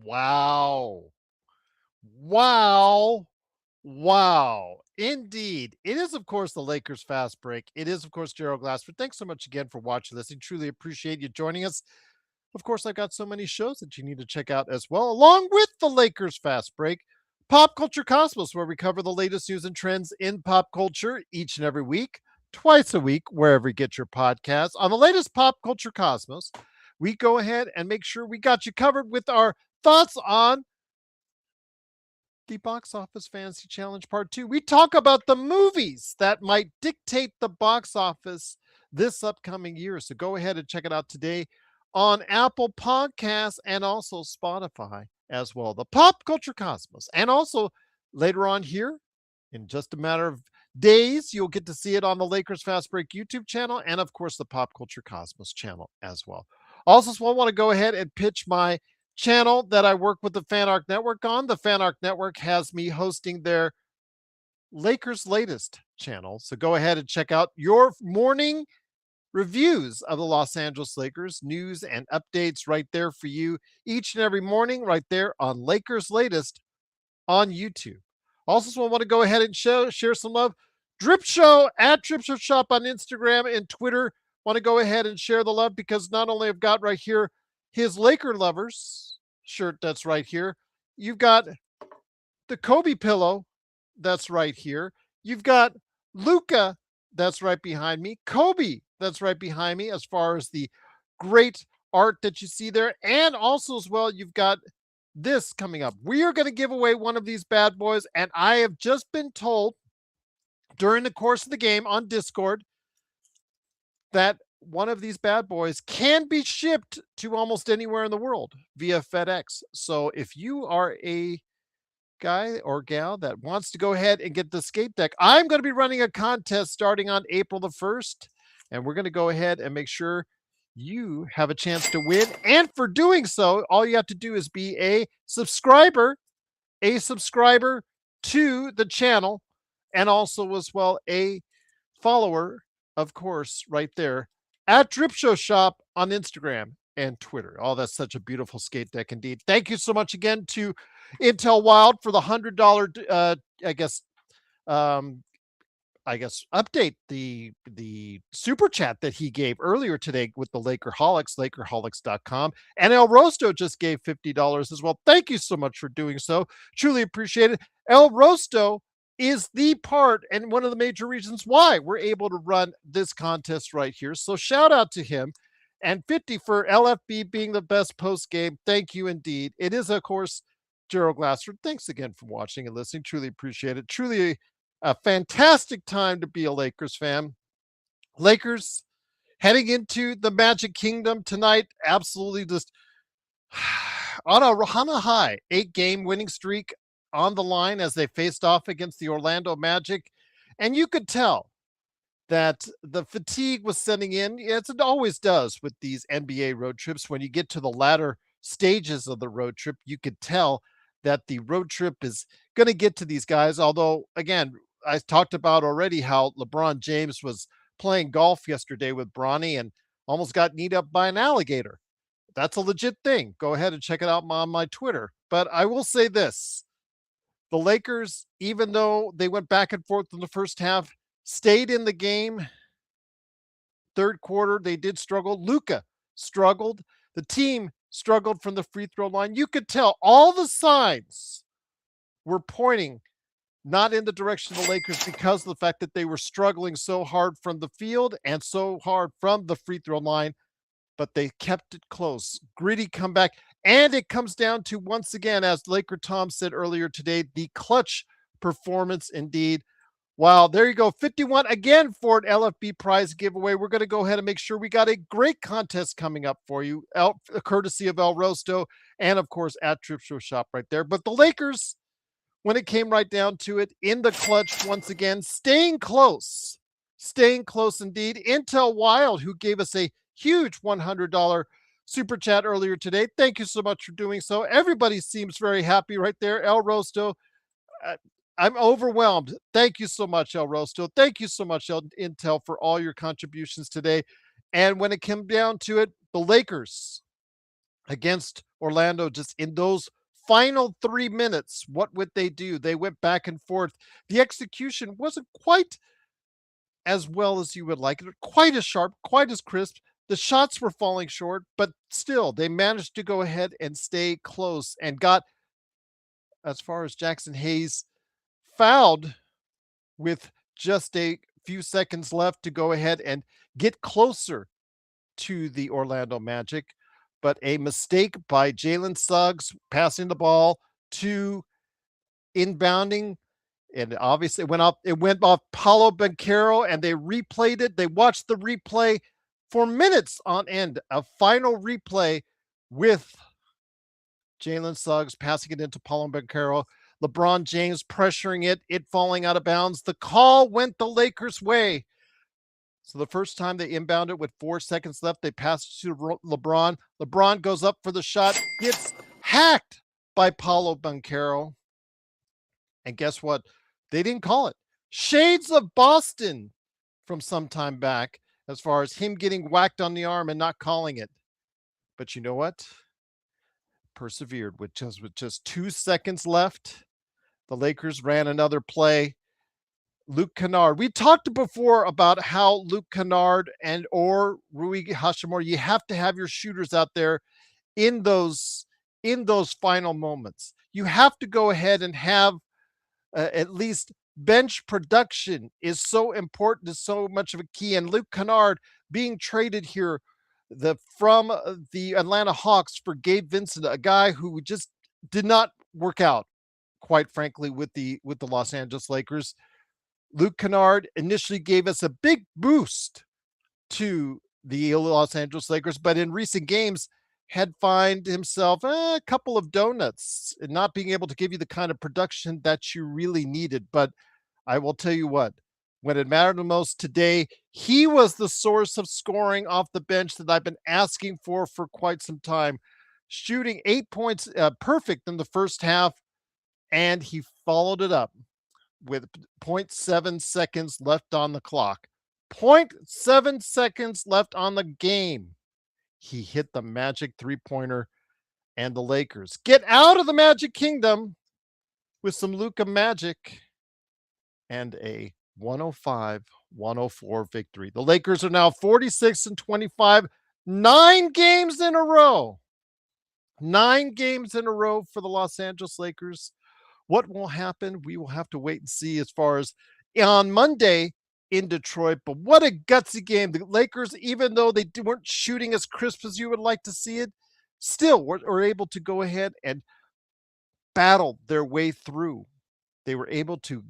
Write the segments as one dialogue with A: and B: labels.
A: Wow. Wow. Wow. Indeed. It is, of course, the Lakers Fast Break. It is, of course, Gerald Glassford. Thanks so much again for watching this. I truly appreciate you joining us. Of course, I've got so many shows that you need to check out as well, along with the Lakers Fast Break. Pop Culture Cosmos, where we cover the latest news and trends in pop culture each and every week, twice a week, wherever you get your podcasts. On the latest Pop Culture Cosmos, we go ahead and make sure we got you covered with our thoughts on the Box Office Fantasy Challenge Part 2. We talk about the movies that might dictate the box office this upcoming year. So go ahead and check it out today on Apple Podcasts and also Spotify as well. The Pop Culture Cosmos. And also later on here, in just a matter of days, you'll get to see it on the Lakers Fast Break YouTube channel and, of course, the Pop Culture Cosmos channel as well. Also, so I want to go ahead and pitch my channel that I work with the Fan Arc Network on. The Fan Arc Network has me hosting their Lakers Latest channel. So go ahead and check out your morning reviews of the Los Angeles Lakers, news and updates right there for you each and every morning, right there on Lakers Latest on YouTube. Also, so I want to go ahead and share some love. Drip Show at Drip Show Shop on Instagram and Twitter. Want to go ahead and share the love because not only I've got right here his Laker Lovers shirt that's right here, you've got the Kobe pillow that's right here. You've got Luca that's right behind me. Kobe that's right behind me as far as the great art that you see there. And also as well, you've got this coming up. We are going to give away one of these bad boys. And I have just been told during the course of the game on Discord that one of these bad boys can be shipped to almost anywhere in the world via FedEx. So if you are a guy or gal that wants to go ahead and get the skate deck, I'm going to be running a contest starting on April the 1st. And we're going to go ahead and make sure you have a chance to win. And for doing so, all you have to do is be a subscriber to the channel, and also as well a follower, of course, right there at Drip Show Shop on Instagram and Twitter. Oh, that's such a beautiful skate deck indeed. Thank you so much again to Intel Wild for the $100 um update, the super chat that he gave earlier today with the Lakerholics, Lakerholics.com. And El Rosto just gave $50 as well. Thank you so much for doing so. Truly appreciate it. El Rosto is the part and one of the major reasons why we're able to run this contest right here. So shout out to him. And 50 for LFB being the best post game. Thank you indeed. It is, of course, Gerald Glassford. Thanks again for watching and listening. Truly appreciate it. Truly a fantastic time to be a Lakers fan. Lakers heading into the Magic Kingdom tonight. Absolutely just on a high 8-game winning streak on the line as they faced off against the Orlando Magic. And you could tell that the fatigue was setting in, as it always does with these NBA road trips. When you get to the latter stages of the road trip, you could tell that the road trip is going to get to these guys. Although, again, I talked about already how LeBron James was playing golf yesterday with Bronny and almost got kneed up by an alligator. That's a legit thing. Go ahead and check it out on my Twitter. But I will say this. The Lakers, even though they went back and forth in the first half, stayed in the game. Third quarter, they did struggle. Luka struggled. The team struggled from the free throw line. You could tell all the signs were pointing not in the direction of the Lakers because of the fact that they were struggling so hard from the field and so hard from the free throw line, but they kept it close. Gritty comeback. And it comes down to, once again, as Laker Tom said earlier today, the clutch performance indeed. Wow, there you go. 51 again for an LFB prize giveaway. We're going to go ahead and make sure we got a great contest coming up for you, courtesy of El Rosto and, of course, at Trip Show Shop right there. But the Lakers, when it came right down to it, in the clutch once again, staying close indeed. Intel Wild, who gave us a huge $100 super chat earlier today. Thank you so much for doing so. Everybody seems very happy right there. El Rosto, I'm overwhelmed. Thank you so much, El Rosto. Thank you so much, Intel, for all your contributions today. And when it came down to it, the Lakers against Orlando, just in those final 3 minutes, what would they do? They went back and forth. The execution wasn't quite as well as you would like it, quite as sharp, quite as crisp. The shots were falling short, but still, they managed to go ahead and stay close and got as far as Jackson Hayes fouled with just a few seconds left to go ahead and get closer to the Orlando Magic. But a mistake by Jalen Suggs passing the ball to inbounding, and obviously it went off Paulo Banchero, and they replayed it. They watched the replay for minutes on end. A final replay with Jalen Suggs passing it into Paulo Banchero. LeBron James pressuring it falling out of bounds. The call went the Lakers' way. So the first time they inbounded with 4 seconds left, they passed to LeBron. LeBron goes up for the shot, gets hacked by Paulo Banchero. And guess what? They didn't call it. Shades of Boston from some time back, as far as him getting whacked on the arm and not calling it. But you know what? Persevered with just 2 seconds left. The Lakers ran another play. Luke Kennard. We talked before about how Luke Kennard and or Rui Hachimura, you have to have your shooters out there in those final moments. You have to go ahead and have at least bench production is so important, is so much of a key. And Luke Kennard being traded here from the Atlanta Hawks for Gabe Vincent, a guy who just did not work out, quite frankly, with the Los Angeles Lakers. Luke Kennard initially gave us a big boost to the Los Angeles Lakers, but in recent games had find himself a couple of donuts and not being able to give you the kind of production that you really needed. But I will tell you what, when it mattered the most today, he was the source of scoring off the bench that I've been asking for quite some time, shooting 8 points, perfect in the first half, and he followed it up with 0.7 seconds left on the clock. 0.7 seconds left on the game. He hit the Magic three-pointer, and the Lakers get out of the Magic Kingdom with some Luka magic and a 105-104 victory. The Lakers are now 46-25, 9 games in a row. 9 games in a row for the Los Angeles Lakers. What will happen? We will have to wait and see as far as on Monday in Detroit. But what a gutsy game. The Lakers, even though they weren't shooting as crisp as you would like to see it, still were able to go ahead and battle their way through. They were able to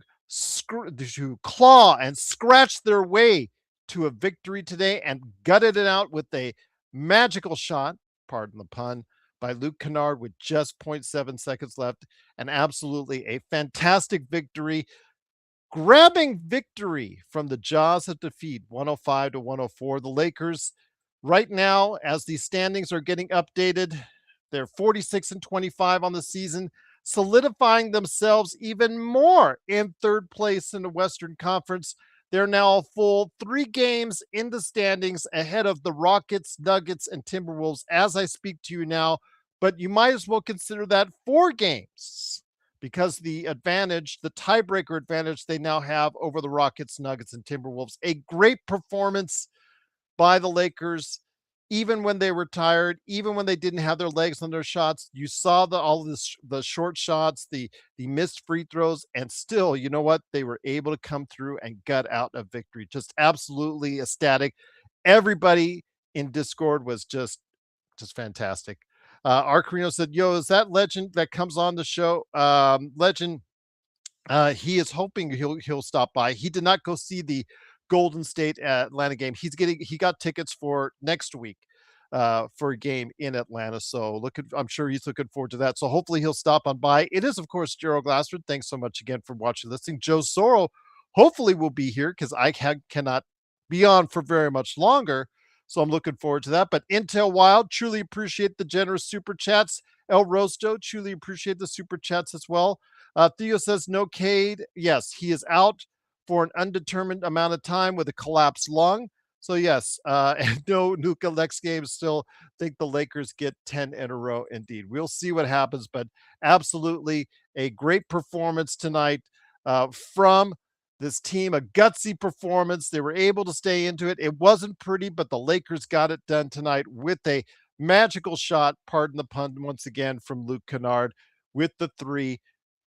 A: claw and scratch their way to a victory today and gutted it out with a magical shot, pardon the pun, by Luke Kennard with just 0.7 seconds left. And absolutely a fantastic victory. Grabbing victory from the jaws of defeat, 105-104. The Lakers right now, as the standings are getting updated, they're 46-25 on the season, solidifying themselves even more in third place in the Western Conference. They're now a full 3 games in the standings ahead of the Rockets, Nuggets, and Timberwolves as I speak to you now. But you might as well consider that 4 games because the advantage, the tiebreaker advantage they now have over the Rockets, Nuggets, and Timberwolves. A great performance by the Lakers, even when they were tired, even when they didn't have their legs on their shots. You saw all of the short shots, the missed free throws, and still, you know what? They were able to come through and gut out a victory. Just absolutely ecstatic. Everybody in Discord was just fantastic. Arcarino said, yo, is that Legend that comes on the show? Legend, he is hoping he'll stop by. He did not go see the Golden State Atlanta game. He got tickets for next week for a game in Atlanta. So I'm sure he's looking forward to that. So hopefully he'll stop on by. It is, of course, Gerald Glassford. Thanks so much again for watching, listening. Joe Soro hopefully will be here because I cannot be on for very much longer. So I'm looking forward to that. But Intel Wild, truly appreciate the generous super chats. El Rosto, truly appreciate the super chats as well. Theo says, no Cade. Yes, he is out for an undetermined amount of time with a collapsed lung. So yes, and no Nuka next game. Still think the Lakers get 10 in a row. Indeed, we'll see what happens, but absolutely a great performance tonight from this team. A gutsy performance. They were able to stay into it. It wasn't pretty, but the Lakers got it done tonight with a magical shot. Pardon the pun once again from Luke Kennard with the three.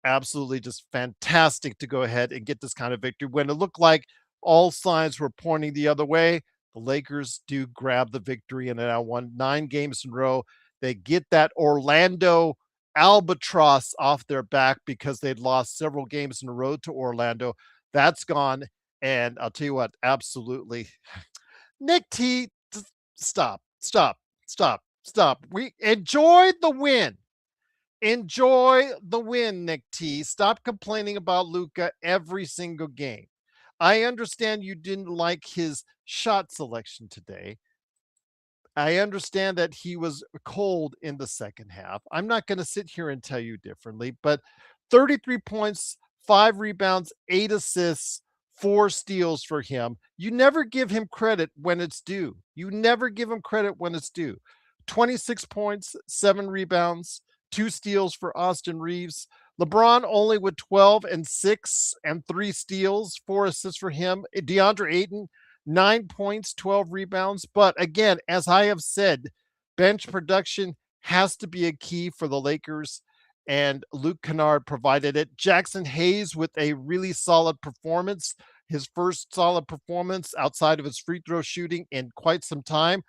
A: Absolutely just fantastic to go ahead and get this kind of victory when it looked like all signs were pointing the other way. The Lakers do grab the victory and now won 9 games in a row. They get that Orlando albatross off their back because they'd lost several games in a row to Orlando. That's gone. And I'll tell you what, absolutely. Nick T, stop, stop, stop, stop. We enjoyed the win. Enjoy the win, Nick T. Stop complaining about Luca every single game. I understand you didn't like his shot selection today. I understand that he was cold in the second half. I'm not going to sit here and tell you differently, but 33 points, 5 rebounds, 8 assists, 4 steals for him. You never give him credit when it's due. You never give him credit when it's due. 26 points, 7 rebounds, 2 steals for Austin Reeves. LeBron only with 12 and 6 and 3 steals, 4 assists for him. DeAndre Ayton 9 points, 12 rebounds. But again, as I have said, bench production has to be a key for the Lakers, and Luke Kennard provided it. Jackson Hayes with a really solid performance, his first solid performance outside of his free throw shooting in quite some time.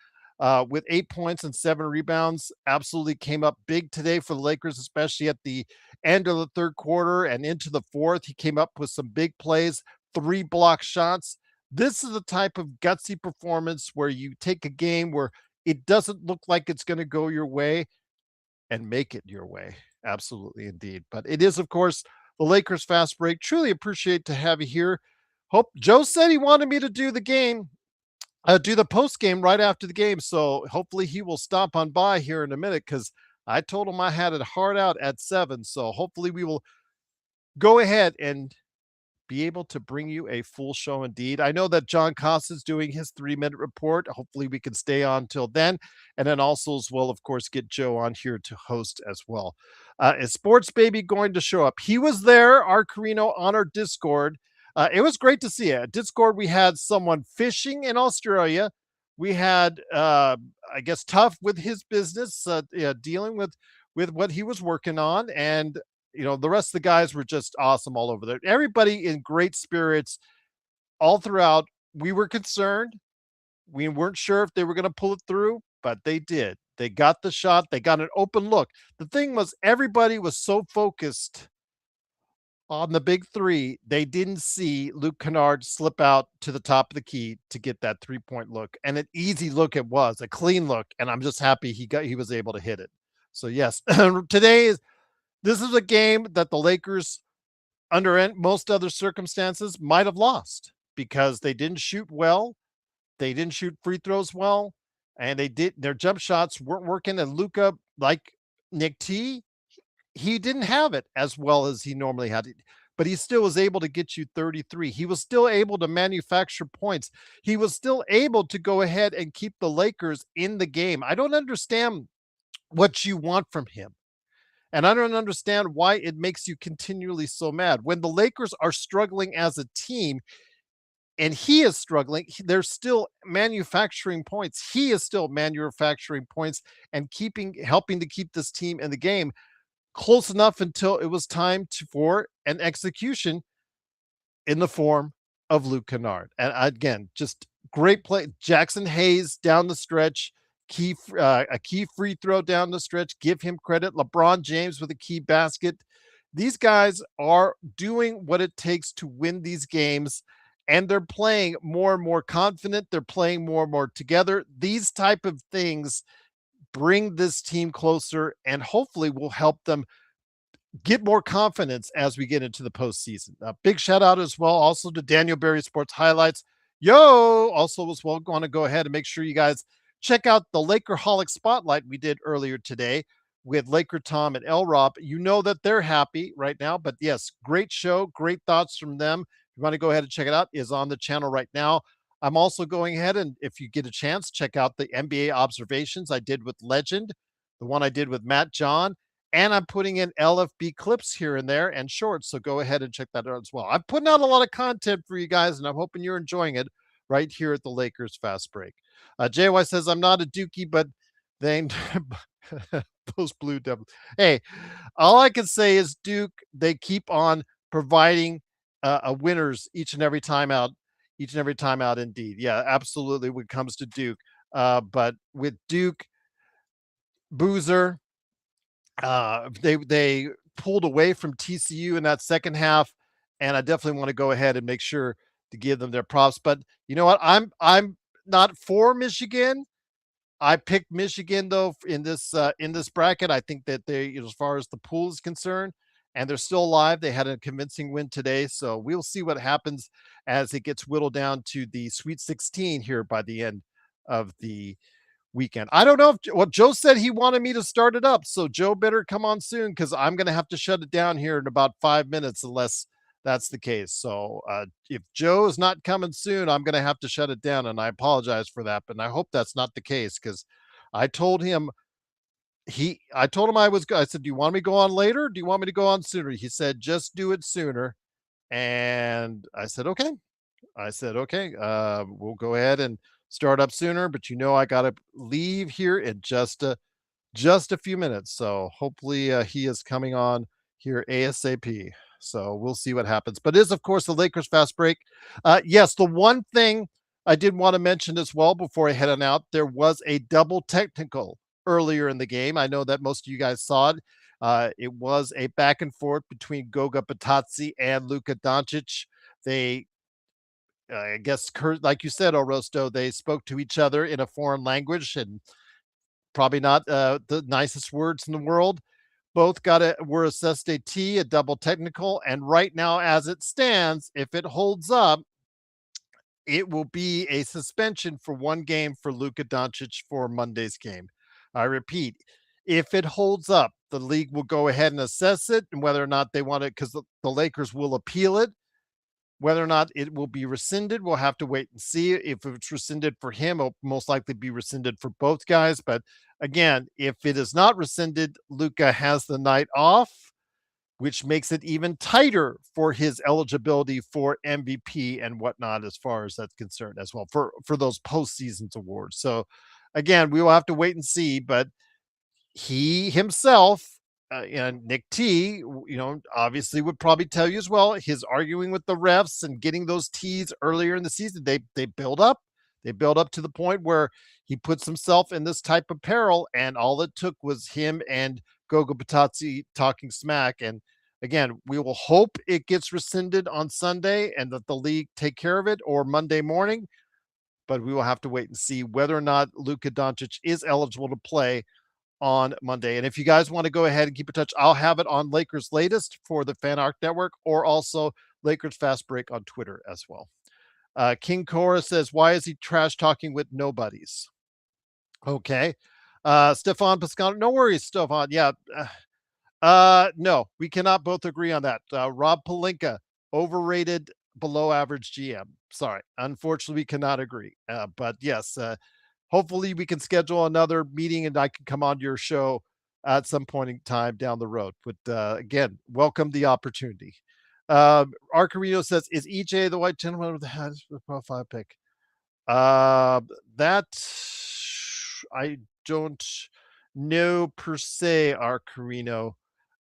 A: With 8 points and 7 rebounds, absolutely came up big today for the Lakers, especially at the end of the third quarter and into the fourth. He came up with some big plays, 3 block shots. This is the type of gutsy performance where you take a game where it doesn't look like it's going to go your way and make it your way. Absolutely, indeed. But it is, of course, the Lakers fast break. Truly appreciate to have you here. Hope Joe said he wanted me to do the post game right after the game. So hopefully he will stop on by here in a minute because I told him I had it hard out at 7. So hopefully we will go ahead and be able to bring you a full show indeed. I know that John Costa is doing his 3-minute report. Hopefully we can stay on till then. And then also as well, of course, get Joe on here to host as well. Is Sports Baby going to show up? He was there, our Carino, on our Discord. It was great to see it. Discord, we had someone fishing in Australia. We had, I guess, Tough with his business, dealing with what he was working on. And the rest of the guys were just awesome all over there. Everybody in great spirits all throughout. We were concerned. We weren't sure if they were going to pull it through, but they did. They got the shot. They got an open look. The thing was, everybody was so focused on the big three, they didn't see Luke Kennard slip out to the top of the key to get that 3-point look. And an easy look it was, a clean look. And I'm just happy he was able to hit it. So yes, this is a game that the Lakers, under most other circumstances, might have lost because they didn't shoot well. They didn't shoot free throws well, and their jump shots weren't working. And Luka, like Nick T, he didn't have it as well as he normally had it, but he still was able to get you 33. He was still able to manufacture points. He was still able to go ahead and keep the Lakers in the game. I don't understand what you want from him. And I don't understand why it makes you continually so mad. When the Lakers are struggling as a team and he is struggling, they're still manufacturing points. He is still manufacturing points and helping to keep this team in the game close enough until it was time for an execution in the form of Luke Kennard. And again, just great play. Jackson Hayes down the stretch, a key free throw down the stretch. Give him credit. LeBron James with a key basket. These guys are doing what it takes to win these games, and they're playing more and more confident. They're playing more and more together. These type of things bring this team closer and hopefully will help them get more confidence as we get into the postseason. A big shout out as well also to Daniel Berry Sports Highlights. Also as well, want to go ahead and make sure you guys check out the Lakerholic Spotlight we did earlier today with Laker Tom and L Rob. You know that they're happy right now, but yes, great show, great thoughts from them. If you want to go ahead and check it out, is on the channel right now. I'm also going ahead and if you get a chance, check out the NBA observations I did with Legend, the one I did with Matt John, and I'm putting in LFB clips here and there and shorts. So go ahead and check that out as well. I'm putting out a lot of content for you guys, and I'm hoping you're enjoying it right here at the Lakers Fast Break. JY says, I'm not a Dookie, but they those blue devils. Hey, all I can say is Duke, they keep on providing winners each and every time out indeed. Yeah, absolutely when it comes to Duke. But with Duke, Boozer, they pulled away from TCU in that second half, and I definitely want to go ahead and make sure to give them their props. But you know what? I'm not for Michigan. I picked Michigan though in this bracket. I think that they, you know, as far as the pool is concerned, and they're still alive. They had a convincing win today, so we'll see what happens as it gets whittled down to the Sweet 16 here by the end of the weekend. I don't know if well, Joe said he wanted me to start it up, so Joe better come on soon because I'm going to have to shut it down here in about 5 minutes unless that's the case. So if Joe is not coming soon, I'm going to have to shut it down, and I apologize for that. But I hope that's not the case because I told him I told him I said, do you want me to go on later? Do you want me to go on sooner? He said, just do it sooner. And I said, okay. We'll go ahead and start up sooner, but you know, I got to leave here in just a few minutes. So hopefully he is coming on here ASAP. So we'll see what happens. But it is, of course, the Lakers fast break. Yes, the one thing I did want to mention as well before I head on out, there was a double technical earlier in the game. I know that most of you guys saw it. It was a back and forth between Goga Batazzi and Luka Doncic. They I guess, like you said, Orosto, they spoke to each other in a foreign language and probably not the nicest words in the world. Both were assessed a T, a double technical, and right now, as it stands, if it holds up, it will be a suspension for one game for Luka Doncic for Monday's game. I repeat, if it holds up, the league will go ahead and assess it and whether or not they want it, because the Lakers will appeal it. Whether or not it will be rescinded, we'll have to wait and see. If it's rescinded for him, it'll most likely be rescinded for both guys. But again, if it is not rescinded, Luka has the night off, which makes it even tighter for his eligibility for MVP and whatnot, as far as that's concerned, as well for those postseasons awards. So again, we will have to wait and see. But he himself and Nick T, you know, obviously would probably tell you as well, his arguing with the refs and getting those T's earlier in the season, they build up. They build up to the point where he puts himself in this type of peril, and all it took was him and Gogo Batazzi talking smack. And again, we will hope it gets rescinded on Sunday and that the league take care of it, or Monday morning. But we will have to wait and see whether or not Luka Doncic is eligible to play on Monday. And if you guys want to go ahead and keep in touch, I'll have it on Lakers Latest for the Fan Arc Network, or also Lakers Fast Break on Twitter as well. King Cora says, why is he trash talking with nobodies? Okay. Stefan Pascano, no worries, Stefan. Yeah. No, we cannot both agree on that. Rob Palinka, overrated, below average GM. Sorry. Unfortunately, we cannot agree. But yes, hopefully we can schedule another meeting and I can come on your show at some point in time down the road. But again, welcome the opportunity. Arcarino says, is EJ the white gentleman with the hat profile pick? That I don't know per se, Arcarino.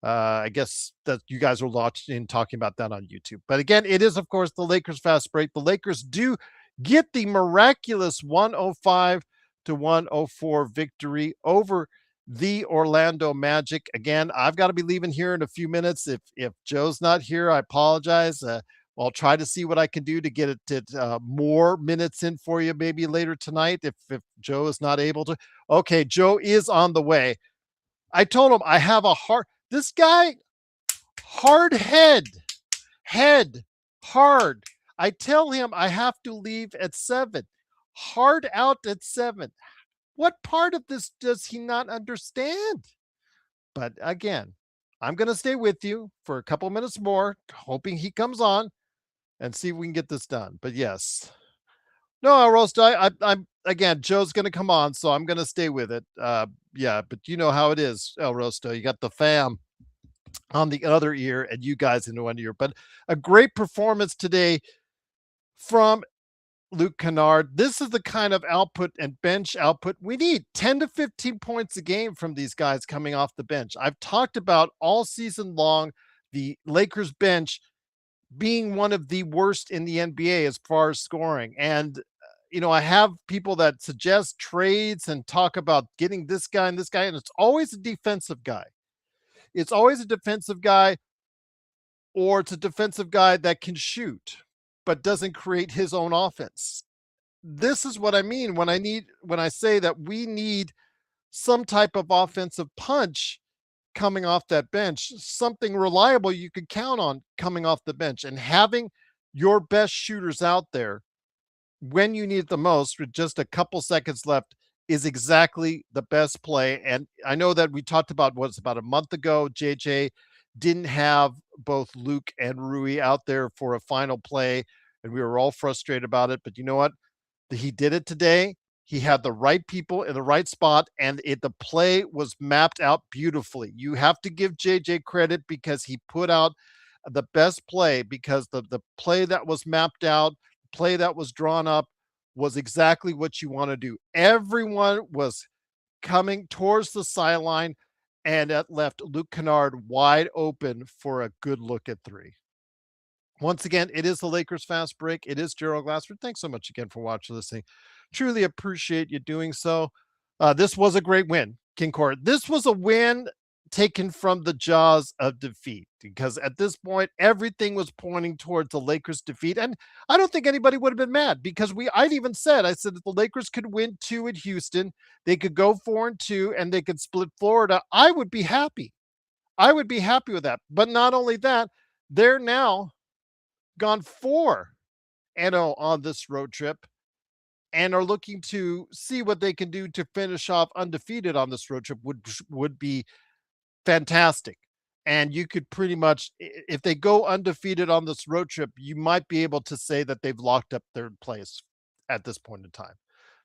A: I guess that you guys are locked in talking about that on YouTube. But again, it is, of course, the Lakers fast break. The Lakers do get the miraculous 105-104 victory over the Orlando Magic. Again, I've got to be leaving here in a few minutes. If Joe's not here, I apologize. I'll try to see what I can do to get it more minutes in for you maybe later tonight if Joe is not able to. Okay, Joe is on the way. I told him I have a this guy, hard head, hard. I tell him I have to leave at 7, hard out at 7. What part of this does he not understand? But again, I'm going to stay with you for a couple minutes more, hoping he comes on and see if we can get this done. But yes, No, Roast, I'm again, Joe's gonna come on, so I'm gonna stay with it. Yeah, but you know how it is, El Rosto. You got the fam on the other ear and you guys in one ear. But a great performance today from Luke Kennard. This is the kind of output and bench output we need. 10 to 15 points a game from these guys coming off the bench. I've talked about all season long the Lakers bench being one of the worst in the NBA as far as scoring. And, I have people that suggest trades and talk about getting this guy and this guy, and it's always a defensive guy. It's always a defensive guy, or it's a defensive guy that can shoot, but doesn't create his own offense. This is what I mean when I say that we need some type of offensive punch coming off that bench, something reliable you could count on coming off the bench, and having your best shooters out there when you need it the most with just a couple seconds left is exactly the best play. And I know that we talked about what's about a month ago, JJ didn't have both Luke and Rui out there for a final play, and we were all frustrated about it. But you know what? He did it today. He had the right people in the right spot, and the play was mapped out beautifully. You have to give JJ credit because he put out the best play, because the play that was mapped out, play that was drawn up, was exactly what you want to do. Everyone was coming towards the sideline, and that left Luke Kennard wide open for a good look at three. Once again, it is the Lakers Fast Break. It is Gerald Glassford. Thanks so much again for watching, listening. Truly appreciate you doing so. This was a great win, King Court. This was a win taken from the jaws of defeat, because at this point, everything was pointing towards the Lakers' defeat. And I don't think anybody would have been mad, because I'd even said, I said that the Lakers could win 2 at Houston. They could go 4-2 and they could split Florida. I would be happy. I would be happy with that. But not only that, they're now gone 4-0 on this road trip and are looking to see what they can do to finish off undefeated on this road trip. Would be fantastic. And you could pretty much, if they go undefeated on this road trip, you might be able to say that they've locked up third place at this point in time.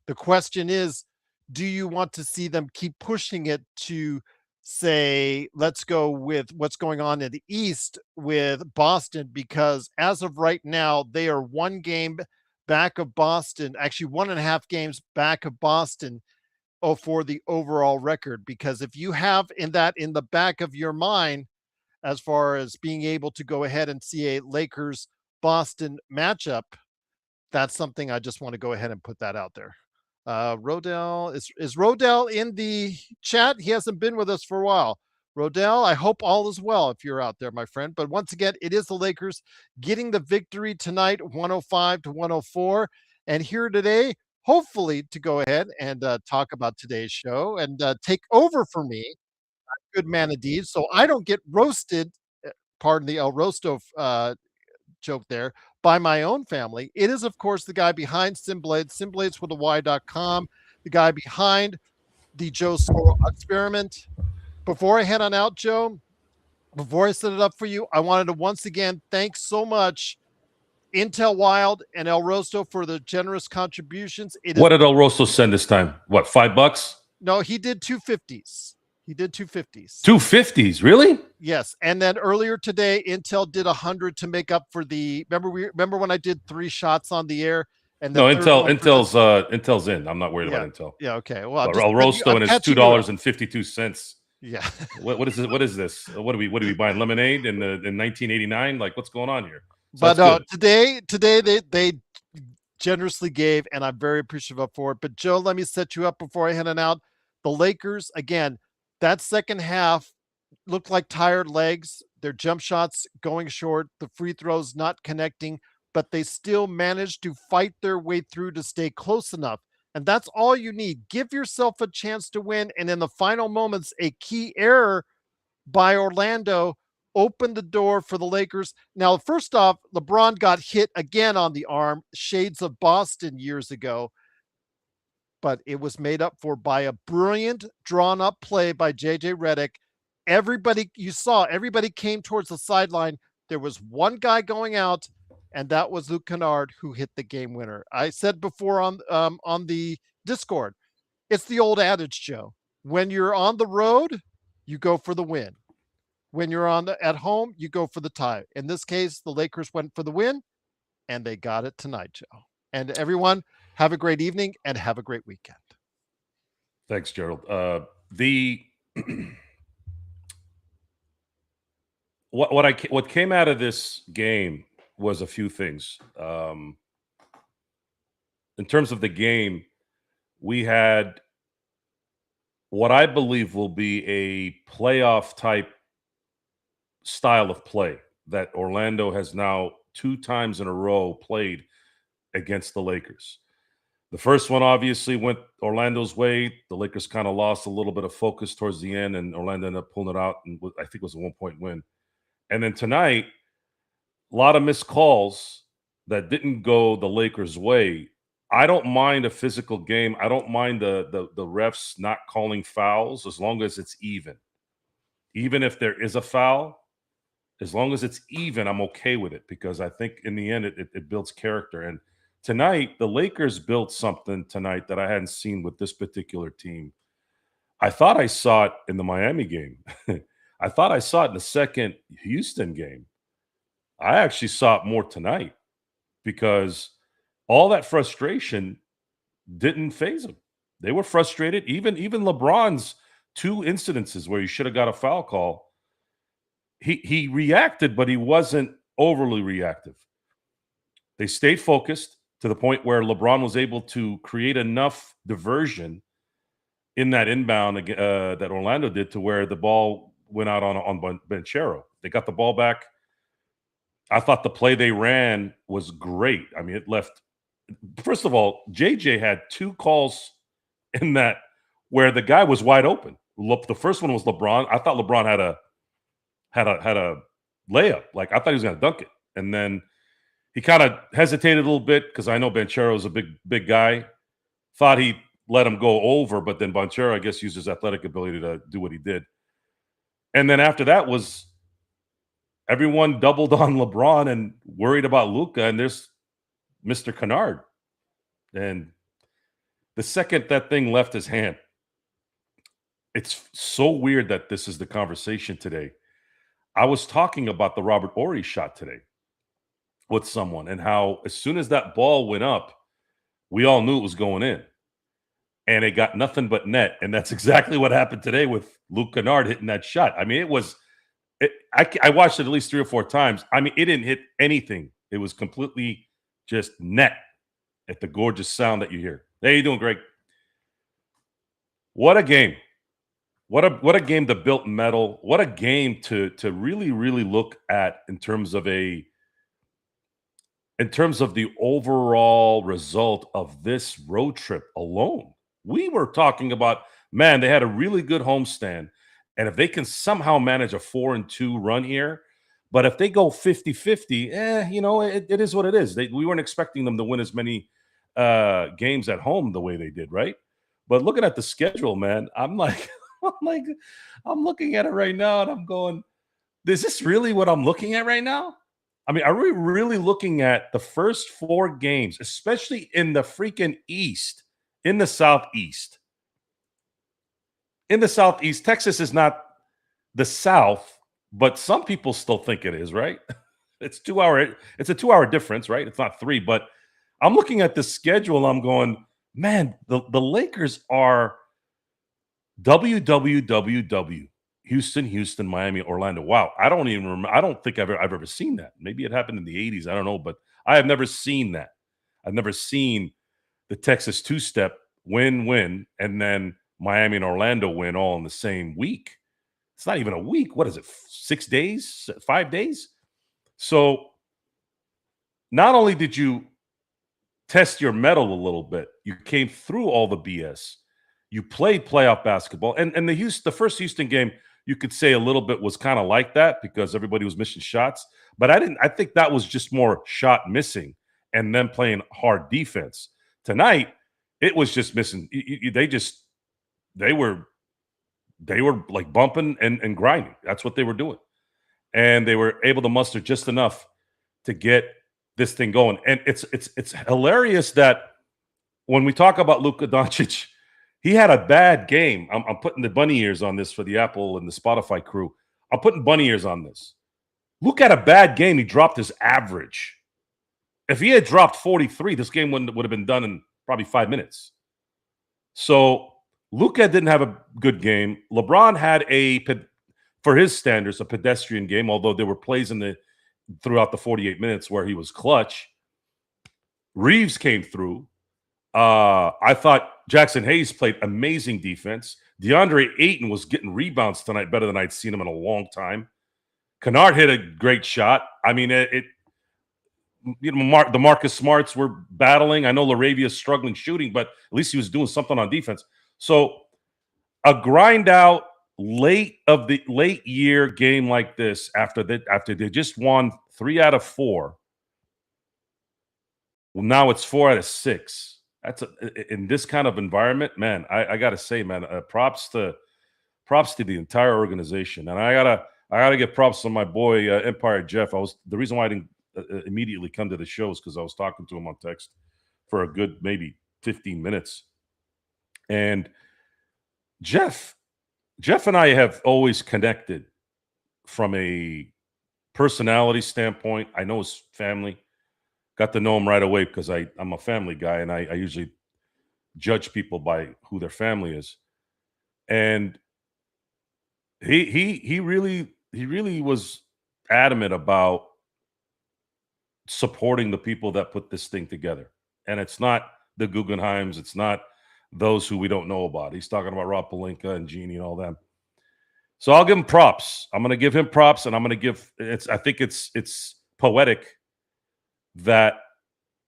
A: The question is, do you want to see them keep pushing it to say, let's go with what's going on in the East with Boston? Because as of right now, they are 1 game back of Boston, actually 1.5 games back of Boston, for the overall record. Because if you have in the back of your mind, as far as being able to go ahead and see a Lakers Boston matchup, that's something I just want to go ahead and put that out there. Rodell, is Rodell in the chat? He hasn't been with us for a while. Rodell, I hope all is well if you're out there, my friend. But once again, it is the Lakers getting the victory tonight, 105-104. And here today, hopefully, to go ahead and talk about today's show and take over for me, good man of deeds, so I don't get roasted, pardon the El Rosto joke there, by my own family. It is, of course, the guy behind Simblades, Simblades with a Y.com, the guy behind the Joe Soro experiment. Before I head on out, Joe, before I set it up for you, I wanted to once again thank so much Intel Wild and El Rosto for the generous contributions.
B: What did El Rosto send this time? What, $5?
A: No, he did 250s. He did 250s.
B: 250s, really?
A: Yes. And then earlier today, Intel did 100 to make up for the. Remember when I did 3 shots on the air? And
B: no, Intel's in. I'm not worried about Intel.
A: Yeah. Okay. Well,
B: El Rosto and his $2.52.
A: Yeah.
B: What is this? What is this? What are we buying lemonade in 1989? Like, what's going on here?
A: So but today they generously gave, and I'm very appreciative for it. But Joe, let me set you up before I head on out. The Lakers, again, that second half looked like tired legs. Their jump shots going short, the free throws not connecting, but they still managed to fight their way through to stay close enough. And that's all you need. Give yourself a chance to win. And in the final moments, a key error by Orlando opened the door for the Lakers. Now, first off, LeBron got hit again on the arm, shades of Boston years ago, but it was made up for by a brilliant drawn up play by JJ Redick. Everybody came towards the sideline. There was one guy going out, and that was Luke Kennard who hit the game winner. I said before on the Discord, it's the old adage, Joe. When you're on the road, you go for the win. When you're at home, you go for the tie. In this case, the Lakers went for the win, and they got it tonight, Joe. And everyone, have a great evening and have a great weekend.
B: Thanks, Gerald. The what came out of this game was a few things. In terms of the game, we had what I believe will be a playoff type style of play that Orlando has now 2 times in a row played against the Lakers. The first one obviously went Orlando's way. The Lakers kind of lost a little bit of focus towards the end, and Orlando ended up pulling it out, and I think it was a 1-point win. And then tonight, a lot of missed calls that didn't go the Lakers' way. I don't mind a physical game. I don't mind the refs not calling fouls as long as it's even. Even if there is a foul, as long as it's even, I'm okay with it because I think in the end it builds character. And tonight, the Lakers built something tonight that I hadn't seen with this particular team. I thought I saw it in the Miami game. I thought I saw it in the second Houston game. I actually saw it more tonight because all that frustration didn't phase them. They were frustrated. Even LeBron's 2 incidences where he should have got a foul call, he reacted, but he wasn't overly reactive. They stayed focused to the point where LeBron was able to create enough diversion in that inbound that Orlando did to where the ball went out on Banchero. They got the ball back. I thought the play they ran was great. I mean, it left. First of all, JJ had 2 calls in that where the guy was wide open. The first one was LeBron. I thought LeBron had a layup. Like I thought he was going to dunk it, and then he kind of hesitated a little bit because I know Banchero is a big guy. Thought he let him go over, but then Banchero, I guess, used his athletic ability to do what he did. And then after that was everyone doubled on LeBron and worried about Luka, and there's Mr. Kennard. And the second that thing left his hand, it's so weird that this is the conversation today. I was talking about the Robert Horry shot today with someone and how as soon as that ball went up, we all knew it was going in. And it got nothing but net. And that's exactly what happened today with Luke Kennard hitting that shot. I mean, I watched it at least 3 or 4 times. I mean, it didn't hit anything. It was completely just net at the gorgeous sound that you hear. Hey, you doing, Greg? What a game. What a game to build metal. What a game to really, really look at in terms of the overall result of this road trip alone. We were talking about, man, they had a really good homestand. And if they can somehow manage a 4-2 run here, but if they go 50-50, it is what it is. We weren't expecting them to win as many games at home the way they did, right? But looking at the schedule, man, I'm like, I'm looking at it right now and I'm going, is this really what I'm looking at right now? I mean, are we really looking at the first 4 games, especially in the freaking East, in the Southeast? In the Southeast, Texas is not the South, but some people still think it is, right? It's a 2-hour difference, right? It's not 3, but I'm looking at the schedule. I'm going, man, the Lakers are WWWW. Houston, Miami, Orlando. Wow, I don't even remember. I don't think I've ever seen that. Maybe it happened in the 80s. I don't know, but I have never seen that. I've never seen the Texas 2-step win, and then Miami and Orlando win all in the same week. It's not even a week. What is it? 6 days? 5 days? So not only did you test your mettle a little bit, you came through all the BS. You played playoff basketball, and the first Houston game, you could say a little bit was kind of like that because everybody was missing shots. But I think that was just more shot missing and then playing hard defense. Tonight, it was just missing. They were like bumping and grinding. That's what they were doing, and they were able to muster just enough to get this thing going. And it's hilarious that when we talk about Luka Doncic, he had a bad game. I'm putting the bunny ears on this for the Apple and the Spotify crew. I'm putting bunny ears on this. Luka had a bad game. He dropped his average. If he had dropped 43, this game would have been done in probably 5 minutes. So Luka didn't have a good game. LeBron had for his standards, a pedestrian game, although there were plays throughout the 48 minutes where he was clutch. Reeves came through. I thought Jackson Hayes played amazing defense. DeAndre Ayton was getting rebounds tonight better than I'd seen him in a long time. Kennard hit a great shot. I mean, the Marcus Smarts were battling. I know Laravia's struggling shooting, but at least he was doing something on defense. So a grind out late year game like this, after they just won 3 out of 4. Well, now it's 4 out of 6. That's in this kind of environment, man. I gotta say, man, props to the entire organization, and I gotta give props to my boy Empire Jeff. The reason why I didn't immediately come to the show is because I was talking to him on text for a good maybe 15 minutes, and Jeff and I have always connected from a personality standpoint. I know his family. Got to know him right away because I'm a family guy, and I usually judge people by who their family is. And he really was adamant about supporting the people that put this thing together. And it's not the Guggenheims, it's not those who we don't know about. He's talking about Rob Pelinka and Genie and all them. So I'll give him props. I'm going to give him props, and I'm going to give I think it's poetic that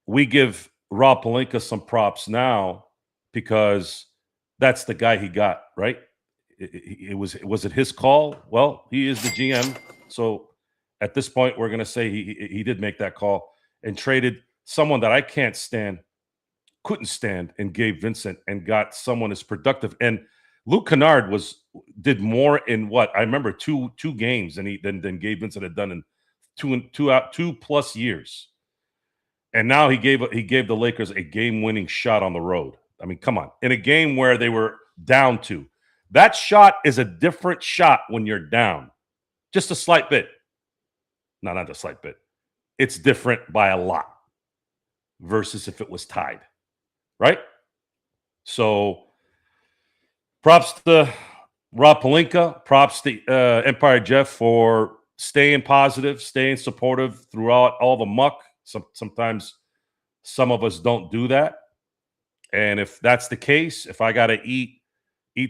B: we give Rob Pelinka some props now because that's the guy he got, right? Was it his call? Well, he is the GM. So at this point, we're going to say he did make that call and traded someone that I couldn't stand, and Gabe Vincent, and got someone as productive. And Luke Kennard did more in what I remember two games than Gabe Vincent had done in 2+ years. And now he gave the Lakers a game-winning shot on the road. I mean, come on. In a game where they were down 2. That shot is a different shot when you're down. Just a slight bit. No, not a slight bit. It's different by a lot versus if it was tied. Right? So props to Rob Pelinka. Props to Empire Jeff for staying positive, staying supportive throughout all the muck. Sometimes some of us don't do that. And if that's the case, if I got to eat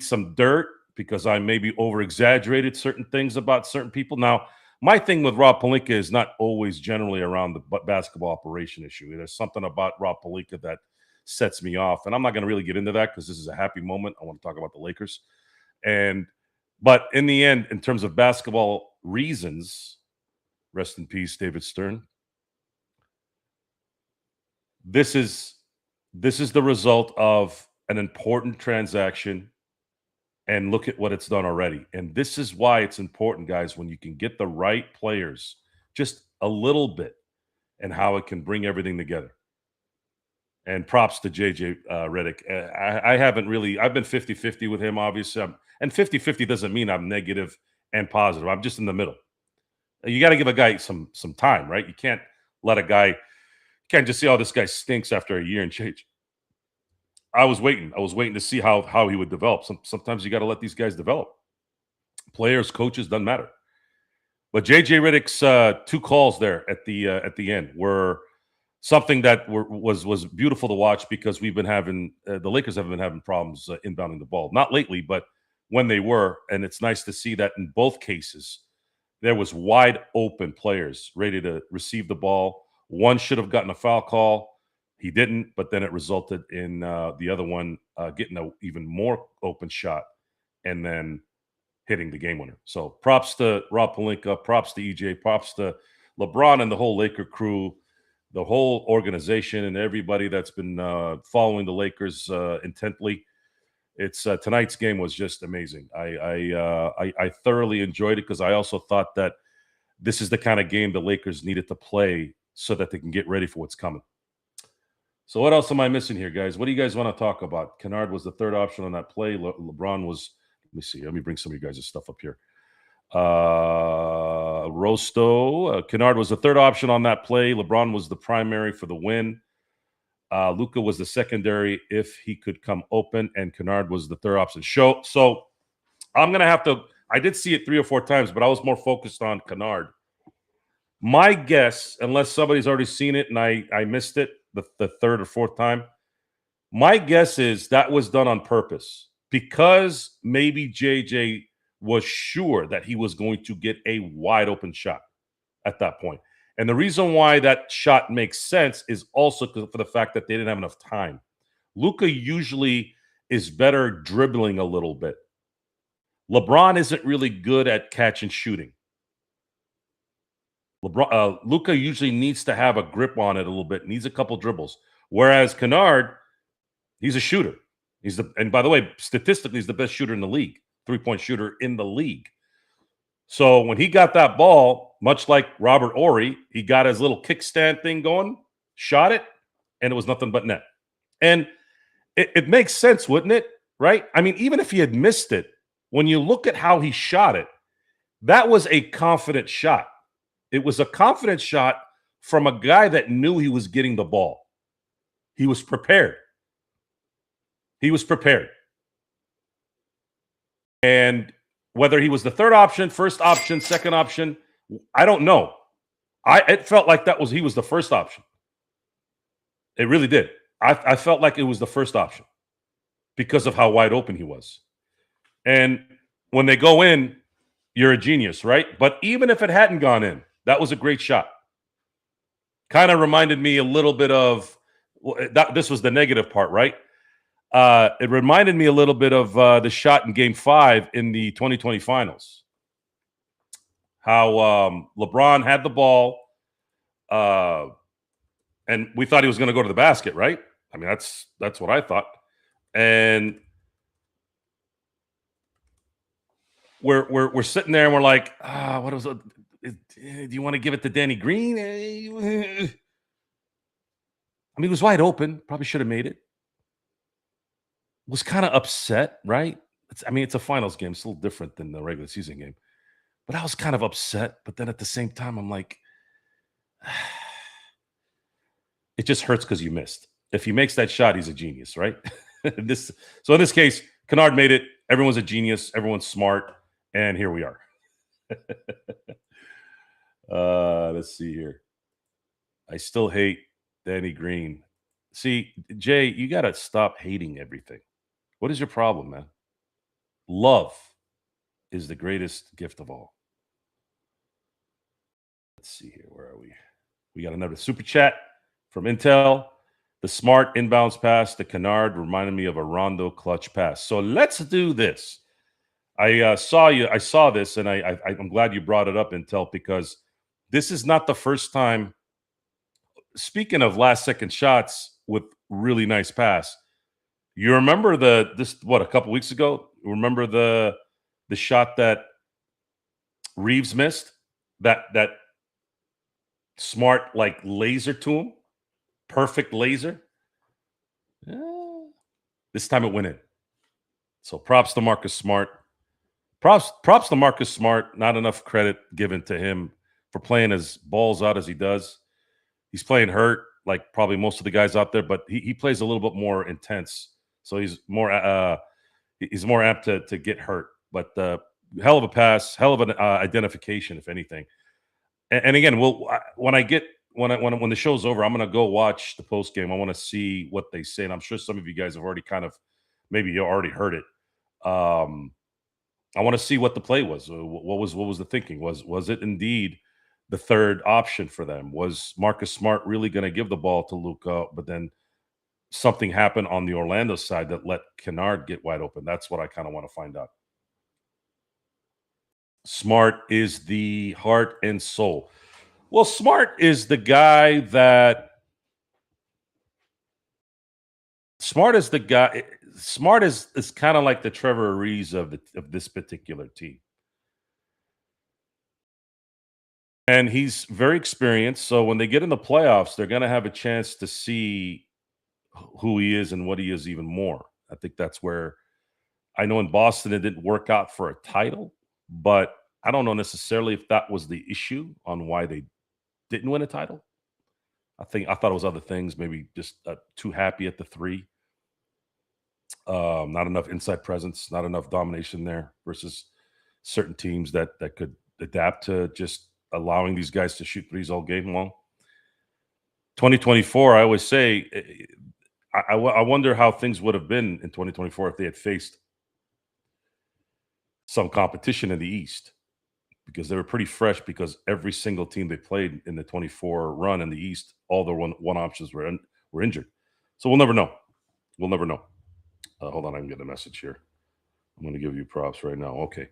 B: some dirt because I maybe over-exaggerated certain things about certain people. Now, my thing with Rob Pelinka is not always generally around the basketball operation issue. There's something about Rob Pelinka that sets me off. And I'm not going to really get into that because this is a happy moment. I want to talk about the Lakers. But in the end, in terms of basketball reasons, rest in peace, David Stern. This is the result of an important transaction, and look at what it's done already. And this is why it's important, guys, when you can get the right players just a little bit, and how it can bring everything together. And props to JJ Redick. I've been 50-50 with him, obviously. And 50-50 doesn't mean I'm negative and positive. I'm just in the middle. You got to give a guy some time, right? You can't let a guy – can't just say, "Oh, this guy stinks" after a year and change. I was waiting to see how he would develop. Sometimes you got to let these guys develop. Players, coaches, doesn't matter. But JJ Redick's 2 calls there at the end were something that was beautiful to watch, because we've been having the Lakers haven't been having problems inbounding the ball. Not lately, but when they were, and it's nice to see that in both cases there was wide open players ready to receive the ball. One should have gotten a foul call. He didn't, but then it resulted in the other one getting an even more open shot and then hitting the game winner. So props to Rob Pelinka, props to EJ, props to LeBron and the whole Laker crew, the whole organization, and everybody that's been following the Lakers intently. It's tonight's game was just amazing. I thoroughly enjoyed it, because I also thought that this is the kind of game the Lakers needed to play so that they can get ready for what's coming. So what else am I missing here, guys? What do you guys want to talk about? Kennard was the third option on that play. LeBron was. Let me see. Let me bring some of you guys' stuff up here. Rosto. Kennard was the third option on that play. LeBron was the primary for the win. Luka was the secondary if he could come open, and Kennard was the third option. So I'm going to have to – I did see it 3 or 4 times, but I was more focused on Kennard. My guess, unless somebody's already seen it and I missed it the third or fourth time, my guess is that was done on purpose because maybe JJ was sure that he was going to get a wide open shot at that point. And the reason why that shot makes sense is also for the fact that they didn't have enough time. Luka lusually is better dribbling a little bit. LeBron isn't really good at catch and shooting. Luka usually needs to have a grip on it a little bit, needs a couple dribbles. Whereas Kennard, he's a shooter. And by the way, statistically, he's the best shooter in the league, 3-point shooter in the league. So when he got that ball, much like Robert Horry, he got his little kickstand thing going, shot it, and it was nothing but net. And it makes sense, wouldn't it? Right? I mean, even if he had missed it, when you look at how he shot it, that was a confident shot. It was a confident shot from a guy that knew he was getting the ball. He was prepared. He was prepared. And whether he was the third option, first option, second option, I don't know. It felt like he was the first option. It really did. I felt like it was the first option because of how wide open he was. And when they go in, you're a genius, right? But even if it hadn't gone in, that was a great shot. Kind of reminded me a little bit of this was the negative part, right? It reminded me a little bit of the shot in Game 5 in the 2020 Finals. How LeBron had the ball, and we thought he was going to go to the basket, right? I mean, that's what I thought. And we're sitting there and we're like, what was it? Do you want to give it to Danny Green? I mean, he was wide open. Probably should have made it. Was kind of upset, right? It's a finals game. It's a little different than the regular season game. But I was kind of upset. But then at the same time, I'm like, it just hurts because you missed. If he makes that shot, he's a genius, right? So in this case, Kennard made it. Everyone's a genius. Everyone's smart. And here we are. Let's see here. I still hate Danny Green. See, Jay, you got to stop hating everything. What is your problem, man? Love is the greatest gift of all. Let's see here. Where are we? We got another super chat from Intel. The smart inbounds pass to Kennard reminded me of a Rondo clutch pass. So let's do this. I saw this, and I'm glad you brought it up, Intel, because this is not the first time. Speaking of last-second shots with really nice pass, you remember a couple weeks ago? Remember the shot that Reeves missed? That smart like laser to him, perfect laser. This time it went in. So props to Marcus Smart. Props to Marcus Smart. Not enough credit given to him for playing as balls out as he does. He's playing hurt like probably most of the guys out there, but he plays a little bit more intense. So he's more apt to get hurt. But hell of a pass, hell of an identification, if anything. And again, when the show's over, I'm going to go watch the post game. I want to see what they say, and I'm sure some of you guys have already maybe you already heard it. I want to see what the play was. What was the thinking? Was it indeed the third option for them? Was Marcus Smart really going to give the ball to Luka, but then something happened on the Orlando side that let Kennard get wide open? That's what I kind of want to find out. Smart is the heart and soul. Well, Smart is the guy that Smart is kind of like the Trevor Ariza of this particular team. And he's very experienced. So when they get in the playoffs, they're going to have a chance to see who he is and what he is even more. I think that's where I know in Boston it didn't work out for a title, but I don't know necessarily if that was the issue on why they didn't win a title. I thought it was other things, maybe just too happy at the three, not enough inside presence, not enough domination there versus certain teams that could adapt to just allowing these guys to shoot threes all game long. 2024, I always say, I wonder how things would have been in 2024 if they had faced some competition in the East because they were pretty fresh because every single team they played in the 24 run in the East, all the one options were injured. So we'll never know. We'll never know. Hold on, I can get a message here. I'm going to give you props right now. Okay.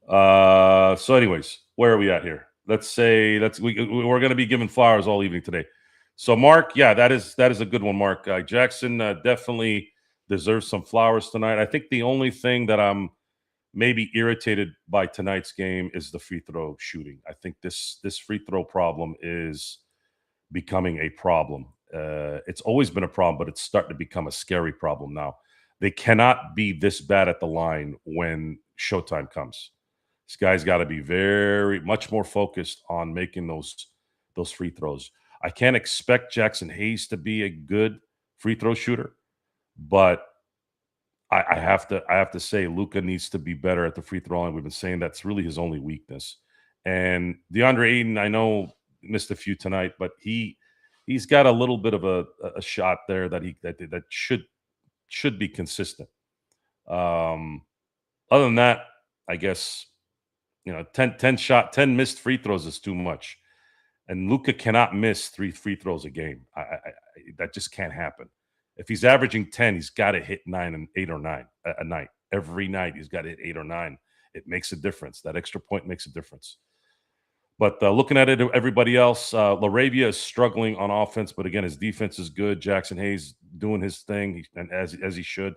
B: So, anyways, where are we at here? Let's say we're going to be giving flowers all evening today. So, Mark, yeah, that is a good one, Mark. Jackson definitely deserves some flowers tonight. I think the only thing that I'm maybe irritated by tonight's game is the free throw shooting. I think this free throw problem is becoming a problem. It's always been a problem, but it's starting to become a scary problem now. They cannot be this bad at the line when showtime comes. This guy's got to be very much more focused on making those free throws. I can't expect Jackson Hayes to be a good free throw shooter, but I have to say Luca needs to be better at the free throw line. We've been saying that's really his only weakness. And DeAndre Ayton, I know missed a few tonight, but he's got a little bit of a shot there that should be consistent. Um, Other than that, I guess 10 missed free throws is too much. And Luca cannot miss 3 free throws a game. That just can't happen. If he's averaging 10, he's got to hit 9 and 8 or 9 a night. Every night he's got to hit 8 or 9. It makes a difference. That extra point makes a difference. But looking at it, everybody else, Laravia is struggling on offense, but again, his defense is good. Jackson Hayes doing his thing, and as he should.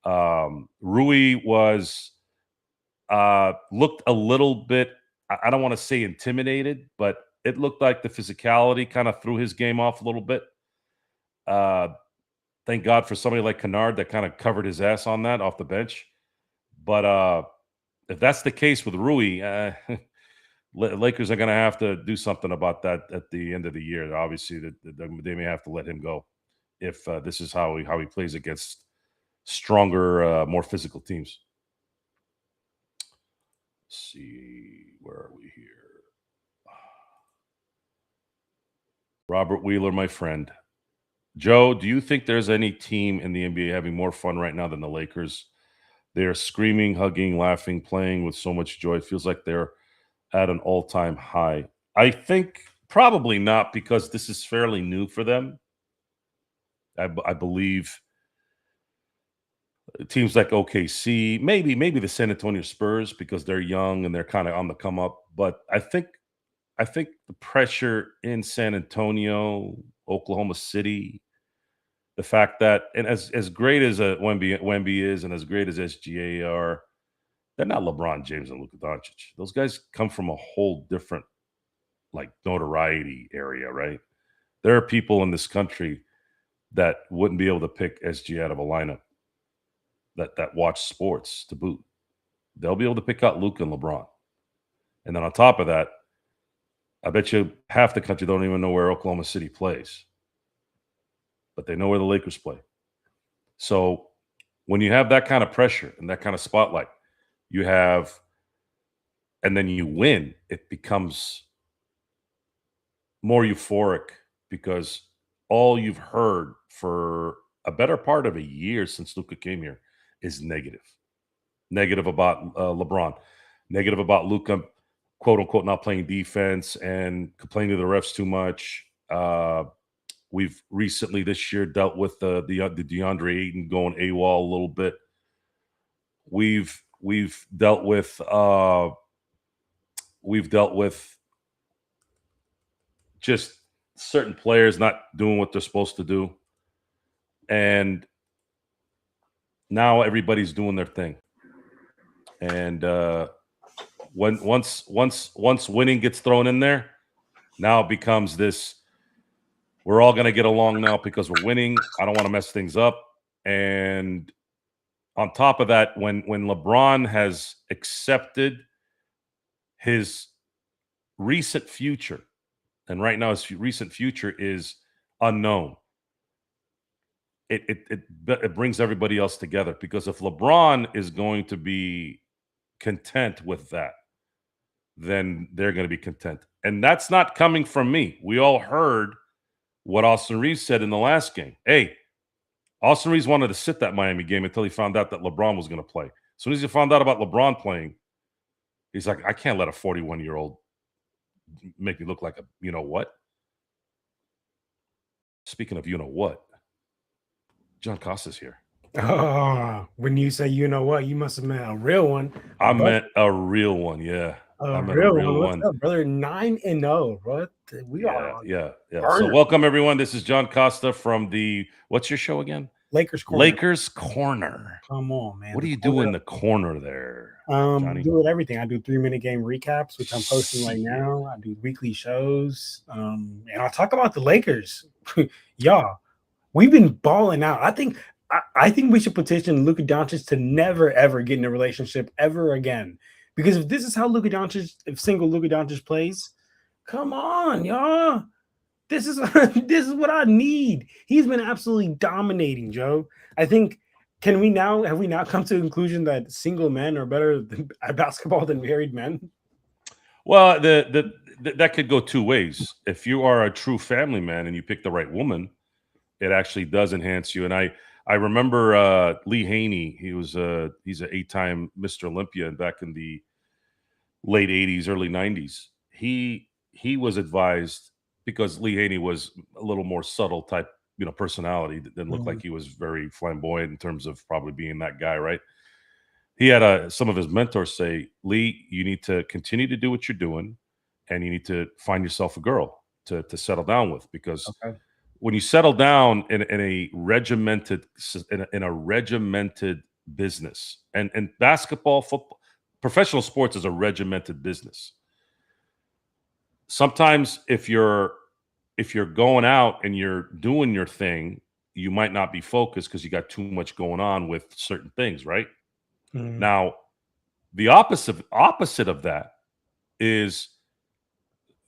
B: Rui was looked a little bit. I don't want to say intimidated, but it looked like the physicality kind of threw his game off a little bit. Uh, thank God for somebody like Kennard that kind of covered his ass on that off the bench. But if that's the case with Rui, Lakers are going to have to do something about that at the end of the year. Obviously, they may have to let him go if this is how he plays against stronger, more physical teams. Let's see, where are we here? Robert Wheeler, my friend. Joe, do you think there's any team in the NBA having more fun right now than the Lakers? They are screaming, hugging, laughing, playing with so much joy. It feels like they're at an all-time high. I think probably not because this is fairly new for them. I believe teams like OKC, maybe the San Antonio Spurs because they're young and they're kind of on the come up. But I think the pressure in San Antonio, Oklahoma City, the fact that and as great as Wemby is and as great as SGA are, they're not LeBron James and Luka Doncic. Those guys come from a whole different like notoriety area, right? There are people in this country that wouldn't be able to pick SG out of a lineup that watch sports to boot. They'll be able to pick out Luka and LeBron. And then on top of that, I bet you half the country don't even know where Oklahoma City plays, but they know where the Lakers play. So when you have that kind of pressure and that kind of spotlight, you have, and then you win, it becomes more euphoric because all you've heard for a better part of a year since Luka came here is negative. Negative about LeBron, negative about Luka, quote unquote, not playing defense and complaining to the refs too much. We've recently this year dealt with the DeAndre Ayton going AWOL a little bit. We've dealt with just certain players not doing what they're supposed to do, and now everybody's doing their thing. And once winning gets thrown in there, now it becomes this. We're all going to get along now because we're winning. I don't want to mess things up. And on top of that, when LeBron has accepted his recent future, and right now his recent future is unknown, it brings everybody else together. Because if LeBron is going to be content with that, then they're going to be content. And that's not coming from me. We all heard what Austin Reeves said in the last game. Hey, Austin Reeves wanted to sit that Miami game until he found out that LeBron was going to play. As soon as he found out about LeBron playing, he's like, I can't let a 41-year-old make me look like a you know what. Speaking of you know what, John Costa's here.
C: Oh, when you say you know what, you must have meant a real one.
B: I meant a real one, yeah.
C: A real one. What's up, brother? 9-0. What? We are.
B: Yeah. So welcome everyone. This is John Costa from the what's your show again?
C: Lakers Corner.
B: Lakers Corner.
C: Come on, man.
B: What do you do in the corner there, Johnny?
C: Do everything. I do 3-minute game recaps, which I'm posting right now. I do weekly shows, and I'll talk about the Lakers. Y'all, we've been balling out. I think we should petition Luka Doncic to never ever get in a relationship ever again. Because if this is how if single Luka Doncic plays, come on, y'all. This is what I need. He's been absolutely dominating, Joe. I think have we now come to the conclusion that single men are better at basketball than married men?
B: Well, that could go two ways. If you are a true family man and you pick the right woman, it actually does enhance you. And I remember Lee Haney. He's an 8-time Mr. Olympia, and back in the late 80s, early 90s, he was advised, because Lee Haney was a little more subtle type, personality, that didn't look like he was very flamboyant in terms of probably being that guy, right? He had some of his mentors say, Lee, you need to continue to do what you're doing, and you need to find yourself a girl to settle down with, because when you settle down in a regimented business, and basketball, football, professional sports is a regimented business. Sometimes if you're going out and you're doing your thing, you might not be focused because you got too much going on with certain things, right? Mm-hmm. Now, the opposite of that is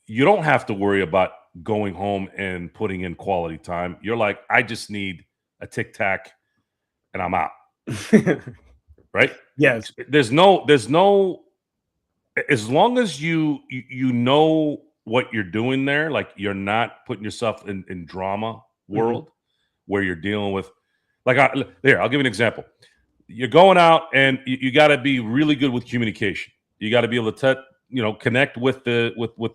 B: you don't have to worry about going home and putting in quality time. You're like, I just need a tic tac and I'm out. Right?
C: Yes.
B: There's no, as long as you know what you're doing there, like you're not putting yourself in drama world where you're dealing with, like, I'll give you an example. You're going out and you got to be really good with communication. You got to be able to connect with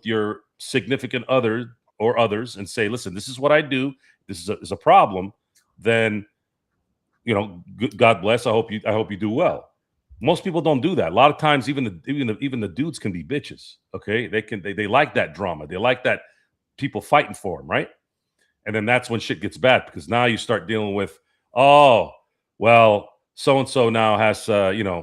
B: your significant other or others and say, listen, this is what I do. This is a problem. Then, God bless. I hope you do well. Most people don't do that. A lot of times, even the dudes can be bitches. Okay, they like that drama. They like that people fighting for them, right? And then that's when shit gets bad, because now you start dealing with, oh, well, so and so now has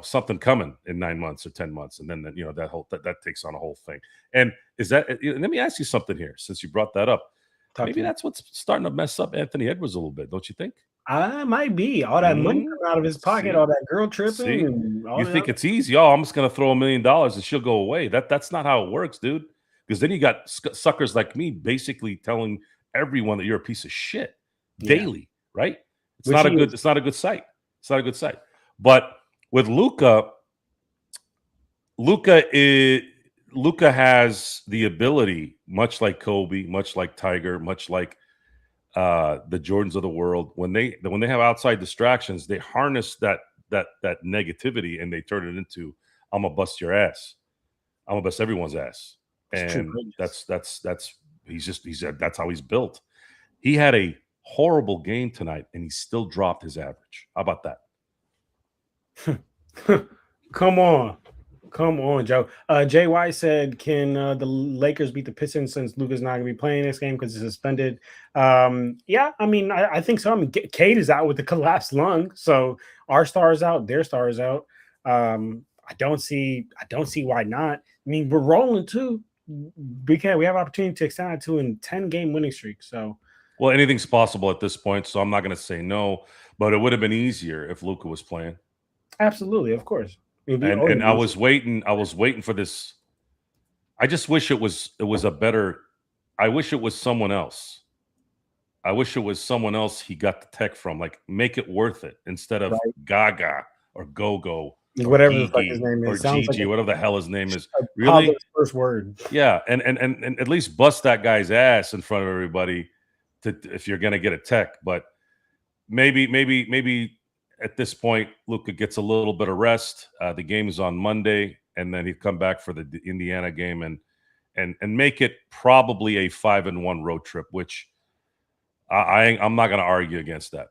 B: something coming in 9 months or 10 months, and then that takes on a whole thing. And let me ask you something here, since you brought that up. Maybe that's what's starting to mess up Anthony Edwards a little bit, don't you think?
C: Might be. All that money coming out of his pocket, all that girl tripping.
B: You think it's easy? Oh, I'm just going to throw $1 million and she'll go away. That's not how it works, dude. Because then you got suckers like me basically telling everyone that you're a piece of shit daily, right? It's not a good sight. It's not a good sight. But with Luka has the ability, much like Kobe, much like Tiger, much like the Jordans of the world, when they have outside distractions, they harness that negativity and they turn it into, I'm gonna bust your ass. I'm gonna bust everyone's ass. And that's how he's built. He had a horrible game tonight and he still dropped his average. How about that?
C: Come on, Joe. Jay White said, can the Lakers beat the Pistons since Luka's not going to be playing this game because he's suspended? Yeah, I mean, I think so. I mean, Cade is out with the collapsed lung, so our star is out, their star is out. I don't see why not. I mean, we're rolling too. We have opportunity to extend it to a 10-game winning streak. So,
B: well, anything's possible at this point, so I'm not going to say no. But it would have been easier if Luka was playing.
C: absolutely, of course.
B: And I was waiting for this. I just wish it was a better. I wish it was someone else. I wish it was someone else he got the tech from. Like, make it worth it instead of Gaga or Gogo or
C: whatever the fuck
B: Gigi
C: his name is,
B: or Gigi, whatever the hell his name is. Really,
C: Pablo's first word.
B: yeah, and at least bust that guy's ass in front of everybody if you're gonna get a tech. But maybe at this point, Luka gets a little bit of rest. The game is on Monday, and then he'd come back for the Indiana game and make it probably a 5-1 road trip, which I'm not going to argue against that,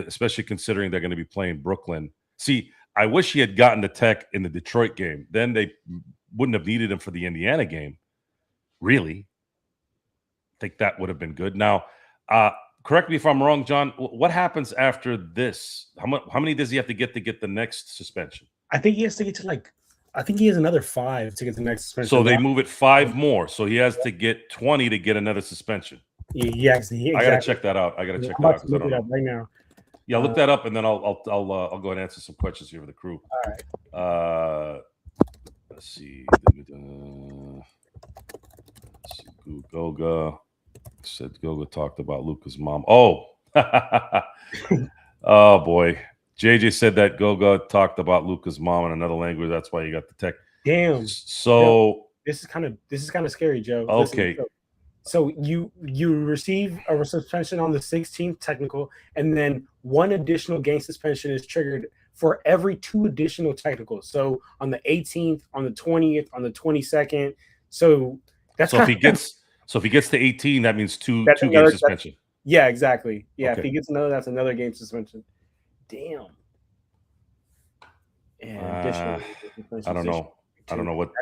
B: especially considering they're going to be playing Brooklyn. See, I wish he had gotten the tech in the Detroit game. Then they wouldn't have needed him for the Indiana game. Really, I think that would have been good. Now, correct me if I'm wrong, John. What happens after this? How many does he have to get the next suspension?
C: I think he has to get to I think he has another 5 to get the next suspension.
B: So they move it 5 more. So he has to get 20 to get another suspension.
C: Yeah, exactly.
B: I gotta check that out. I gotta check that out.
C: Look it up right now.
B: Yeah, look that up, and then I'll go ahead and answer some questions here for the crew.
C: All right.
B: Let's see. Goga said Goga talked about Luka's mom. Oh, oh boy. JJ said that Goga talked about Luka's mom in another language. That's why you got the tech.
C: Damn.
B: So
C: this is kind of scary, Joe.
B: Okay.
C: Listen, so you receive a suspension on the 16th technical, and then 1 additional game suspension is triggered for every 2 additional technicals. So on the 18th, on the 20th, on the 22nd. So that's
B: if he gets to 18, that means two game suspension.
C: Yeah, exactly. Yeah,
B: Okay.
C: if he gets another, that's another game suspension. Damn. And
B: I don't know what.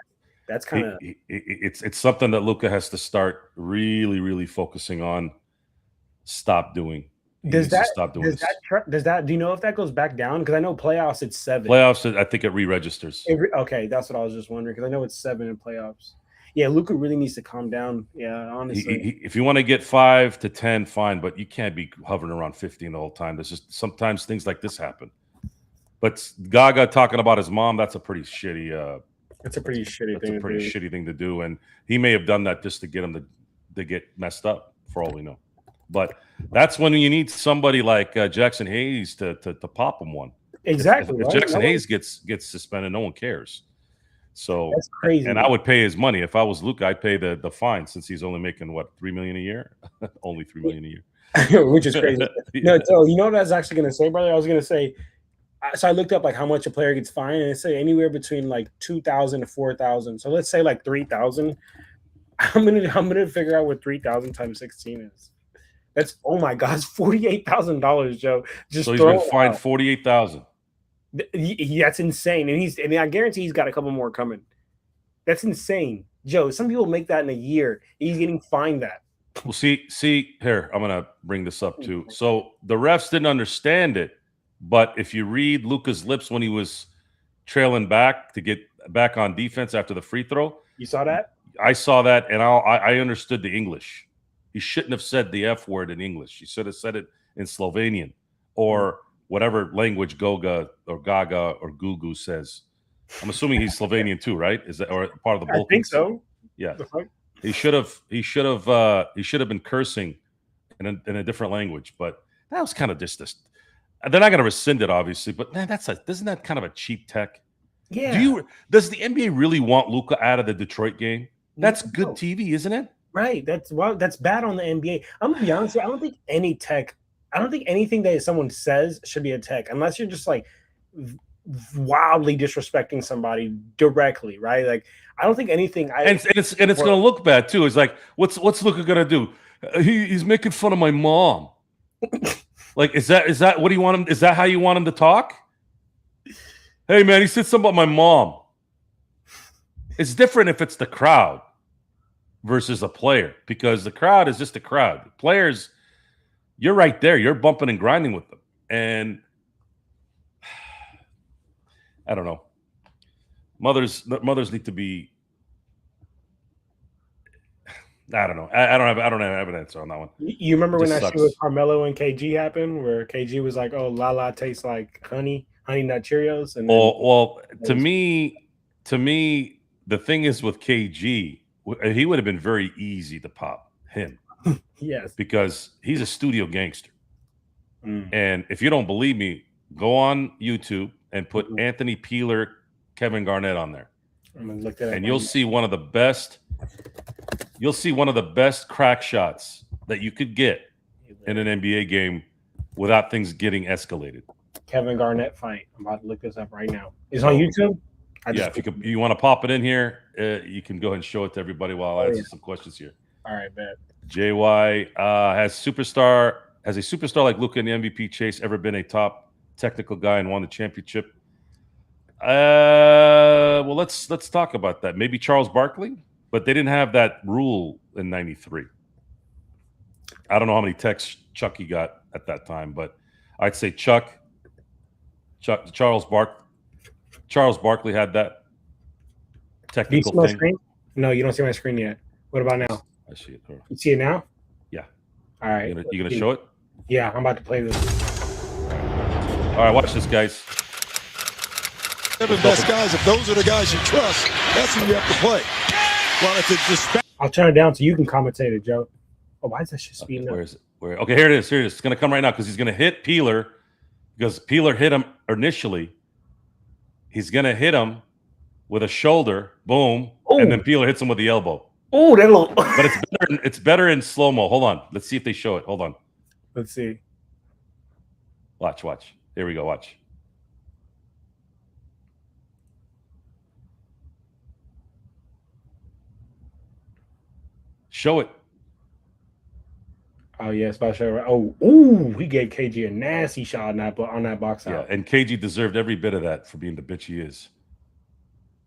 C: That's kind of
B: it's something that Luka has to start really focusing on. Stop doing.
C: Do you know if that goes back down? Because I know playoffs it's 7.
B: Playoffs, I think it re-registers.
C: Okay, that's what I was just wondering, because I know it's 7 in playoffs. Yeah, Luka really needs to calm down. Yeah, honestly.
B: If you want to get 5 to 10, fine, but you can't be hovering around 15 the whole time. There's just sometimes things like this happen. But Gaga talking about his mom, that's a pretty shitty.
C: It's a pretty shitty thing.
B: That's a pretty shitty thing to do, and he may have done that just to get him to get messed up, for all we know. But that's when you need somebody like Jackson Hayes to pop him one.
C: Exactly.
B: If Jackson Hayes gets suspended, no one cares. So
C: that's crazy.
B: And I would pay his money if I was Luka. I'd pay the fine, since he's only making what, $3 million a year, only $3 million a year,
C: which is crazy. No, so you know what I was actually going to say, brother? I was going to say. So I looked up like how much a player gets fined, and it say anywhere between like 2,000 to 4,000. So let's say like 3,000. I'm gonna figure out what 3,000 times 16 is. That's, oh my God, it's $48,000, Joe.
B: So he's been fined $48,000.
C: That's insane, and I guarantee he's got a couple more coming. That's insane, Joe. Some people make that in a year. He's getting fined that.
B: Well, see here. I'm gonna bring this up too. So the refs didn't understand it. But if you read Luka's lips when he was trailing back to get back on defense after the free throw.
C: You saw that?
B: I saw that, and I understood the English. He shouldn't have said the F word in English. He should have said it in Slovenian or whatever language Goga or Gaga or Gugu says. I'm assuming he's Slovenian too, right? Is that or part of the Balkans?
C: I think so.
B: Yeah. He should have been cursing in a different language, but that was kind of just this. They're not going to rescind it, obviously, but man, isn't that kind of a cheap tech?
C: Yeah.
B: Does the NBA really want Luka out of the Detroit game? That's good TV, isn't it?
C: Right. That's bad on the NBA. I'm gonna be honest with you, I don't think anything that someone says should be a tech, unless you're just like wildly disrespecting somebody directly, right? Like I don't think anything.
B: It's going to look bad too. It's like, what's Luka going to do? He's making fun of my mom. Like, is that what do you want him? Is that how you want him to talk? Hey man, he said something about my mom. It's different if it's the crowd versus a player, because the crowd is just a crowd. Players, you're right there. You're bumping and grinding with them. And I don't know. Mothers need to be. I don't know. I don't have evidence on that one.
C: You remember when that
B: sucks.
C: shit with Carmelo and KG happened, where KG was like, "Oh, Lala tastes like honey nut Cheerios," and then
B: well, to me, the thing is with KG, he would have been very easy to pop him.
C: yes,
B: because he's a studio gangster.
C: Mm.
B: And if you don't believe me, go on YouTube and put Anthony Peeler, Kevin Garnett on there.
C: I'm gonna look that up,
B: and you'll see one of the best. You'll see one of the best crack shots that you could get in an NBA game without things getting escalated.
C: Kevin Garnett fight. I'm about to look this up right now. It's on YouTube.
B: Yeah, if you want to pop it in here, you can go ahead and show it to everybody while I answer some questions here.
C: All right, bet.
B: JY has a superstar like Luka in the MVP chase ever been a top technical guy and won the championship? Well, let's talk about that. Maybe Charles Barkley, but they didn't have that rule in '93. I don't know how many texts Chucky got at that time, but I'd say Charles Barkley had that technical thing.
C: Screen? No, you don't see my screen yet. What about now?
B: I see it.
C: You see it now?
B: Yeah.
C: All right.
B: You gonna show it?
C: Yeah, I'm about to play this.
B: All right, watch this, guys.
D: The best guys, if those are the guys you trust, that's who you have to play. Well, if it's just
C: I'll turn it down so you can commentate it, Joe. Oh, why is that shit speeding up?
B: Where is it? Okay, here it is. It's going to come right now because he's going to hit Peeler because Peeler hit him initially. He's going to hit him with a shoulder, boom, and then Peeler hits him with the elbow.
C: Oh, that little.
B: But it's better in slow mo. Hold on, let's see if they show it. Hold on.
C: Let's see.
B: Watch. Here we go. Watch. Show it.
C: Oh yeah, it's about to show. Oh, ooh, he gave KG a nasty shot on that box out.
B: Yeah, and KG deserved every bit of that for being the bitch he is.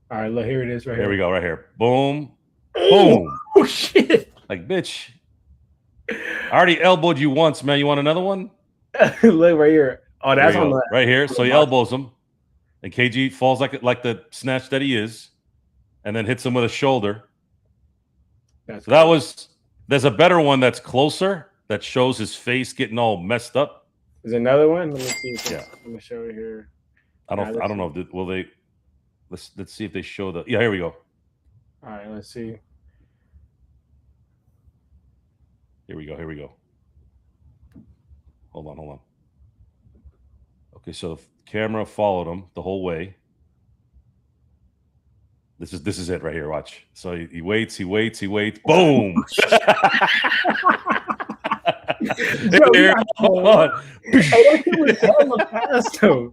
C: All right, look, here it is, right
B: here.
C: Here
B: we go, right here. Boom, boom.
C: Oh shit!
B: Like, bitch, I already elbowed you once, man. You want another one?
C: Look right here. Oh, that's on the
B: right here. So he elbows him, and KG falls like the snatch that he is, and then hits him with a shoulder. So that was. There's a better one that's closer that shows his face getting all messed up.
C: There's another one. Let me see.
B: Yeah,
C: I'm gonna show it here.
B: I don't know. Will they? Let's see if they show the. Yeah, here we go.
C: All right, let's see.
B: Here we go. Hold on. Okay, so the camera followed him the whole way. This is it right here. Watch. So he waits. Boom.
C: Hey, that was hella fast, though.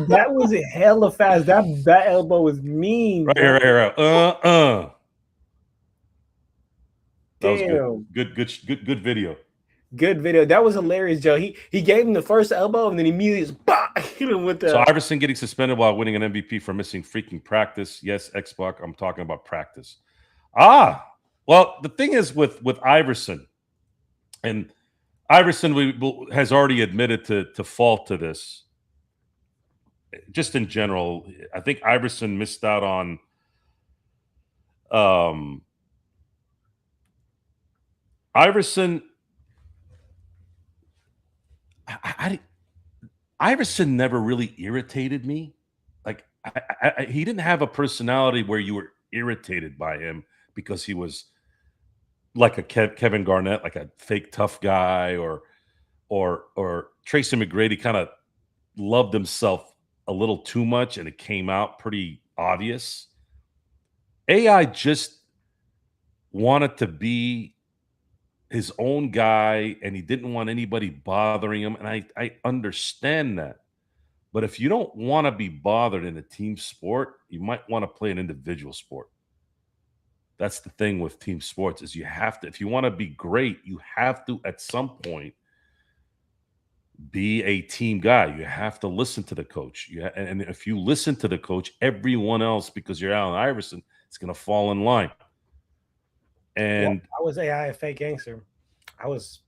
C: That was hella fast. That elbow was mean.
B: Right here. That
C: Damn.
B: was good video.
C: Good video. That was hilarious, Joe. He gave him the first elbow and then immediately just hit him with the.
B: So Iverson getting suspended while winning an MVP for missing freaking practice. Yes, Xbox. I'm talking about practice. Well, the thing is with Iverson, and Iverson has already admitted to fault to this. Just in general, I think Iverson missed out on Iverson. Iverson never really irritated me. Like he didn't have a personality where you were irritated by him because he was like a Kevin Garnett, like a fake tough guy, or Tracy McGrady kind of loved himself a little too much, and it came out pretty obvious. AI just wanted to be his own guy, and he didn't want anybody bothering him. And I understand that. But if you don't want to be bothered in a team sport, you might want to play an individual sport. That's the thing with team sports is you have to, if you want to be great, you have to at some point be a team guy. You have to listen to the coach. And if you listen to the coach, everyone else, because you're Allen Iverson, it's going to fall in line. And
C: I was AI a fake gangster. I was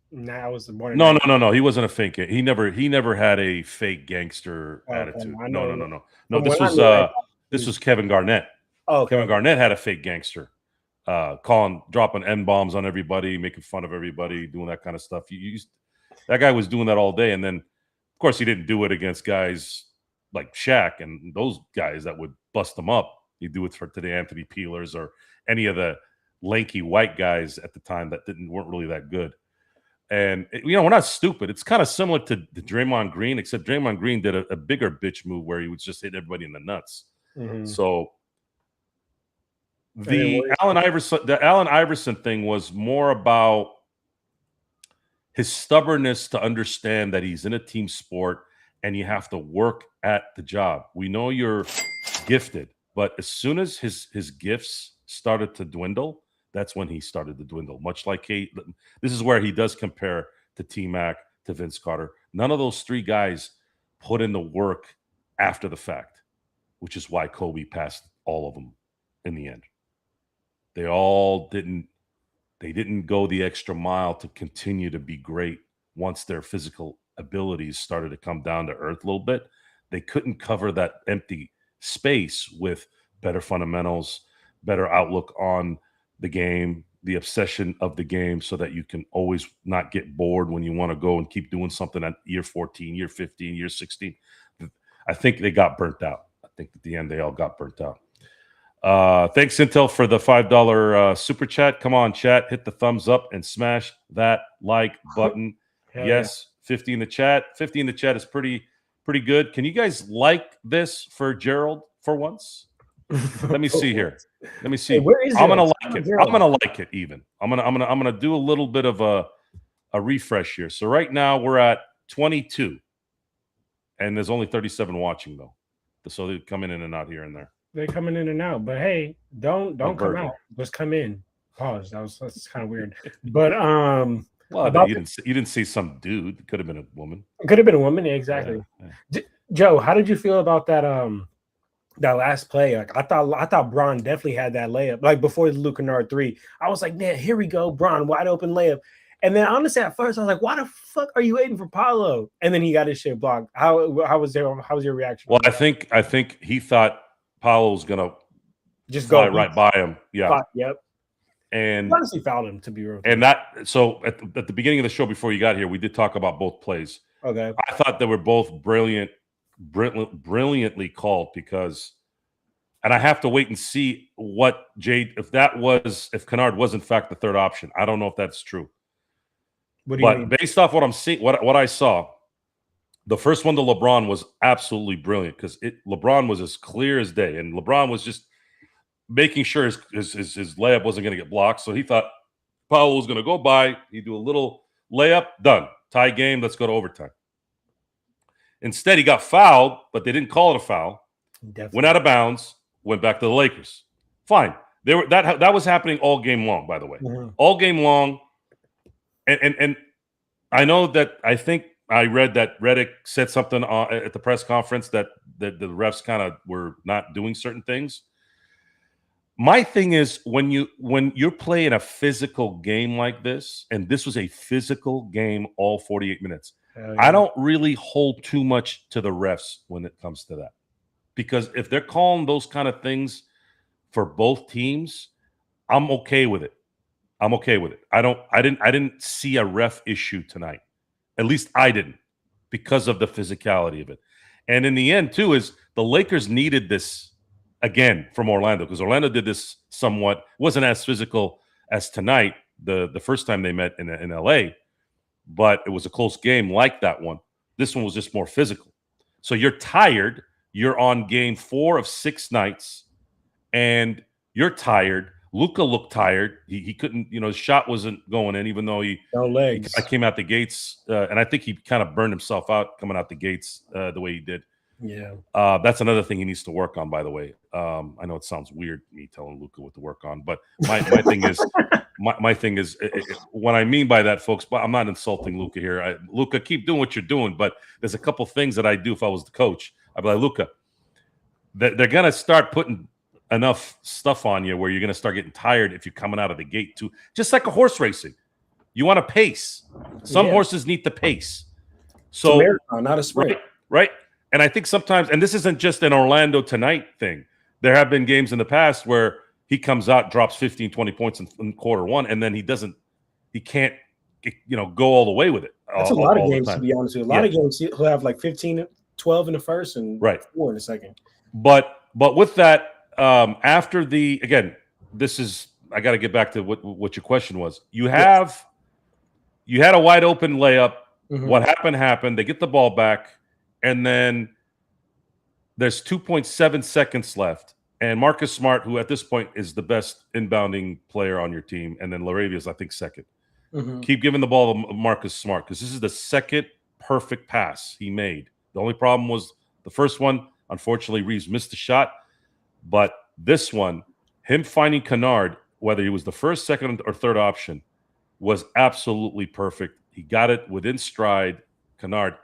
C: born in
B: No. He wasn't a fake. He never had a fake gangster attitude.
C: I
B: No.
C: know.
B: No,
C: From what I knew,
B: this was Kevin Garnett.
C: Oh, okay.
B: Kevin Garnett had a fake gangster, dropping N-bombs on everybody, making fun of everybody, doing that kind of stuff. That guy was doing that all day. And then, of course, he didn't do it against guys like Shaq and those guys that would bust him up. He'd do it to the Anthony Peelers or any of the lanky white guys at the time that weren't really that good. And, we're not stupid. It's kind of similar to Draymond Green, except Draymond Green did a bigger bitch move where he would just hit everybody in the nuts.
C: Mm-hmm.
B: So the Allen Iverson thing was more about his stubbornness to understand that he's in a team sport and you have to work at the job. We know you're gifted, but as soon as his gifts started to dwindle, that's when he started to dwindle. Much like this is where he does compare to T-Mac, to Vince Carter. None of those three guys put in the work after the fact, which is why Kobe passed all of them in the end. They all didn't go the extra mile to continue to be great once their physical abilities started to come down to earth a little bit. They couldn't cover that empty space with better fundamentals, better outlook on the game, the obsession of the game, so that you can always not get bored when you want to go and keep doing something at year 14, year 15, year 16. I think they got burnt out. I think at the end they all got burnt out. Thanks, Intel, for the $5 super chat. Come on, chat. Hit the thumbs up and smash that like button. Yes, 50 in the chat. 50 in the chat is pretty good. Can you guys like this for Gerald for once? Let me see here. Let me see.
C: Hey,
B: I'm gonna like it. I'm gonna like it even. I'm gonna do a little bit of a refresh here. So right now we're at 22, and there's only 37 watching though. So they're coming in and out here and there.
C: They're coming in and out, but hey, don't come out. Just come in. Pause. That's kind of weird. But
B: well, you didn't see some dude. It could have been a woman.
C: It could have been a woman. Exactly. Yeah. Joe, how did you feel about that? That last play, like I thought Bron definitely had that layup. Like before the Luke Kennard 3, I was like, man, here we go, Bron, wide open layup. And then honestly, at first, I was like, why the fuck are you waiting for Paolo? And then he got his shit blocked. How was your reaction?
B: Well, I think he thought Paolo was gonna
C: just
B: fly
C: go
B: right by him. Yeah.
C: Yep.
B: And
C: honestly fouled him, to be real.
B: And that, so at the beginning of the show before you got here, we did talk about both plays.
C: Okay.
B: I thought they were both brilliantly called because, and I have to wait and see if Kennard was in fact the third option. I don't know if that's true.
C: What do you mean?
B: Based off what I'm seeing, what I saw, the first one to LeBron was absolutely brilliant because LeBron was as clear as day, and LeBron was just making sure his layup wasn't going to get blocked. So he thought Powell was going to go by. He'd do a little layup, done. Tie game, let's go to overtime. Instead, he got fouled, but they didn't call it a foul. Definitely. Went out of bounds, went back to the Lakers. Fine. That was happening all game long, by the way. Mm-hmm. All game long. And I know that I think I read that Reddick said something at the press conference that the refs kind of were not doing certain things. My thing is when you're playing a physical game like this, and this was a physical game all 48 minutes, yeah. I don't really hold too much to the refs when it comes to that. Because if they're calling those kind of things for both teams, I'm okay with it. I didn't see a ref issue tonight. At least I didn't, because of the physicality of it. And in the end, too, is the Lakers needed this again from Orlando, because Orlando did this somewhat, wasn't as physical as tonight, the first time they met in LA, but it was a close game like that one. This one was just more physical. So you're tired. You're on game 4 of 6 nights, and you're tired. Luka looked tired. He couldn't, his shot wasn't going in, even though he came out the gates. And I think he kind of burned himself out coming out the gates the way he did.
C: Yeah.
B: That's another thing he needs to work on, by the way. I know it sounds weird, me telling Luka what to work on, but my thing is, my thing is, what I mean by that, folks, but I'm not insulting Luka here. Luka, keep doing what you're doing, but there's a couple things that I do if I was the coach. I'd be like, Luka, they're going to start putting enough stuff on you where you're going to start getting tired if you're coming out of the gate too. Just like a horse racing. You want to pace. Some
C: Yeah.
B: horses need the pace.
C: It's a
B: So
C: marathon, not a sprint.
B: right. And I think sometimes, and this isn't just an Orlando tonight thing. There have been games in the past where he comes out, drops 15, 20 points in quarter one, and then he can't, go all the way with it.
C: That's a lot of games, to be honest with you. A lot of games he'll have like 15, 12 in the first and 4 in the second.
B: But with that, after this is, I got to get back to what your question was. You had a wide open layup.
C: Mm-hmm.
B: What happened. They get the ball back, and then there's 2.7 seconds left. And Marcus Smart, who at this point is the best inbounding player on your team, and then Laravia's, I think, second.
C: Mm-hmm.
B: Keep giving the ball to Marcus Smart because this is the second perfect pass he made. The only problem was the first one. Unfortunately, Reeves missed the shot. But this one, him finding Kennard, whether he was the first, second, or third option, was absolutely perfect. He got it within stride. Kennard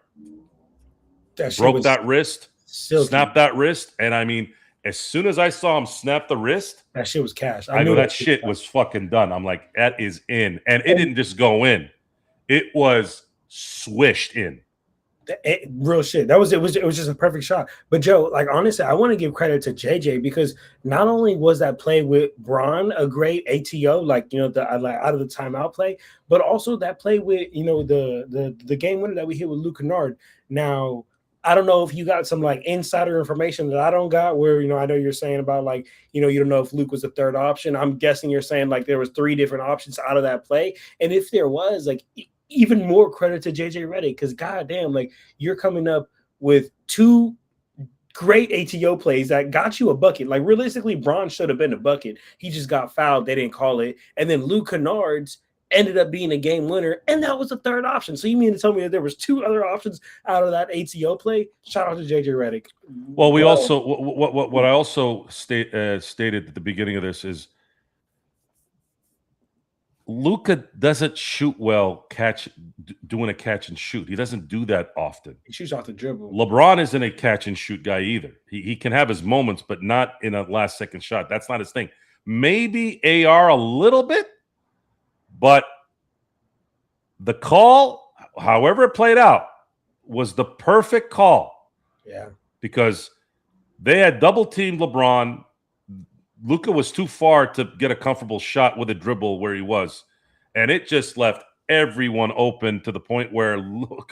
B: broke that wrist, snapped that wrist. And I mean, as soon as I saw him snap the wrist,
C: that shit was cash.
B: I knew that shit was fucking done. I'm like, that is in. And it didn't just go in. It was swished in.
C: Real shit. It was just a perfect shot. But Joe, like honestly, I want to give credit to JJ because not only was that play with Bron a great ATO, like the out of the timeout play, but also that play with the game winner that we hit with Luke Kennard. Now, I don't know if you got some like insider information that I don't got where, I know you're saying about like, you don't know if Luke was the third option. I'm guessing you're saying like there was 3 different options out of that play. And if there was, like, even more credit to JJ Redick because goddamn, like you're coming up with 2 great ATO plays that got you a bucket. Like realistically, Bron should have been a bucket. He just got fouled. They didn't call it. And then Luke Kennard's ended up being a game winner, and that was the third option. So you mean to tell me that there was 2 other options out of that ATO play? Shout out to JJ Redick.
B: Well, we also what I also stated at the beginning of this is Luka doesn't shoot well doing a catch and shoot. He doesn't do that often.
C: He shoots off the dribble.
B: LeBron isn't a catch and shoot guy either. He can have his moments, but not in a last second shot. That's not his thing. Maybe AR a little bit, but the call, however it played out, was the perfect call.
C: Yeah.
B: Because they had double teamed LeBron. Luka was too far to get a comfortable shot with a dribble where he was. And it just left everyone open to the point where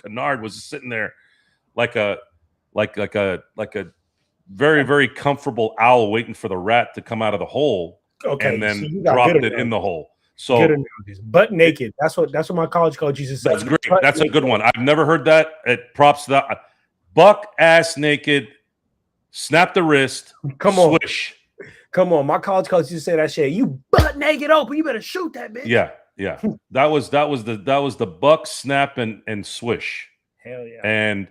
B: Kennard was sitting there like a very, very comfortable owl waiting for the rat to come out of the hole and then dropped it in the hole. So
C: butt naked. That's what my college coach used to say.
B: That's great. That's a good one. I've never heard that. It props that buck ass naked, snap the wrist, swish.
C: Come on. My college coach used to say that shit. You butt naked open. You better shoot that bitch.
B: Yeah. That was the buck snap and swish.
C: Hell yeah.
B: And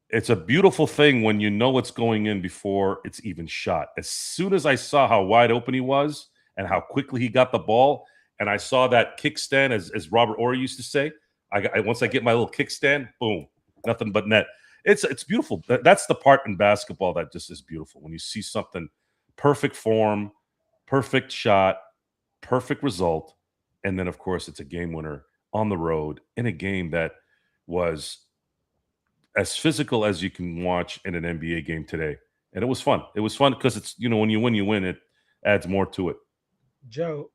B: it's a beautiful thing when you know what's going in before it's even shot. As soon as I saw how wide open he was and how quickly he got the ball, and I saw that kickstand, as Robert Orr used to say, once I get my little kickstand, boom, nothing but net. It's beautiful. That's the part in basketball that just is beautiful. When you see something perfect form, perfect shot, perfect result, and then, of course, it's a game winner on the road in a game that was as physical as you can watch in an NBA game today. And it was fun. It was fun because it's, when you win, it adds more to it.
C: Joe,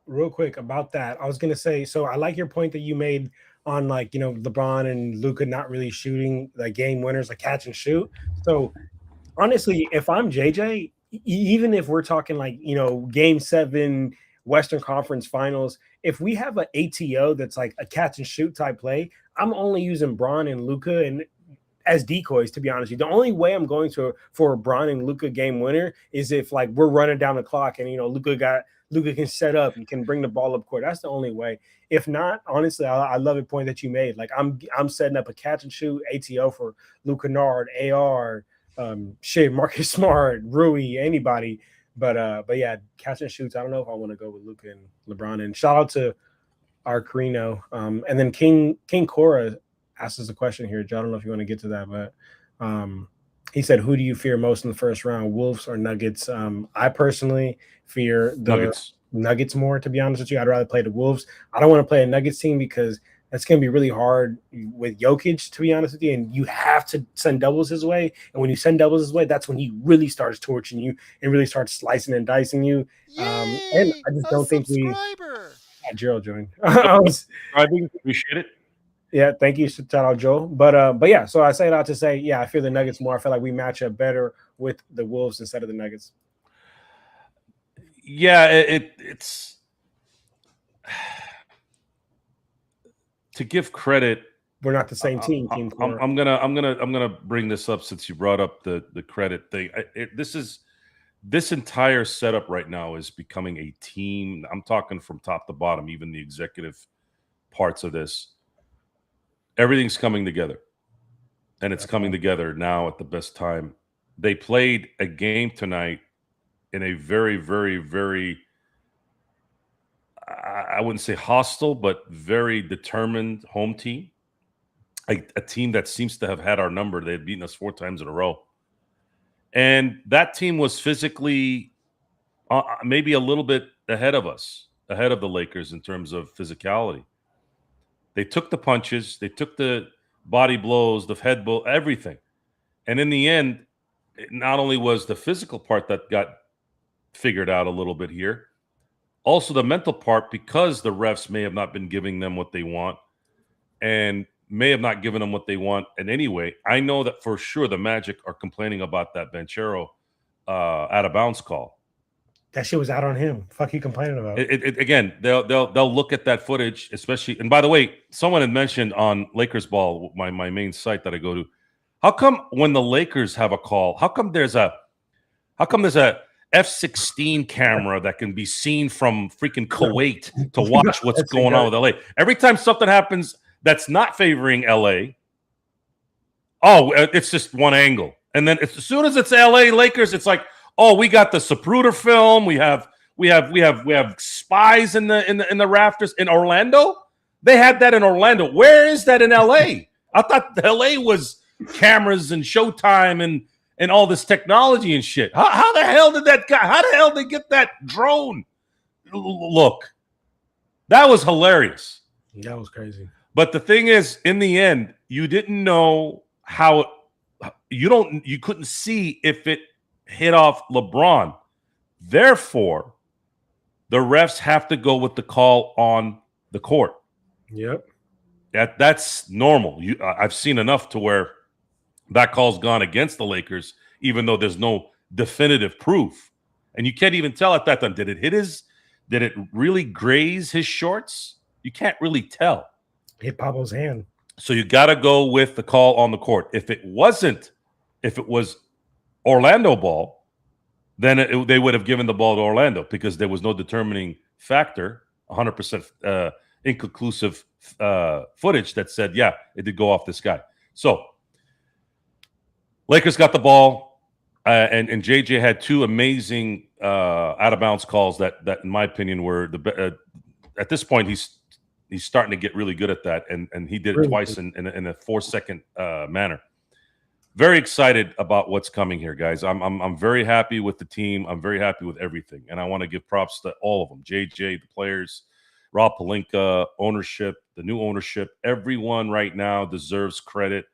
C: real quick about that. I was going to say, so I like your point that you made on like, LeBron and Luka not really shooting like game winners, like catch and shoot. So honestly, if I'm JJ, even if we're talking like, game 7 Western Conference Finals, if we have an ATO that's like a catch and shoot type play, I'm only using Bron and Luka and as decoys, to be honest with you. The only way I'm going for a Bron and Luka game winner is if like we're running down the clock and Luka can set up and can bring the ball up court. That's the only way. If not, honestly, I love the point that you made. Like I'm setting up a catch and shoot ATO for Luke Kennard, AR, Marcus Smart, Rui, anybody. But yeah, catch and shoots. I don't know if I want to go with Luka and LeBron. And shout out to our Carino. And then King Cora asked us a question here. Joe, I don't know if you want to get to that, but he said, "Who do you fear most in the first round, Wolves or Nuggets?" I personally fear the Nuggets more, to be honest with you. I'd rather play the Wolves. I don't want to play a Nuggets team because that's going to be really hard with Jokic, to be honest with you. And you have to send doubles his way. And when you send doubles his way, that's when he really starts torching you and really starts slicing and dicing you. And I just don't think Gerald joined.
B: I appreciate it.
C: Yeah, thank you. Shout out Joel. But yeah, so I say that to say, yeah, I feel the Nuggets more. I feel like we match up better with the Wolves instead of the Nuggets.
B: Yeah, it's to give credit.
C: We're not the same team.
B: I'm gonna bring this up since you brought up the credit thing. This entire setup right now is becoming a team. I'm talking from top to bottom, even the executive parts of this. Everything's coming together, and it's coming together now at the best time. They played a game tonight in a very, very, very, I wouldn't say hostile, but very determined home team. A team that seems to have had our number. They had beaten us 4 times in a row. And that team was physically maybe a little bit ahead of us, ahead of the Lakers in terms of physicality. They took the punches, they took the body blows, the head blow, everything. And in the end, it not only was the physical part that got figured out a little bit here, also the mental part, because the refs may have not been giving them what they want and may have not given them what they want. And anyway, I know that for sure the Magic are complaining about that Banchero out of bounds call.
C: That shit was out on him. Fuck you complaining about?
B: Again, they'll look at that footage, especially. And by the way, someone had mentioned on Lakers Ball, my main site that I go to, how come when the Lakers have a call, how come there's a F-16 camera that can be seen from freaking Kuwait to watch what's going on with LA? Every time something happens that's not favoring LA, it's just one angle. And then as soon as it's LA Lakers, it's like, oh, we got the Zapruder film. We have spies in the rafters in Orlando. They had that in Orlando. Where is that in LA? I thought LA was cameras and Showtime and all this technology and shit. How the hell did that guy? How the hell did they get that drone? Look, that was hilarious.
C: That was crazy.
B: But the thing is, in the end, you didn't know how. You couldn't see if it hit off LeBron. Therefore, the refs have to go with the call on the court.
C: Yep.
B: That's normal. I've seen enough to where that call's gone against the Lakers, even though there's no definitive proof. And you can't even tell at that time, did it really graze his shorts? You can't really tell.
C: Hit Pablo's hand.
B: So you got to go with the call on the court. If it was Orlando ball, then they would have given the ball to Orlando because there was no determining factor, 100% inconclusive footage that said, yeah, it did go off this guy. So Lakers got the ball, and JJ had 2 amazing out-of-bounds calls that, in my opinion, were at this point, he's starting to get really good at that, and he did it twice in a 4-second manner. Very excited about what's coming here, guys. I'm very happy with the team. I'm very happy with everything, and I want to give props to all of them: JJ, the players, Rob Pelinka, ownership, the new ownership. Everyone right now deserves credit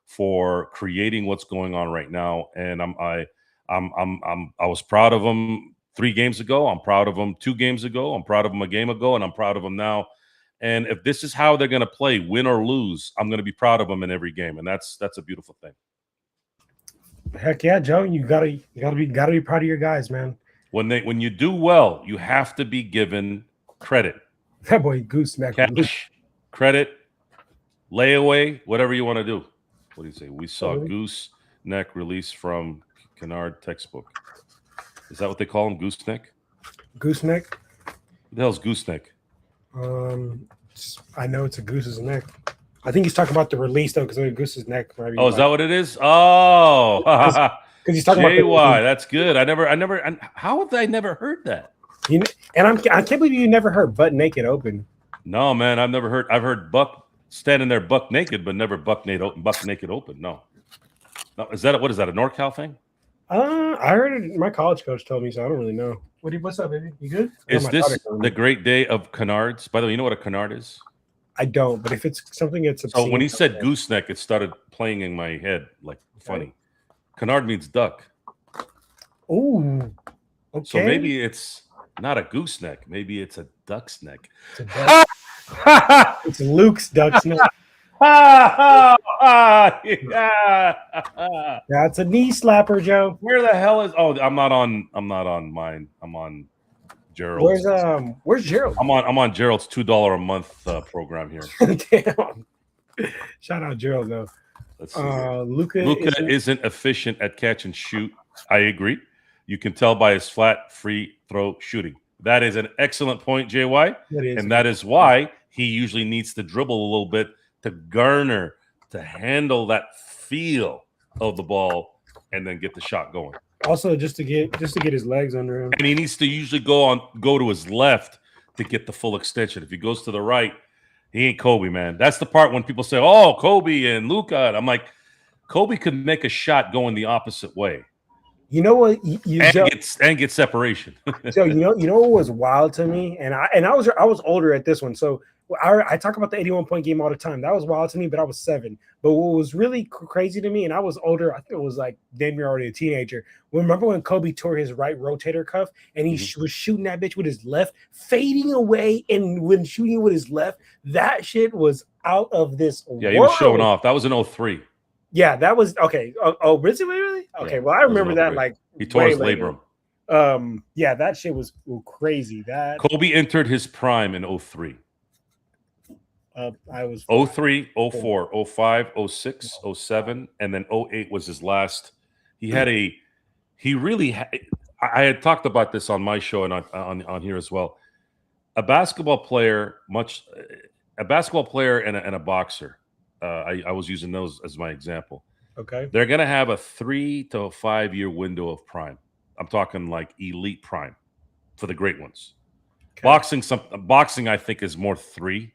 B: for creating what's going on right now, and I was proud of them 3 games ago. I'm proud of them 2 games ago. I'm proud of them a game ago, and I'm proud of them now. And if this is how they're going to play, win or lose, I'm going to be proud of them in every game, and that's a beautiful thing.
C: Heck yeah, Joe! You gotta be proud of your guys, man.
B: When you do well, you have to be given credit.
C: That boy gooseneck.
B: Cash, credit, layaway, whatever you want to do. What do you say? We saw gooseneck release from Kennard textbook. Is that what they call him? Gooseneck?
C: Gooseneck?
B: What the hell's gooseneck?
C: I know it's a goose's neck. I think he's talking about the release though, because a goose's neck.
B: Oh, is that what it is? Oh,
C: because he's talking
B: JY,
C: about
B: that's good. How have I never heard that?
C: I can't believe you never heard butt naked open.
B: No, man, I've never heard. I've heard Buck standing there buck naked, but never buck naked open. No, is that a NorCal thing?
C: I heard it. My college coach told me, so I don't really know. What's up, baby? You good?
B: Is this the great day of canards? By the way, you know what a canard is?
C: I don't, but if it's something it's
B: so when he said gooseneck, it started playing in my head like funny. Canard means duck.
C: Oh, okay.
B: So maybe it's not a gooseneck. Maybe it's a duck's neck.
C: It's Luke's duck's neck.
B: Yeah.
C: That's a knee slapper, Joe.
B: Where the hell is? Oh, I'm not on mine. I'm on Gerald's.
C: Where's Gerald?
B: I'm on Gerald's $2 a month program here.
C: Damn. Shout out Gerald though.
B: Let's see.
C: Luka
B: isn't efficient at catch and shoot. I agree. You can tell by his flat free throw shooting. That is an excellent point, JY. That is why he usually needs to dribble a little bit to garner, to handle that feel of the ball, and then get the shot going.
C: Also, just to get his legs under him.
B: And he needs to usually go to his left to get the full extension. If he goes to the right, he ain't Kobe, man. That's the part when people say, "Oh, Kobe and Luka." And I'm like, Kobe could make a shot going the opposite way.
C: You know what?
B: And get separation.
C: So you know what was wild to me, and I was older at this one, so I talk about the 81-point game all the time. That was wild to me, but I was 7. But what was really crazy to me, and I was older, I think it was like damn near already a teenager. Remember when Kobe tore his right rotator cuff and he was shooting that bitch with his left, fading away, and when shooting with his left, that shit was out of this world.
B: Yeah, he was showing off. That was in 03.
C: Yeah, that was okay. Oh, really? Okay, well, I remember that like
B: he tore his labrum.
C: Yeah, that shit was crazy. That
B: Kobe entered his prime in 03.
C: I was
B: 03, 04, 05, 06, 07, and then 08 was his last. He really had. I had talked about this on my show and on here as well. A basketball player and a boxer. I was using those as my example.
C: Okay.
B: They're going to have a 3 to 5 year window of prime. I'm talking like elite prime for the great ones. Okay. Boxing, I think, is more 3.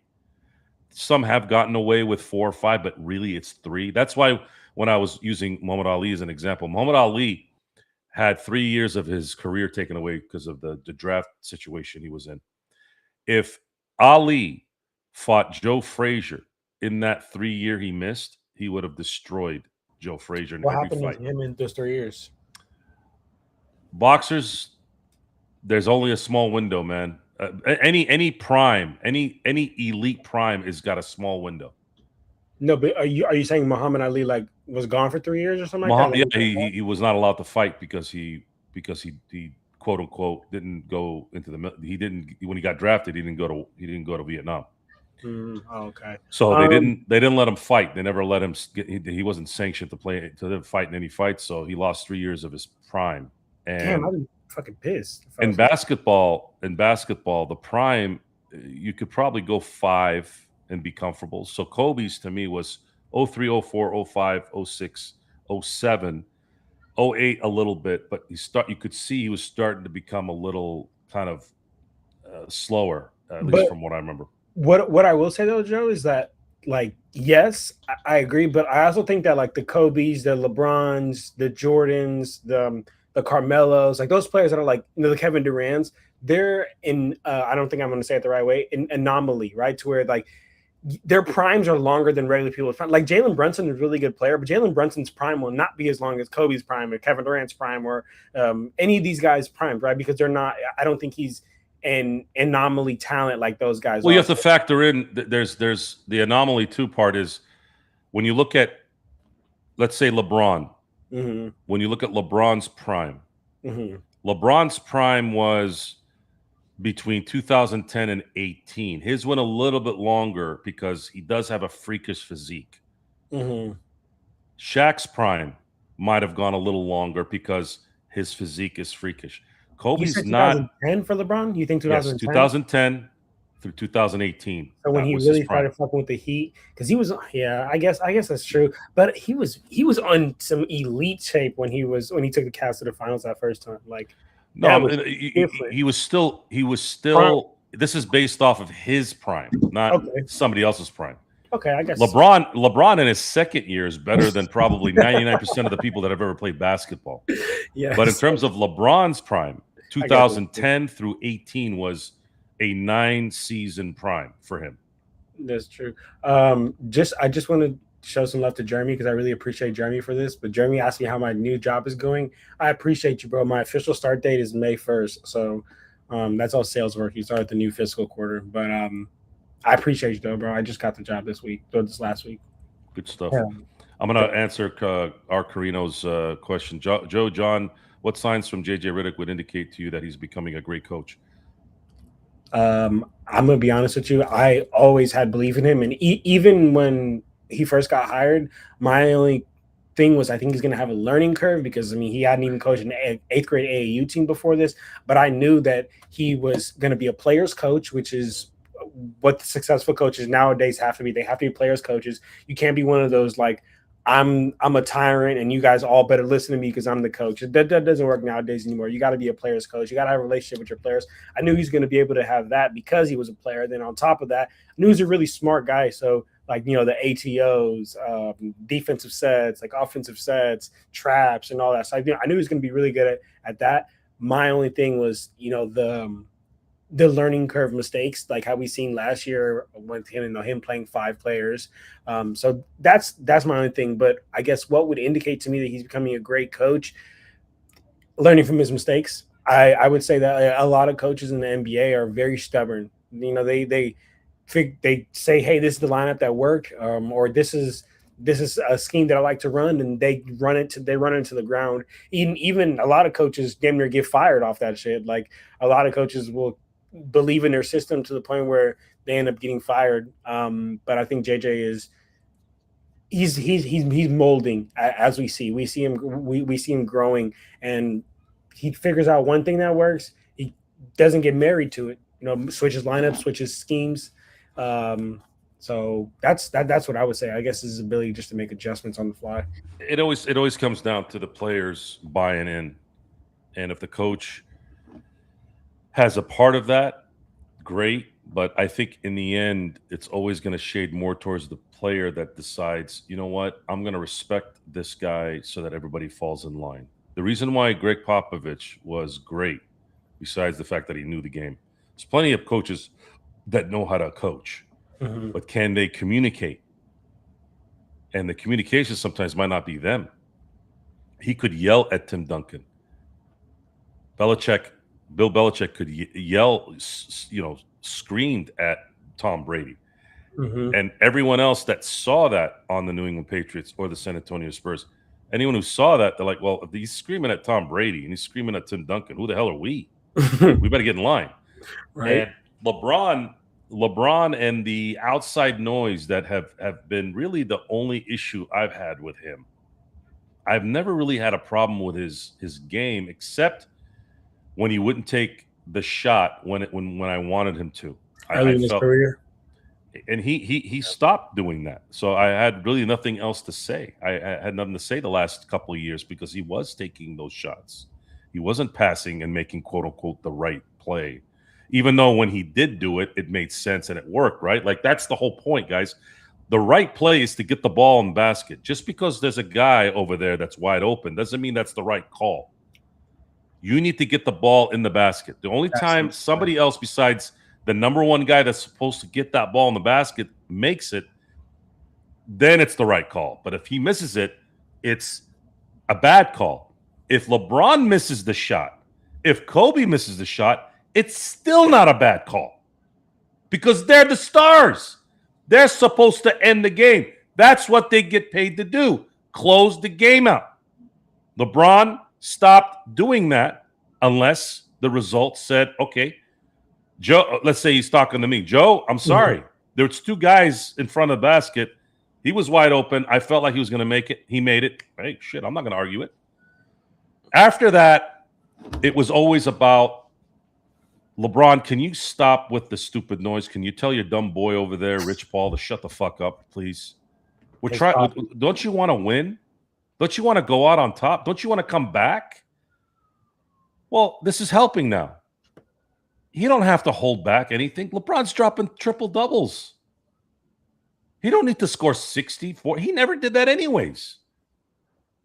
B: Some have gotten away with 4 or 5, but really it's 3. That's why when I was using Muhammad Ali as an example, Muhammad Ali had 3 years of his career taken away because of the draft situation he was in. If Ali fought Joe Frazier in that 3 year he missed, he would have destroyed Joe Frazier in every fight.
C: What happened to him in those 3 years?
B: Boxers, there's only a small window, man. Any prime, any elite prime has got a small window.
C: No, but are you saying Muhammad Ali like was gone for 3 years or something like that?
B: Yeah, he was not allowed to fight because he quote unquote didn't go into the. He didn't when he got drafted. He didn't go to Vietnam.
C: Okay.
B: So they didn't let him fight. They never let him. He wasn't sanctioned to fight in any fights. So he lost 3 years of his prime. And
C: damn, I'd be fucking pissed.
B: In basketball, the prime, you could probably go 5 and be comfortable. So Kobe's to me was 03, 04, 05, 06, 07, 08 a little bit, but you could see he was starting to become a little kind of slower, at least from what I remember.
C: What I will say though, Joe, is that like yes, I agree, but I also think that like the Kobe's, the LeBrons, the Jordans, the Carmelos, like those players that are like the Kevin Durant's, they're in I don't think I'm going to say it the right way, an anomaly, right? To where like their primes are longer than regular people's prime. Like Jalen Brunson is a really good player, but Jalen Brunson's prime will not be as long as Kobe's prime or Kevin Durant's prime or any of these guys' prime, right? Because they're not. I don't think he's an anomaly talent like those guys.
B: Well, you have to factor in. There's the anomaly too part is when you look at, let's say LeBron.
C: Mm-hmm.
B: When you look at LeBron's prime,
C: mm-hmm.
B: LeBron's prime was between 2010 and 18. His went a little bit longer because he does have a freakish physique.
C: Mm-hmm.
B: Shaq's prime might have gone a little longer because his physique is freakish. Kobe's not
C: 2010 for LeBron. You think 2010?
B: Yes, 2010 through 2018.
C: So when he really started fucking with the Heat, because he was, I guess that's true. But he was on some elite shape when he took the Cavs to the finals that first time. Like,
B: no, he was still. This is based off of his prime, not somebody else's prime.
C: Okay, I guess
B: LeBron in his second year is better than probably 99% of the people that have ever played basketball.
C: Yeah,
B: But in terms of LeBron's prime,
C: I got you.
B: 2010 through 18 was a 9-season prime for him.
C: That's true. I just want to show some love to Jeremy because I really appreciate Jeremy for this. But Jeremy asked me how my new job is going. I appreciate you, bro. My official start date is May 1st, so that's all sales work. You start the new fiscal quarter, but I appreciate you though, bro. I just got the job this last week.
B: Good stuff.
C: Yeah.
B: I'm going to answer our Carino's question. Joe, John, what signs from JJ Redick would indicate to you that he's becoming a great coach?
C: I'm gonna be honest with you. I always had belief in him, and even when he first got hired, my only thing was I think he's gonna have a learning curve because I mean he hadn't even coached an eighth grade AAU team before this, but I knew that he was gonna be a players coach, which is what the successful coaches nowadays have to be. They have to be players coaches. You can't be one of those like I'm a tyrant and you guys all better listen to me because I'm the coach. That doesn't work nowadays anymore. You got to be a player's coach. You got to have a relationship with your players. I knew he's going to be able to have that because he was a player. Then on top of that, I knew he's a really smart guy. So like, you know, the ATOs, defensive sets, like offensive sets, traps and all that. So I knew he was going to be really good at that. My only thing was, you know, the learning curve mistakes, like how we seen last year with him, you know, him playing 5 players. So that's my only thing. But I guess what would indicate to me that he's becoming a great coach, learning from his mistakes. I would say that a lot of coaches in the NBA are very stubborn. You know, they say, hey, this is the lineup that worked, or this is a scheme that I like to run, and they run it into the ground. Even a lot of coaches damn near get fired off that shit. Like a lot of coaches will believe in their system to the point where they end up getting fired. But I think JJ he's molding as we see. We see him growing, and he figures out one thing that works. He doesn't get married to it. You know, switches lineups, switches schemes. So that's what I would say. I guess his ability just to make adjustments on the fly.
B: It always comes down to the players buying in, and if the coach has a part of that, great. But I think in the end, it's always going to shade more towards the player that decides, you know what, I'm going to respect this guy so that everybody falls in line. The reason why Greg Popovich was great, besides the fact that he knew the game, there's plenty of coaches that know how to coach, but can they communicate? And the communication sometimes might not be them. He could yell at Tim Duncan. Bill Belichick could yell, you know, screamed at Tom Brady. And everyone else that saw that on the New England Patriots or the San Antonio Spurs, anyone who saw that, they're like, well, if he's screaming at Tom Brady and he's screaming at Tim Duncan, who the hell are we? We better get in line.
C: Right.
B: And LeBron and the outside noise that have been really the only issue I've had with him. I've never really had a problem with his game, except when he wouldn't take the shot when I wanted him to.
C: Early in his career.
B: And he stopped doing that. So I had really nothing else to say. I had nothing to say the last couple of years because he was taking those shots. He wasn't passing and making, quote unquote, the right play. Even though when he did do it, it made sense and it worked, right? Like that's the whole point, guys. The right play is to get the ball in the basket. Just because there's a guy over there that's wide open doesn't mean that's the right call. You need to get the ball in the basket. The only time somebody else besides the number one guy that's supposed to get that ball in the basket makes it, then it's the right call. But if he misses it, it's a bad call. If LeBron misses the shot, if Kobe misses the shot, it's still not a bad call because they're the stars. They're supposed to end the game. That's what they get paid to do, close the game out. LeBron stopped doing that unless the results said, okay, Joe, let's say he's talking to me. Joe, I'm sorry. There was 2 guys in front of the basket. He was wide open. I felt like he was going to make it. He made it. Hey, shit, I'm not going to argue it. After that, it was always about, LeBron, can you stop with the stupid noise? Can you tell your dumb boy over there, Rich Paul, to shut the fuck up, please? We're trying. Don't you want to win? Don't you want to go out on top? Don't you want to come back? Well, this is helping now. You don't have to hold back anything. LeBron's dropping triple doubles. He don't need to score 64. He never did that anyways.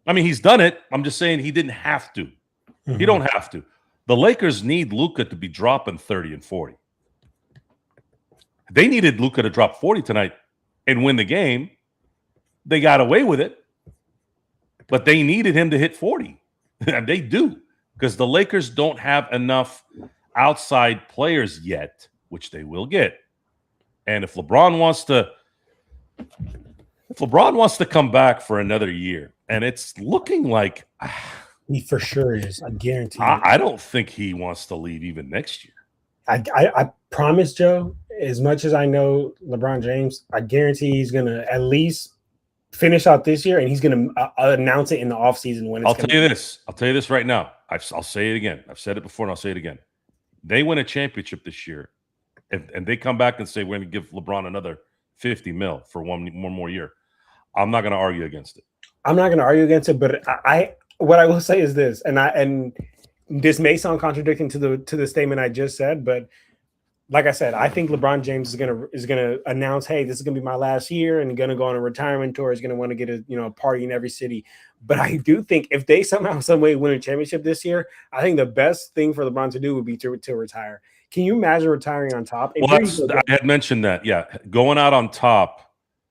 B: I mean, he's done it. I'm just saying he didn't have to.
C: Mm-hmm.
B: He don't have to. The Lakers need Luka to be dropping 30 and 40. They needed Luka to drop 40 tonight and win the game. They got away with it, but they needed him to hit 40. And they do, because the Lakers don't have enough outside players yet, which they will get. And if LeBron wants to come back for another year, and it's looking like
C: he for sure is, I guarantee.
B: I don't think he wants to leave even next year.
C: I promise, Joe, as much as I know LeBron James, I guarantee he's going to at least finish out this year, and he's going to announce it in the offseason when it's
B: I'll tell you this right now. I'll say it again. I've said it before, and I'll say it again. They win a championship this year, and they come back and say we're going to give LeBron another $50 million for one more year. I'm not going to argue against it.
C: I'm not going to argue against it, but what I will say is this, and this may sound contradicting to the statement I just said, but like I said, I think LeBron James is gonna announce, hey, this is gonna be my last year, and gonna go on a retirement tour. He's gonna want to get a party in every city. But I do think if they somehow, some way win a championship this year, I think the best thing for LeBron to do would be to retire. Can you imagine retiring on top?
B: Well, I had mentioned that. Yeah, going out on top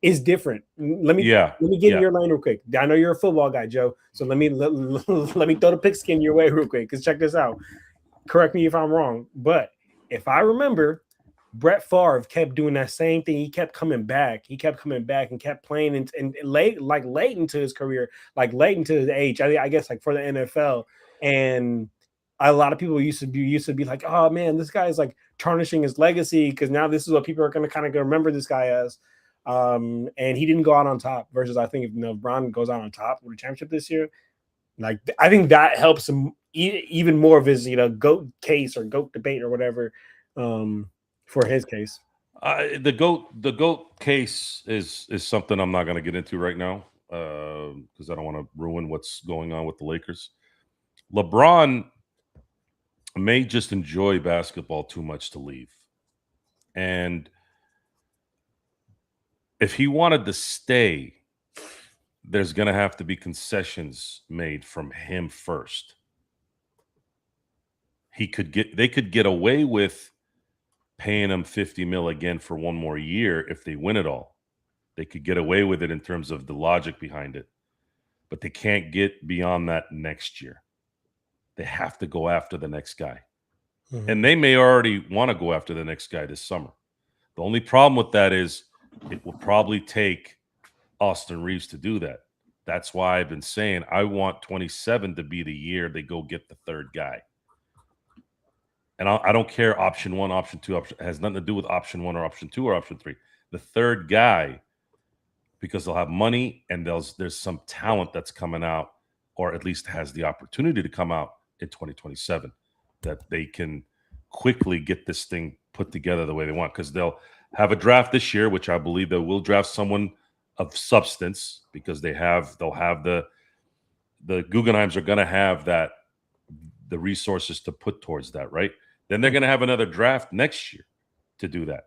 C: is different. Let me get in your lane real quick. I know you're a football guy, Joe. So let me throw the pigskin your way real quick. Because check this out. Correct me if I'm wrong, but if I remember, Brett Favre kept doing that same thing. He kept coming back. He kept coming back and kept playing and late into his career, like late into his age. I guess like for the NFL. And a lot of people used to be like, oh man, this guy is like tarnishing his legacy because now this is what people are going to kind of remember this guy as. And he didn't go out on top. Versus I think if LeBron goes out on top with a championship this year, like I think that helps him even more of his GOAT case or GOAT debate or whatever for his case.
B: The GOAT case is something I'm not going to get into right now because I don't want to ruin what's going on with the Lakers. LeBron may just enjoy basketball too much to leave, and if he wanted to stay, there's going to have to be concessions made from him first. They could get away with paying him $50 million again for one more year if they win it all. They could get away with it in terms of the logic behind it, but they can't get beyond that next year. They have to go after the next guy. Mm-hmm. And they may already want to go after the next guy this summer. The only problem with that is it will probably take Austin Reeves to do that. That's why I've been saying I want 27 to be the year they go get the third guy. And I don't care option 1, option 2, it has nothing to do with option 1 or option 2 or option 3. The third guy, because they'll have money and there's some talent that's coming out, or at least has the opportunity to come out in 2027, that they can quickly get this thing put together the way they want. Because they'll have a draft this year, which I believe they will draft someone of substance because they'll have the Guggenheims are going to have the resources to put towards that, right? Then they're going to have another draft next year to do that.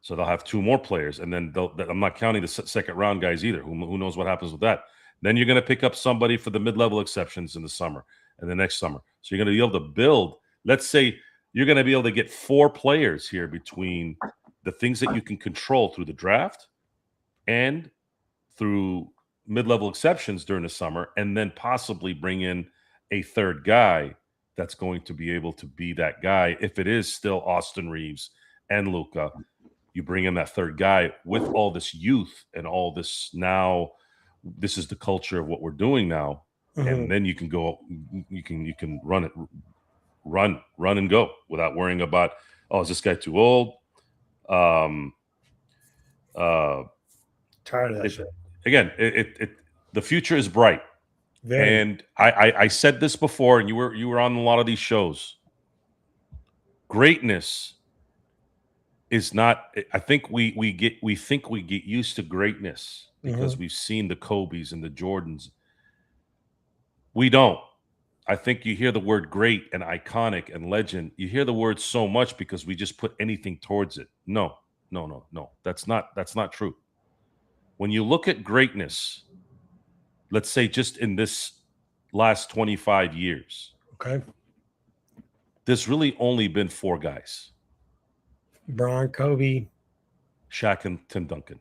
B: So they'll have 2 more players, and then I'm not counting the second round guys either. Who knows what happens with that? Then you're going to pick up somebody for the mid-level exceptions in the summer and the next summer. So you're going to be able to build. Let's say you're going to be able to get 4 players here between the things that you can control through the draft and through mid-level exceptions during the summer, and then possibly bring in a third guy that's going to be able to be that guy. If it is still Austin Reeves and Luka, you bring in that third guy with all this youth and all this. Now this is the culture of what we're doing now. Mm-hmm. And then you can go, you can run and go without worrying about, is this guy too old?
C: Tired of that shit.
B: Again, the future is bright. Very. And I said this before, and you were on a lot of these shows. Greatness is not. I think we get used to greatness because we've seen the Kobes and the Jordans. We don't. I think you hear the word great and iconic and legend. You hear the word so much because we just put anything towards it. No. That's not true. when you look at greatness, let's say just in this last 25 years,
C: Okay.
B: there's really only been 4 guys.
C: Bron, Kobe.
B: Shaq and Tim Duncan.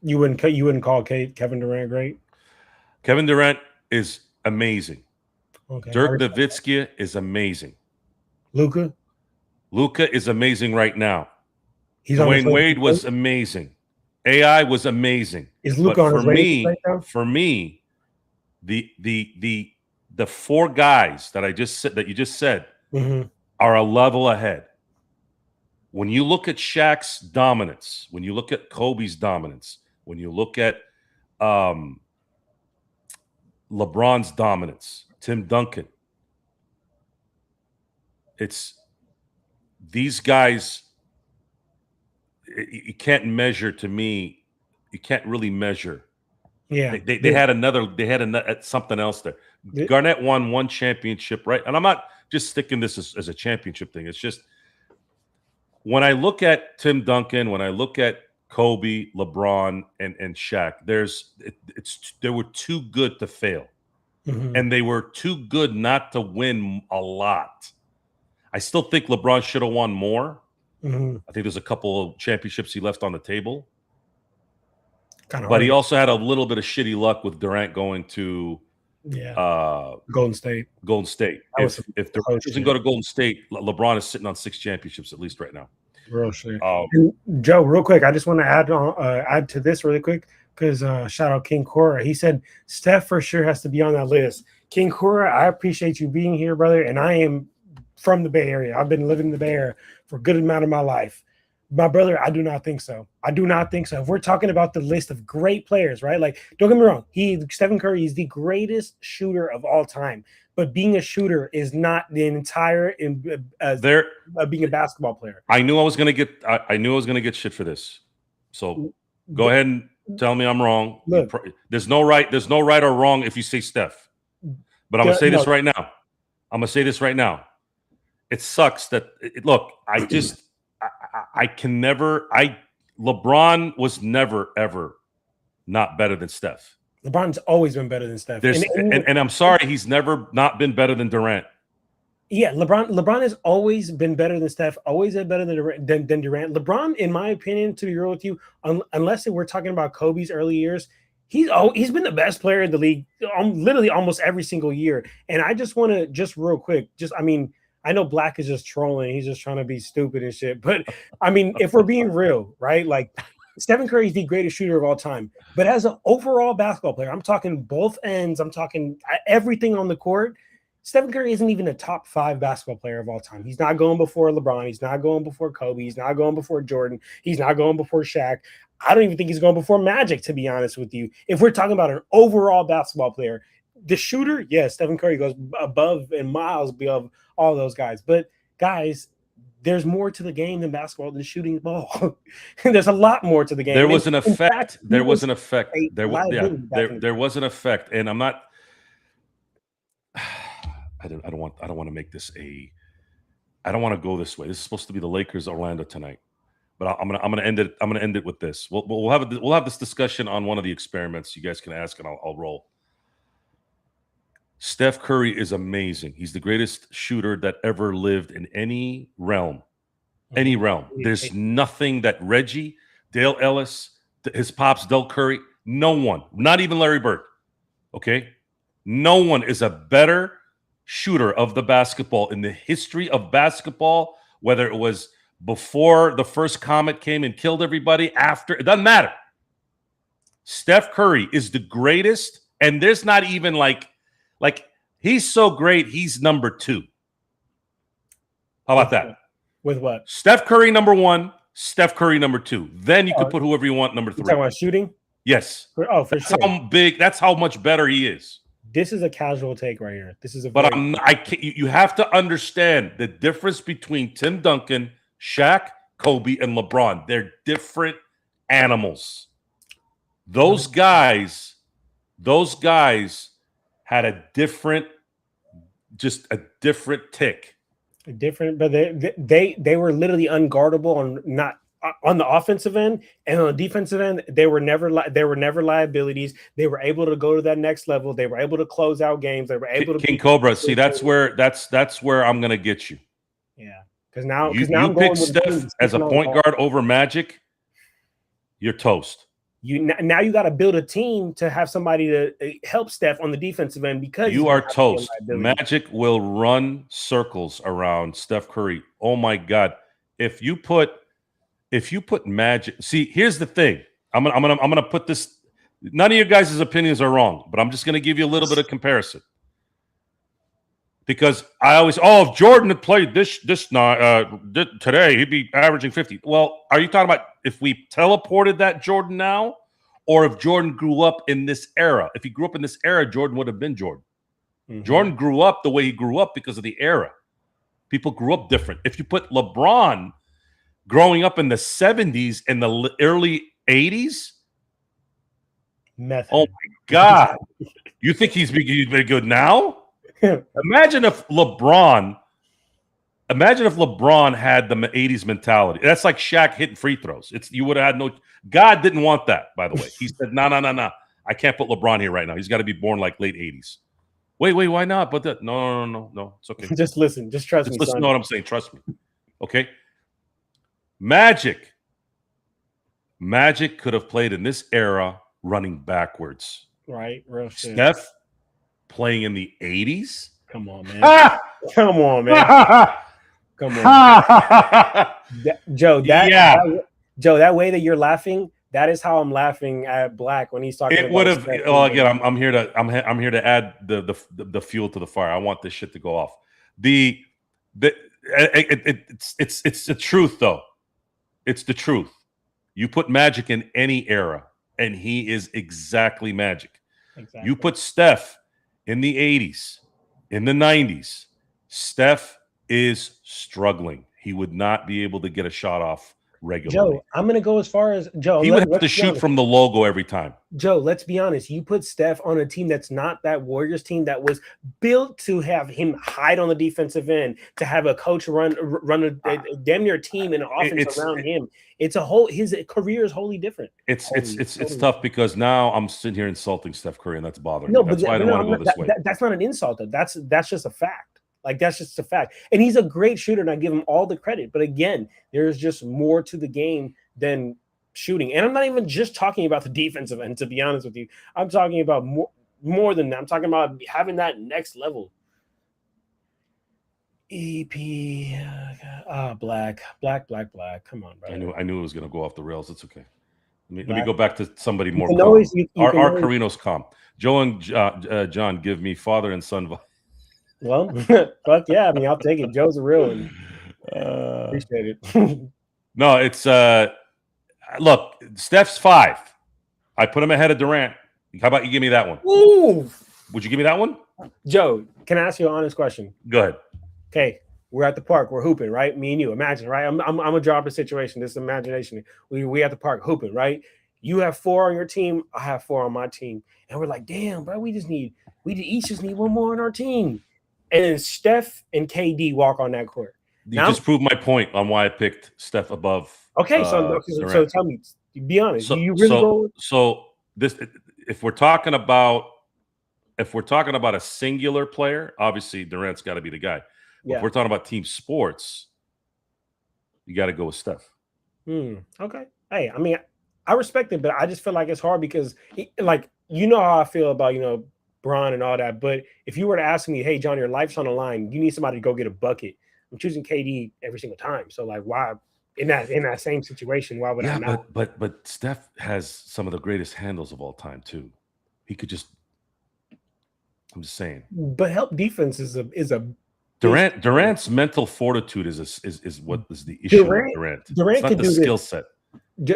C: You wouldn't call Kevin Durant great?
B: Kevin Durant is amazing.
C: Okay.
B: Dirk Nowitzki is amazing.
C: Luka?
B: Luka is amazing right now.
C: He's on
B: Dwayne Wade was amazing. AI was amazing.
C: Is Luka on his way right now?
B: For me, the 4 guys that you just said are a level ahead. When you look at Shaq's dominance, when you look at Kobe's dominance, when you look at LeBron's dominance, Tim Duncan, it's these guys. You can't measure, to me. You can't really measure.
C: Yeah,
B: they had something else there. Garnett won 1 championship, right? And I'm not just sticking this as a championship thing. It's just when I look at Tim Duncan, when I look at Kobe, LeBron, and Shaq, they were too good to fail, and they were too good not to win a lot. I still think LeBron should have won more. I think there's a couple of championships he left on the table. But he also had a little bit of shitty luck with Durant going to
C: Golden State.
B: If Durant doesn't go to Golden State, LeBron is sitting on 6 championships at least right now.
C: Real shit. Joe, real quick, I just want to add to this really quick because shout out King Cora. He said Steph for sure has to be on that list. King Cora, I appreciate you being here, brother, and I am from the Bay Area. I've been living in the Bay Area for a good amount of my life. My brother, I do not think so. If we're talking about the list of great players, right? Like, don't get me wrong. Stephen Curry is the greatest shooter of all time. But being a shooter is not the entire being a basketball player.
B: I knew I was gonna get shit for this. So go ahead and tell me I'm wrong.
C: Look,
B: there's no right or wrong if you say Steph. But I'm gonna say this right now. It sucks that LeBron was never ever not better than Steph.
C: LeBron's always been better than Steph.
B: And I'm sorry, he's never not been better than Durant.
C: Yeah, LeBron has always been better than Steph, always been better than Durant. LeBron, in my opinion, to be real with you, unless we're talking about Kobe's early years, he's been the best player in the league literally almost every single year. And I just want to real quick, I know Black is just trolling. He's just trying to be stupid and shit. But, I mean, if we're being real, right, like Stephen Curry is the greatest shooter of all time. But as an overall basketball player, I'm talking both ends. I'm talking everything on the court. Stephen Curry isn't even a top 5 basketball player of all time. He's not going before LeBron. He's not going before Kobe. He's not going before Jordan. He's not going before Shaq. I don't even think he's going before Magic, to be honest with you. If we're talking about an overall basketball player, the shooter, yes, Stephen Curry goes above and miles above all those guys. But guys, there's more to the game than basketball than shooting the ball. There's a lot more to the game.
B: There was an effect. There was an effect. There was an effect. And I'm not. I don't want to make this I don't want to go this way. This is supposed to be the Lakers Orlando tonight. But I'm gonna end it. I'm gonna end it with this. We'll have this discussion on one of the experiments. You guys can ask, and I'll roll. Steph Curry is amazing. He's the greatest shooter that ever lived in any realm. Any realm. There's nothing that Reggie, Dale Ellis, his pops, Del Curry, no one, not even Larry Bird, okay? No one is a better shooter of the basketball in the history of basketball, whether it was before the first comet came and killed everybody, after, it doesn't matter. Steph Curry is the greatest, and there's not even like he's so great, he's number 2. How about that?
C: With what?
B: Steph Curry number 1, Steph Curry number 2. Then you can put whoever you want number 3.
C: You talking about shooting?
B: Yes.
C: For
B: that's
C: sure.
B: How big. That's how much better he is.
C: This is a casual take right here. This is a.
B: But I can't. You have to understand the difference between Tim Duncan, Shaq, Kobe, and LeBron. They're different animals. Those guys had a different tick.
C: Different, but they were literally unguardable on the offensive end and on the defensive end, they were never liabilities. They were able to go to that next level. They were able to close out games. They were able to
B: King Cobra. See, that's where I'm gonna get you.
C: Yeah, because now
B: you pick Steph as a point guard over Magic, you're toast.
C: Now you got to build a team to have somebody to help Steph on the defensive end because
B: you are toast. Magic will run circles around Steph Curry. Oh my God! If you put Magic, see, here's the thing. I'm gonna put this. None of your guys' opinions are wrong, but I'm just gonna give you a little bit of comparison. Because I always, if Jordan had played this today, he'd be averaging 50. Well, are you talking about if we teleported that Jordan now, or if Jordan grew up in this era? If he grew up in this era, Jordan would have been Jordan. Mm-hmm. Jordan grew up the way he grew up because of the era. People grew up different. If you put LeBron growing up in the 70s and the early 80s, oh my God. You think he's been good now? Imagine if LeBron had the 80s mentality. That's like Shaq hitting free throws. You would have had no. God didn't want that, by the way. He said, no. I can't put LeBron here right now. He's got to be born like late 80s. Wait, why not? But no. It's okay.
C: Just listen. Just trust me.
B: Just listen to what I'm saying. Trust me. Okay. Magic could have played in this era running backwards.
C: Right. Real shit.
B: Steph playing in the 80s?
C: Come on, man. Come on, man. Come on. Joe, that way that you're laughing, that is how I'm laughing at Black when he's talking
B: about it. Would have again, I'm here to add the fuel to the fire. I want this shit to go off. It's the truth though. It's the truth. You put Magic in any era and he is exactly Magic. Exactly. You put Steph in the 80s, in the 90s, Steph is struggling. He would not be able to get a shot off regularly.
C: Joe, I'm going to go as far as Joe.
B: He would have to shoot from the logo every time.
C: Joe, let's be honest. You put Steph on a team that's not that Warriors team that was built to have him hide on the defensive end, to have a coach run a damn near team and an offense around him. It's his career is wholly different.
B: It's tough because now I'm sitting here insulting Steph Curry, and that's bothering me. That's why I don't want to go this way.
C: That's not an insult. That's just a fact. Like, that's just a fact. And he's a great shooter, and I give him all the credit. But again, there's just more to the game than shooting. And I'm not even just talking about the defensive end, to be honest with you. I'm talking about more than that. I'm talking about having that next level. Black. Come on, bro.
B: I knew it was going to go off the rails. It's okay. Let me go back to somebody more calm. Our Carino's calm. Joe and John give me father and son vibes.
C: Well, fuck yeah. I mean, I'll take it. Joe's a real one. Appreciate it.
B: No, it's look, Steph's 5. I put him ahead of Durant. How about you give me that one?
C: Ooh.
B: Would you give me that one?
C: Joe, can I ask you an honest question?
B: Go ahead.
C: Okay. We're at the park. We're hooping, right? Me and you. Imagine, right? I'm a drop a situation. This is imagination. We at the park hooping, right? You have 4 on your team. I have 4 on my team. And we're like, damn, bro, we each just need one more on our team. And then Steph and KD walk on that court.
B: You just proved my point on why I picked Steph above.
C: Okay, so tell me, be honest. Do you really go?
B: So this, if we're talking about a singular player, obviously Durant's got to be the guy. Yeah. If we're talking about team sports, you got to go with Steph.
C: Okay. Hey, I mean, I respect it, but I just feel like it's hard because, like, you know how I feel about Bron and all that. But if you were to ask me, hey, John, your life's on the line, you need somebody to go get a bucket. I'm choosing KD every single time. So, like, why in that same situation? Why would I not?
B: But Steph has some of the greatest handles of all time too. He could just. I'm just saying.
C: But help defense is a.
B: Durant's mental fortitude is what is the issue with Durant.
C: Durant can do the
B: skill set.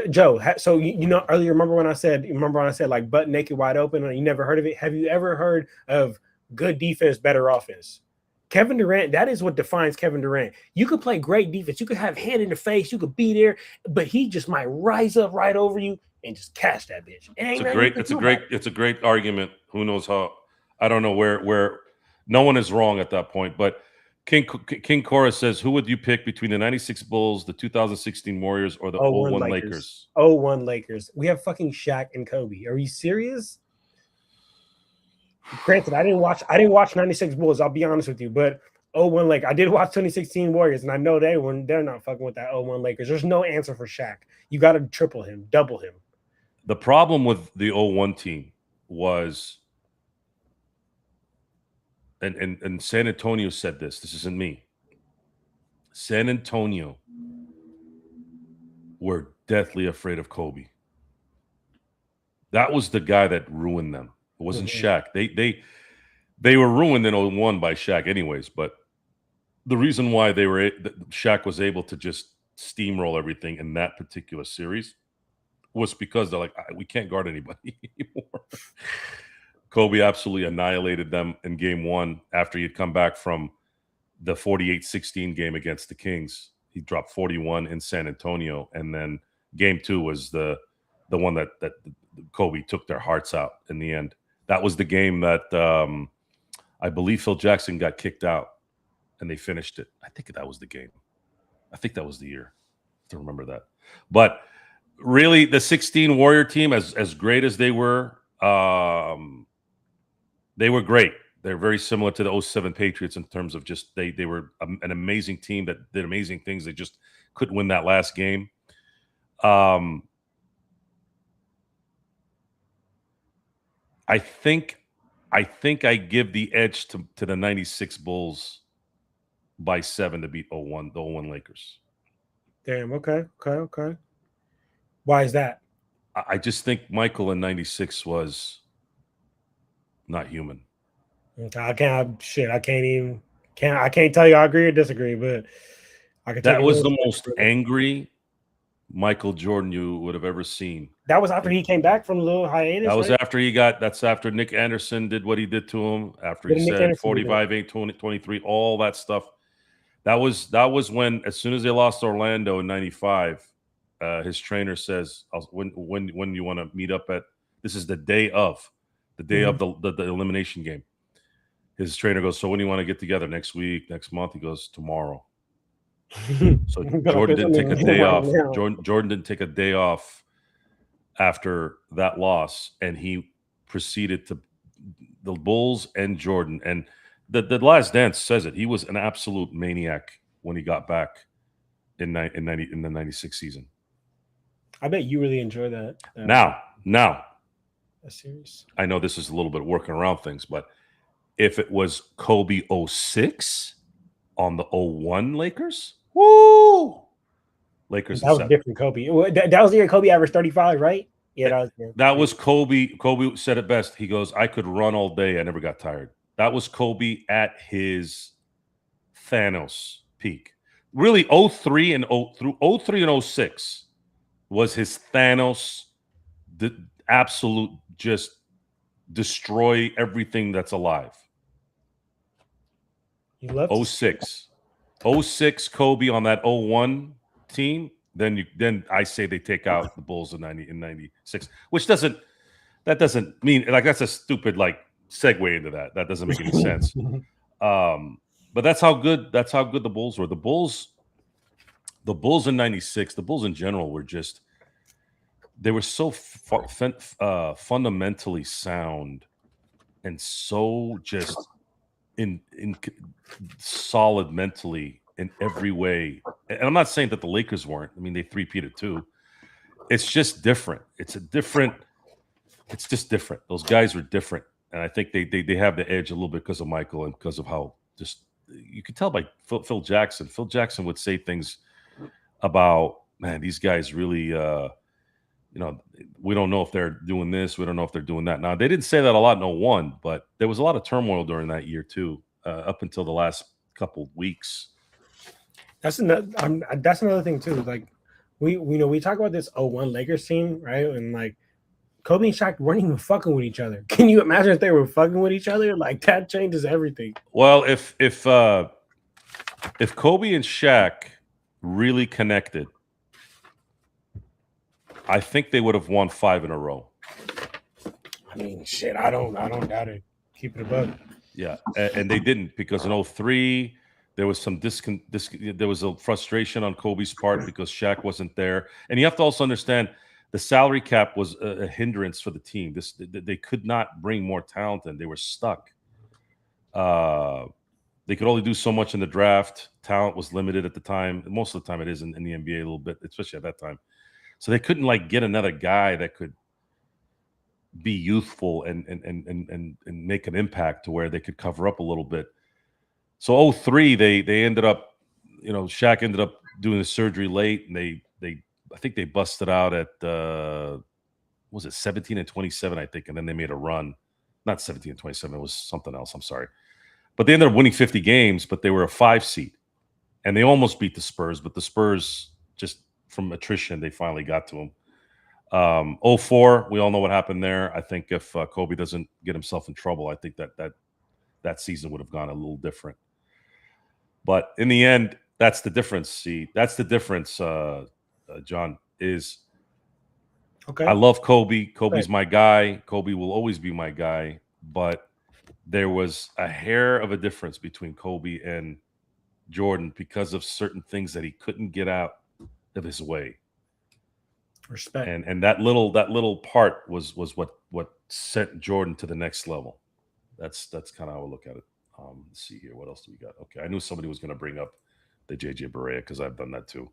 C: Joe, so earlier, remember when I said like butt naked wide open and you never heard of it? Have you ever heard of good defense, better offense? Kevin Durant, that is what defines Kevin Durant. You could play great defense, you could have hand in the face, you could be there, but he just might rise up right over you and just catch that bitch.
B: It's a great argument. Who knows how? I don't know where no one is wrong at that point, but King Cora says, who would you pick between the 96 Bulls, the 2016 Warriors, or the 01 Lakers?
C: 01 Lakers. We have fucking Shaq and Kobe. Are you serious? Granted, I didn't watch 96 Bulls, I'll be honest with you, but 01 Lakers. I did watch 2016 Warriors, and I know they're not fucking with that 01 Lakers. There's no answer for Shaq. You got to triple him, double him.
B: The problem with the 01 team was, and San Antonio said this isn't me. San Antonio were deathly afraid of Kobe. That was the guy that ruined them. It wasn't Shaq. They were ruined in 01 by Shaq anyways, but the reason why Shaq was able to just steamroll everything in that particular series was because they're like, we can't guard anybody anymore. Kobe absolutely annihilated them in game one after he'd come back from the 48-16 game against the Kings. He dropped 41 in San Antonio, and then game two was the one that Kobe took their hearts out in the end. That was the game that I believe Phil Jackson got kicked out, and they finished it. I think that was the game. I think that was the year. I have to remember that. But really, the 16 Warrior team, as great as they were great. They're very similar to the 07 Patriots in terms of just they were an amazing team that did amazing things. They just couldn't win that last game. I think I give the edge to the 96 Bulls by 7 to beat the 01 Lakers.
C: Damn, okay. Why is that?
B: I just think Michael in 96 was not human.
C: I can't tell you I agree or disagree, but I can tell
B: that
C: you
B: was the most angry Michael Jordan you would have ever seen.
C: That was after he came back from a little hiatus.
B: That was after that's after Nick Anderson did what he did to him, after he said 45, 8, 20, 23, all that stuff. That was when, as soon as they lost Orlando in 95, his trainer says, when you want to meet up at, this is the day of the elimination game. His trainer goes, so when do you want to get together? Next week, next month? He goes, tomorrow. So Jordan didn't take a day off. Jordan didn't take a day off after that loss, and he proceeded to the Bulls and Jordan. And the Last Dance says it. He was an absolute maniac when he got back in the 96 season.
C: I bet you really enjoy that.
B: Now,
C: a series.
B: I know this is a little bit working around things, but if it was Kobe 06 on the 01 Lakers, woo! Lakers.
C: That was a different Kobe. That was the year Kobe averaged 35, right? Yeah,
B: that was Kobe. Kobe said it best. He goes, I could run all day. I never got tired. That was Kobe at his Thanos peak. Really, 03 and 06 was his Thanos, the absolute just destroy everything that's alive.
C: You love
B: 06. 06 Kobe on that 01 team. Then I say they take out the Bulls in 96, which doesn't mean, like, that's a stupid like segue into that. That doesn't make any sense. But that's how good the Bulls were. The Bulls in 96, the Bulls in general were just, they were so fundamentally sound and so just in solid mentally in every way. And I'm not saying that the Lakers weren't. I mean, they three-peated too. It's just different. It's just different. Those guys were different. And I think they have the edge a little bit because of Michael and because of how just, you could tell by Phil Jackson. Phil Jackson would say things about, man, these guys really, we don't know if they're doing this. We don't know if they're doing that. Now, they didn't say that a lot in 01, but there was a lot of turmoil during that year too, up until the last couple of weeks.
C: That's another thing too. Like we talk about this 01 Lakers team, right? And like Kobe and Shaq weren't even fucking with each other. Can you imagine if they were fucking with each other? Like, that changes everything.
B: Well, if Kobe and Shaq really connected, I think they would have won 5 in a row.
C: I mean, shit, I don't doubt it. Keep it above.
B: Yeah, and they didn't, because in 03, There was some there was a frustration on Kobe's part because Shaq wasn't there, and you have to also understand the salary cap was a hindrance for the team. They could not bring more talent in; they were stuck. They could only do so much in the draft. Talent was limited at the time. Most of the time, it is in the NBA a little bit, especially at that time. So they couldn't like get another guy that could be youthful and make an impact to where they could cover up a little bit. So 03, they ended up, Shaq ended up doing the surgery late, and I think they busted out at was it 17 and 27, I think, and then they made a run. Not 17 and 27, it was something else. I'm sorry. But they ended up winning 50 games, but they were a 5 seed. And they almost beat the Spurs, but the Spurs, just from attrition, they finally got to them. 04, we all know what happened there. I think if Kobe doesn't get himself in trouble, I think that season would have gone a little different. But in the end, that's the difference. See, that's the difference, John, is
C: Okay.
B: I love Kobe. Kobe's my guy. Kobe will always be my guy. But there was a hair of a difference between Kobe and Jordan because of certain things that he couldn't get out of his way.
C: Respect.
B: And that little part was what sent Jordan to the next level. That's kind of how I look at it. Let's see here. What else do we got? Okay, I knew somebody was going to bring up the JJ Barea because I've done that too.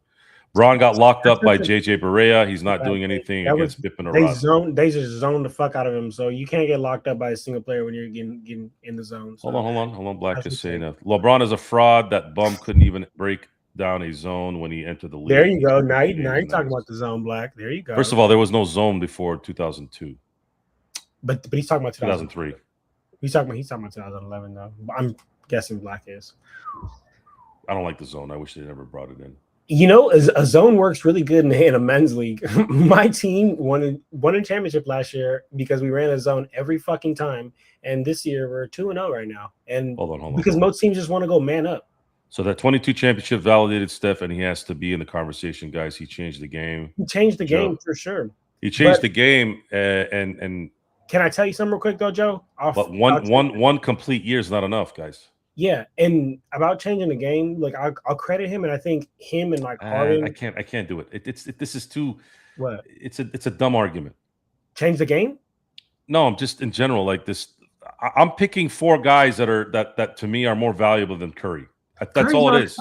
B: Braun got locked up by JJ Barea. He's not doing anything against Pippen or Russ.
C: They just zoned the fuck out of him. So you can't get locked up by a single player when you're getting in the zone. So.
B: Hold on. Black is saying that LeBron is a fraud. That bum couldn't even break down a zone when he entered the league.
C: There you go. Now you're talking about the zone, Black. There you go.
B: First of all, there was no zone before 2002.
C: But he's talking about
B: 2003.
C: He's talking about 2011 though. I'm guessing Black is.
B: I don't like the zone. I wish they never brought it in.
C: A zone works really good in a men's league. My team won a championship last year because we ran a zone every fucking time. And this year we're 2-0 right now. And
B: hold on.
C: Because most teams just want to go man up.
B: So that 22 championship validated Steph, and he has to be in the conversation, guys. He changed the game.
C: He changed the game for sure.
B: He changed the game, and
C: can I tell you something real quick though, Joe?
B: But one complete year is not enough, guys.
C: Yeah, and about changing the game, like I'll credit him, and I think him and like Harden.
B: I can't do it. This is too.
C: What?
B: It's a dumb argument.
C: Change the game?
B: No, I'm just in general like this. I'm picking 4 guys that to me are more valuable than Curry. That's all it is.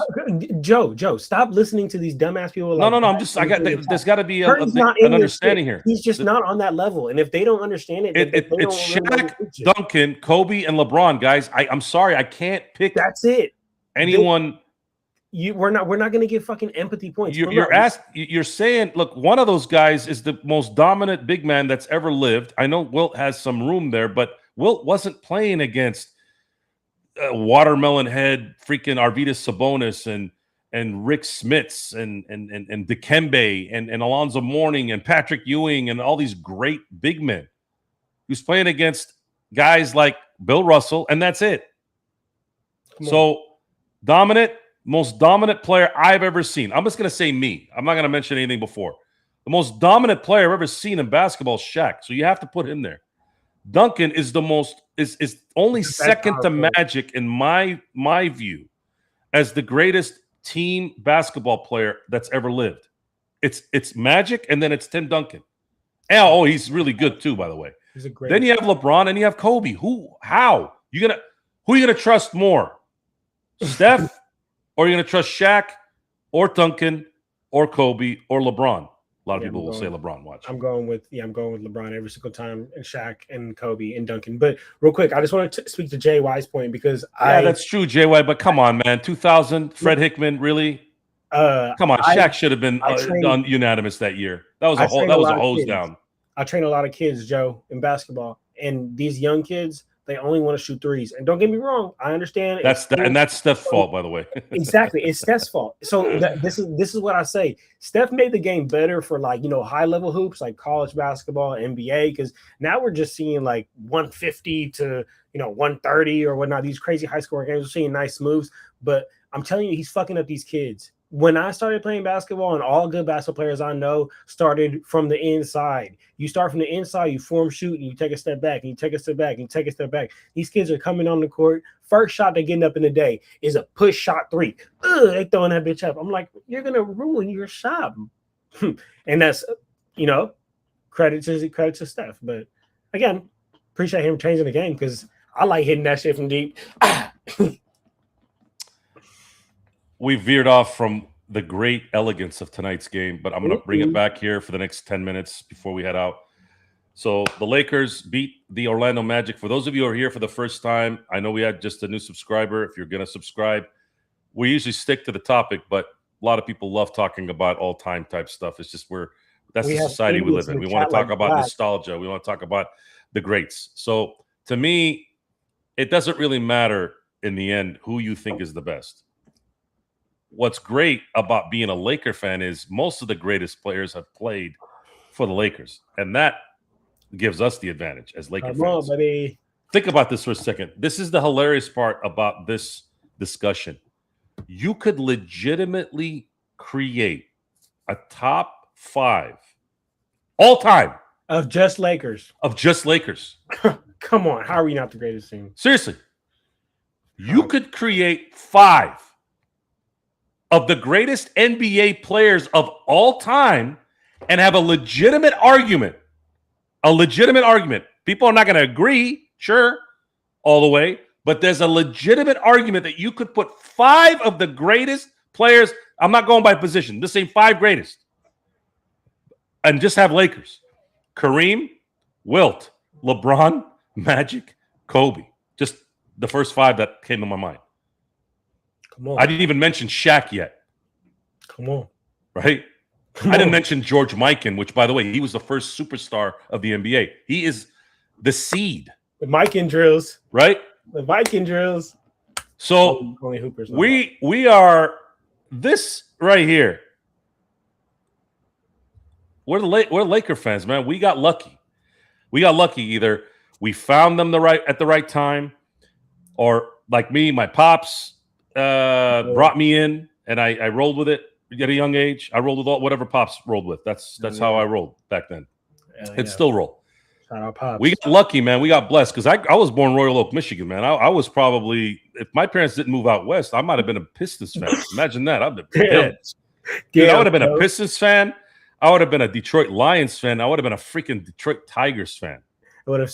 C: Joe, stop listening to these dumbass people.
B: No. There's got to be an understanding here.
C: He's just not on that level, and if they don't understand it,
B: it's Shaq, Duncan, Kobe, and LeBron, guys. I'm sorry, I can't pick.
C: That's it.
B: Anyone.
C: We're not going to get fucking empathy points.
B: You're saying, look, one of those guys is the most dominant big man that's ever lived. I know Wilt has some room there, but Wilt wasn't playing against Watermelon Head, freaking Arvydas Sabonis and Rick Smits and Dikembe and Alonzo Mourning and Patrick Ewing and all these great big men. He was playing against guys like Bill Russell, and that's it. So most dominant player I've ever seen. I'm just going to say me. I'm not going to mention anything before. The most dominant player I've ever seen in basketball is Shaq. So you have to put him there. Duncan is is only second to Magic in my view as the greatest team basketball player that's ever lived. It's Magic, and then it's Tim Duncan. Oh, he's really good too, by the way. Then you have LeBron and you have Kobe. Who are you gonna trust more? Steph, or are you gonna trust Shaq or Duncan or Kobe or LeBron? A lot of people will say LeBron. Watch.
C: I'm going with LeBron every single time, and Shaq and Kobe and Duncan. But real quick, I just want to speak to JY's point because
B: that's true, JY. But come on, man, 2000, Fred Hickman, really? Come on, Shaq should have been done unanimous that year. That was a hose down.
C: I train a lot of kids, Joe, in basketball, and these young kids, they only want to shoot threes. And don't get me wrong, I understand.
B: That's Steph's fault, by the way.
C: Exactly, it's Steph's fault. So this is what I say. Steph made the game better for high level hoops like college basketball, NBA, because now we're just seeing like 150 to 130 or whatnot. These crazy high scoring games. We're seeing nice moves, but I'm telling you, he's fucking up these kids. when I started playing basketball, and all good basketball players I know started from the inside. You start from the inside, you form shoot, and you take a step back, and you take a step back, and you take a step back. These kids are coming on the court. First shot they're getting up in the day is a push shot 3. They throwing that bitch up. I'm like, you're gonna ruin your shot. And that's, you know, credit to Steph. But again, appreciate him changing the game because I like hitting that shit from deep.
B: We veered off from the great elegance of tonight's game, but I'm going to bring it back here for the next 10 minutes before we head out. So the Lakers beat the Orlando Magic. For those of you who are here for the first time, I know we had just a new subscriber. If you're going to subscribe, we usually stick to the topic, but a lot of people love talking about all-time type stuff. It's just that's the society we live in. We want to talk about nostalgia. We want to talk about the greats. So to me, it doesn't really matter in the end who you think is the best. What's great about being a Laker fan is most of the greatest players have played for the Lakers, and that gives us the advantage as Laker fans.
C: Buddy.
B: Think about this for a second. This is the hilarious part about this discussion. You could legitimately create a top 5 all time
C: of just Lakers.
B: Come
C: on, how are we not the greatest team?
B: Seriously. You could create 5 of the greatest NBA players of all time and have a legitimate argument. People are not going to agree, sure, all the way, but there's a legitimate argument that you could put 5 of the greatest players. I'm not going by position. This ain't 5 greatest. And just have Lakers. Kareem, Wilt, LeBron, Magic, Kobe. Just the first 5 that came to my mind.
C: Come on.
B: I didn't even mention Shaq yet.
C: Come on.
B: Right? I didn't mention George Mikan, which, by the way, he was the first superstar of the NBA. He is the seed.
C: The Mikan drills.
B: Right?
C: The Viking drills.
B: So
C: only Hoopers.
B: We are this right here. We're Laker fans, man. We got lucky. Either we found them at the right time, or like me, my pops brought me in, and I rolled with it at a young age. I rolled with whatever pops rolled with. That's how I rolled back then. It's still roll.
C: Shout out pops.
B: We got lucky, man. We got blessed because I was born Royal Oak, Michigan, man. I was probably, if my parents didn't move out west, I might have been a Pistons fan. Imagine that. I'd be dead. Dude, I would have been a Pistons fan. I would have been a Detroit Lions fan. I would have been a freaking Detroit Tigers fan.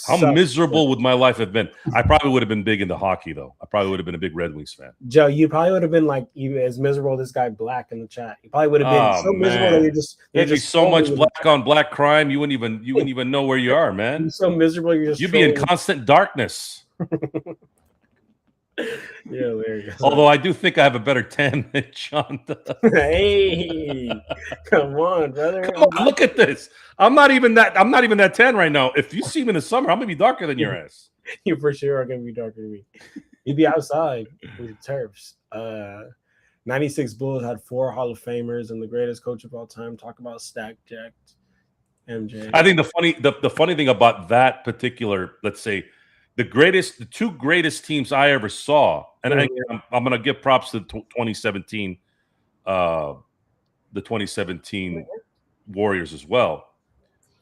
B: How miserable would my life have been? I probably would have been big into hockey, though. I probably would have been a big Red Wings fan.
C: Joe, you probably would have been like as miserable as this guy Black in the chat. You probably would have been so miserable that
B: there'd be so much black on black crime. You wouldn't even know where you are, man.
C: You're so miserable.
B: You'd be in constant darkness.
C: Yeah, there you go.
B: Although I do think I have a better tan than John does.
C: Hey, come on, brother.
B: Come on, look at this. I'm not even that tan right now. If you see me in the summer, I'm gonna be darker than your ass.
C: You for sure are gonna be darker than me. You'd be outside with the Terps. 96 Bulls had 4 Hall of Famers and the greatest coach of all time. Talk about stack jacked MJ.
B: I think the funny thing about that particular, let's say, the 2 greatest teams I ever saw, and I'm going to give props to the 2017 Warriors as well.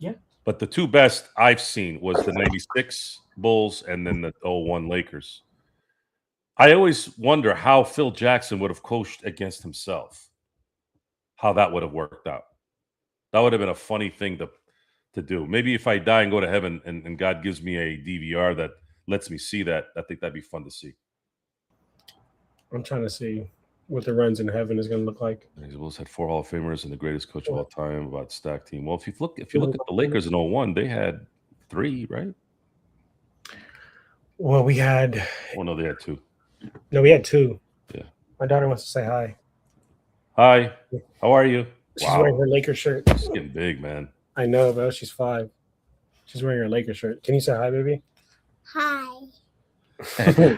C: Yeah.
B: But the 2 best I've seen was the 96 Bulls and then the 01 Lakers. I always wonder how Phil Jackson would have coached against himself, how that would have worked out. That would have been a funny thing to do. Maybe if I die and go to heaven and God gives me a DVR that lets me see that, I think that'd be fun to see.
C: I'm trying to see what the runs in heaven is going to look like.
B: The Bulls had 4 Hall of Famers and the greatest coach of all time, about stacked team. Well, if you look at the Lakers in 01, they had 3, right?
C: Well, we had.
B: Oh no, they had 2.
C: No, we had 2.
B: Yeah.
C: My daughter wants to say hi.
B: Hi. How are you?
C: She's wearing her Laker shirt.
B: She's getting big, man.
C: I know, bro. She's 5. She's wearing her Laker shirt. Can you say hi, baby?
E: Hi.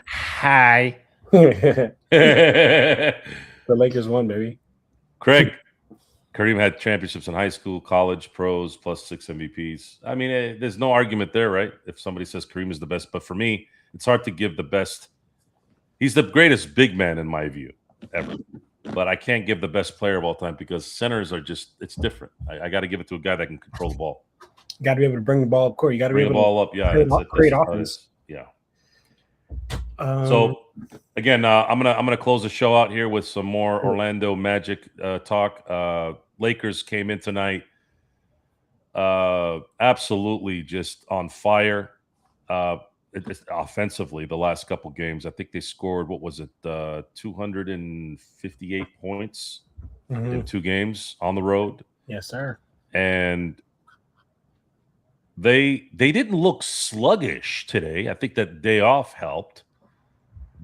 B: Hi.
C: The Lakers won, baby.
B: Craig, Kareem had championships in high school, college, pros, plus 6 MVPs. I mean, there's no argument there, right? If somebody says Kareem is the best. But for me, it's hard to give the best. He's the greatest big man in my view ever. but I can't give the best player of all time because centers are just it's different. I got to give it to a guy that can control the ball.
C: You got to be able to bring the ball up court. You got to be
B: Bring the
C: able
B: ball up. Yeah,
C: create
B: that's
C: offense.
B: Yeah.
C: So
B: again, I'm gonna close the show out here with some more Orlando Magic talk. Lakers came in tonight, absolutely just on fire. Offensively, the last couple games, I think they scored 258 points in 2 games on the road.
C: Yes, sir.
B: And they didn't look sluggish today. I think that day off helped.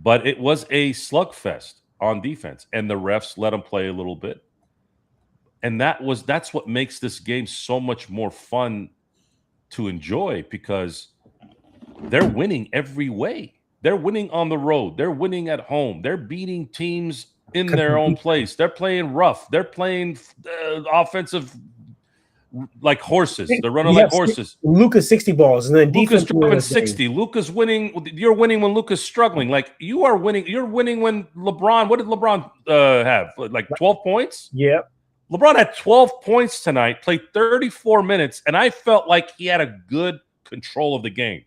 B: But it was a slugfest on defense, and the refs let them play a little bit. And that's what makes this game so much more fun to enjoy because they're winning every way. They're winning on the road. They're winning at home. They're beating teams in their own place. They're playing rough. They're playing offensive like horses. They're running like horses.
C: Luka's 60 balls, and then
B: Luka's
C: defense
B: dropping 60. Luka's winning. You're winning when Luka's struggling. Like you are winning. You're winning when LeBron. What did LeBron have? Like 12 points?
C: Yep.
B: LeBron had 12 points tonight. Played 34 minutes, and I felt like he had a good control of the game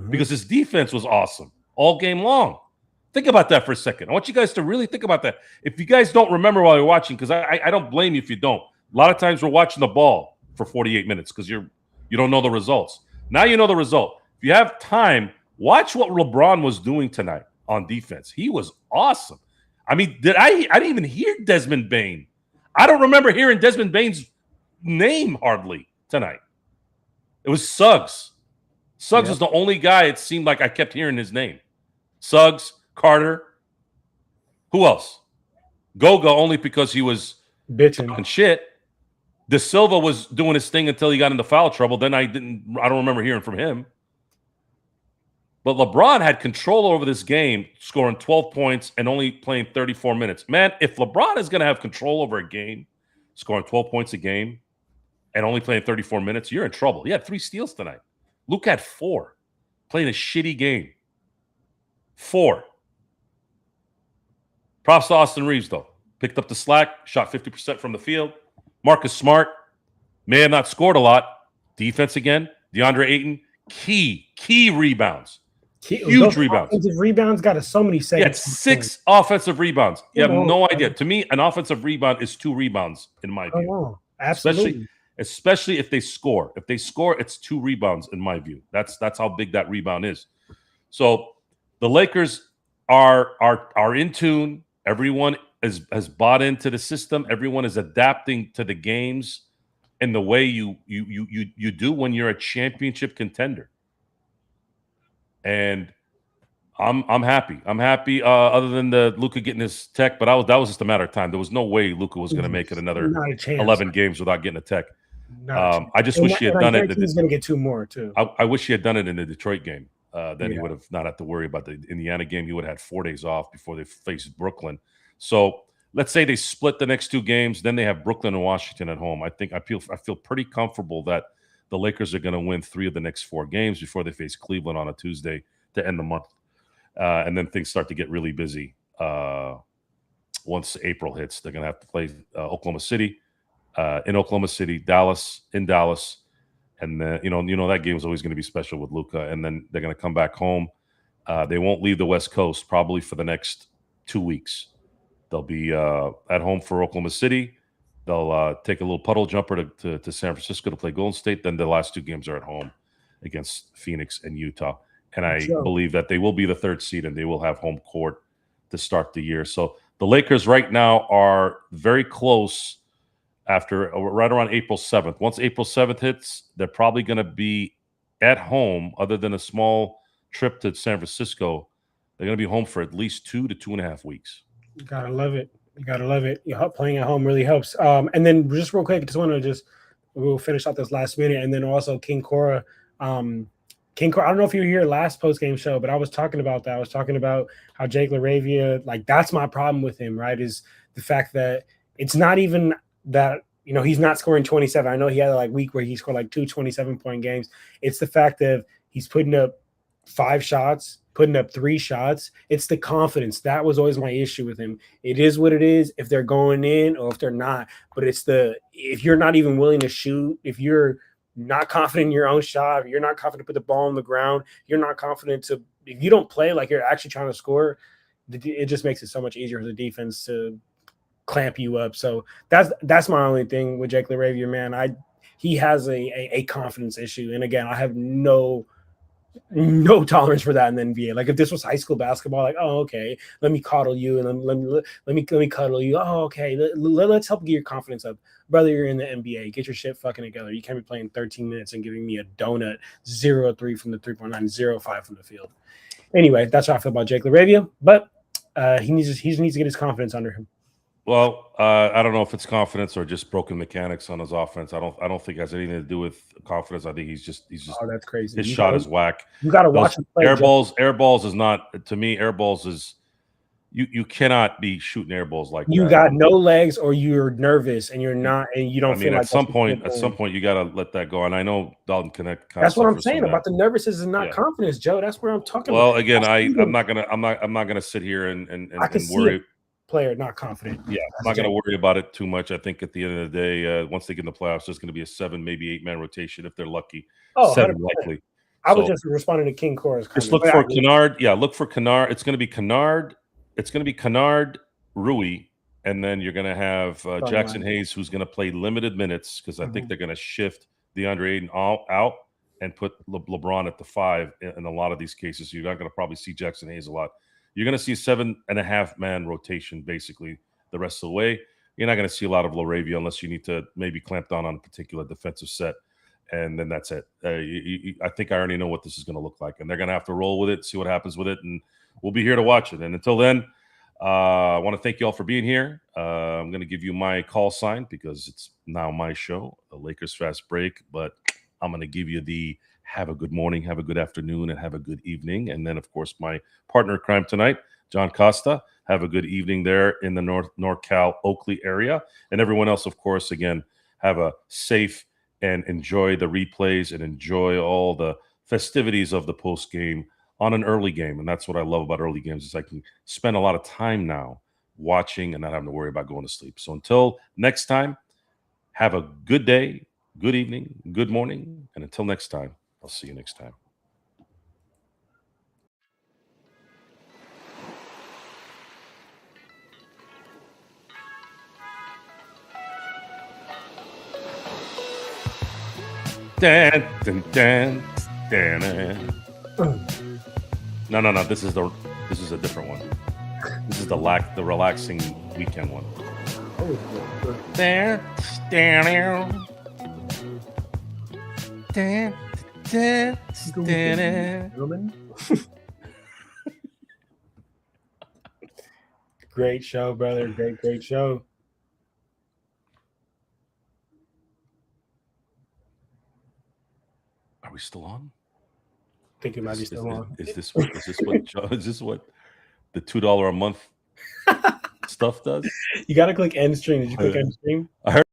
B: because his defense was awesome all game long. Think about that for a second. I want you guys to really think about that. If you guys don't remember while you're watching, because I don't blame you if you don't. A lot of times we're watching the ball for 48 minutes because you don't know the results. Now you know the result. If you have time, watch what LeBron was doing tonight on defense. He was awesome. I mean, I didn't even hear Desmond Bane. I don't remember hearing Desmond Bane's name hardly tonight. It was Suggs. Suggs was the only guy it seemed like I kept hearing his name. Suggs, Carter. Who else? Goga only because he was
C: bitching
B: and shit. De Silva was doing his thing until he got into foul trouble. Then I don't remember hearing from him. But LeBron had control over this game, scoring 12 points and only playing 34 minutes. Man, if LeBron is going to have control over a game, scoring 12 points a game and only playing 34 minutes, you're in trouble. He had 3 steals tonight. Luke had 4, playing a shitty game. 4. Props to Austin Reeves, though. Picked up the slack, shot 50% from the field. Marcus Smart may have not scored a lot. Defense again. DeAndre Ayton, key rebounds. Huge rebounds.
C: Offensive rebounds got us so many seconds.
B: He had 6 offensive rebounds. You have no idea. To me, an offensive rebound is 2 rebounds, in my view.
C: Oh, absolutely.
B: Especially if they score. If they score, it's 2 rebounds, in my view. That's how big that rebound is. So the Lakers are in tune. Everyone has bought into the system. Everyone is adapting to the games in the way you do when you're a championship contender. And I'm happy. I'm happy. Other than the Luka getting his tech, but that was just a matter of time. There was no way Luka was going to make it another 11 games without getting a tech. I just wish he had done it.
C: He's going to get 2 more too.
B: I wish he had done it in the Detroit game. Then he would have not had to worry about the Indiana game. He would have had 4 days off before they faced Brooklyn. So let's say they split the next 2 games. Then they have Brooklyn and Washington at home. I feel pretty comfortable that the Lakers are going to win 3 of the next 4 games before they face Cleveland on a Tuesday to end the month. And then things start to get really busy once April hits. They're going to have to play Oklahoma City in Oklahoma City, Dallas in Dallas. And then, you know that game is always going to be special with Luka. And then they're going to come back home. They won't leave the West Coast probably for the next 2 weeks. They'll be at home for Oklahoma City. They'll take a little puddle jumper to San Francisco to play Golden State. Then the last 2 games are at home against Phoenix and Utah. And I believe that they will be the 3rd seed and they will have home court to start the year. So the Lakers right now are very close after right around April 7th. Once April 7th hits, they're probably going to be at home, other than a small trip to San Francisco. They're going to be home for at least 2 to 2.5 weeks.
C: You got to love it. You got to love it. Playing at home really helps. And then just real quick, we'll finish out this last minute. And then also King Cora. I don't know if you were here last post-game show, but I was talking about that. I was talking about how Jake LaRavia, like that's my problem with him, right? Is the fact that it's not even that, he's not scoring 27. I know he had a week where he scored 2 27-point games. It's the fact that he's putting up 5 shots putting up 3 shots. It's the confidence. That was always my issue with him. It is what it is if they're going in or if they're not. But it's if you're not even willing to shoot, if you're not confident in your own shot, if you're not confident to put the ball on the ground, you're not confident if you don't play like you're actually trying to score, it just makes it so much easier for the defense to clamp you up. So that's my only thing with Jake LaRavia, man. He has a confidence issue. And again, I have no tolerance for that in the NBA. Like if this was high school basketball, like, oh, okay, let me coddle you and let me cuddle you. Oh, okay, let's help get your confidence up. Brother, you're in the NBA. Get your shit fucking together. You can't be playing 13 minutes and giving me a donut 0-3 from the 3-point line, 0-5 from the field. Anyway, that's how I feel about Jake LaRavia. But he needs to get his confidence under him.
B: Well, I don't know if it's confidence or just broken mechanics on his offense. I don't think it has anything to do with confidence. I think he's just
C: oh, that's crazy.
B: His shot is whack.
C: You got to watch him play.
B: Air balls is not, to me. Air balls is you cannot be shooting air balls like
C: you
B: that.
C: got no legs, or you're nervous and you're not, and you don't.
B: I mean, at some point, you got to let that go. And I know Dalton Connect.
C: That's what I'm saying about the nervousness and not confidence, Joe. That's where I'm talking.
B: Well,
C: about.
B: Again, I'm not gonna sit here and worry.
C: Player not confident.
B: Yeah, I'm not going to worry about it too much. I think at the end of the day, once they get in the playoffs, there's going to be a 7, maybe 8-man rotation if they're lucky.
C: Oh,
B: 7 likely.
C: I was just responding to King Cora's comment.
B: Just look for Kennard. Yeah, look for Kennard. It's going to be Kennard. It's going to be Kennard, Rui, and then you're going to have Jackson Hayes, who's going to play limited minutes because I think they're going to shift DeAndre Ayton out and put LeBron at the 5 in a lot of these cases. So you're not going to probably see Jackson Hayes a lot. You're going to see 7.5-man rotation basically the rest of the way. You're not going to see a lot of LaRavia unless you need to maybe clamp down on a particular defensive set, and then that's it. I think I already know what this is going to look like, and they're going to have to roll with it, see what happens with it, and we'll be here to watch it. And until then, I want to thank you all for being here. I'm going to give you my call sign because it's now my show, the Lakers Fast Break, but I'm going to give you the have a good morning, have a good afternoon, and have a good evening. And then, of course, my partner in crime tonight, John Costa, have a good evening there in the NorCal Oakley area. And everyone else, of course, again, have a safe and enjoy the replays and enjoy all the festivities of the post game on an early game. And that's what I love about early games is I can spend a lot of time now watching and not having to worry about going to sleep. So until next time, have a good day, good evening, good morning. And until next time, I'll see you next time. Dan, dan, dan, dan. No. This is a different one. This is the relaxing weekend one. There, down, Dan.
C: Great show, brother. Great show.
B: Are we still on?
C: I think it might be still on.
B: Is this what the $2 a month stuff does?
C: You got to click end stream. Did you click end stream?
B: I heard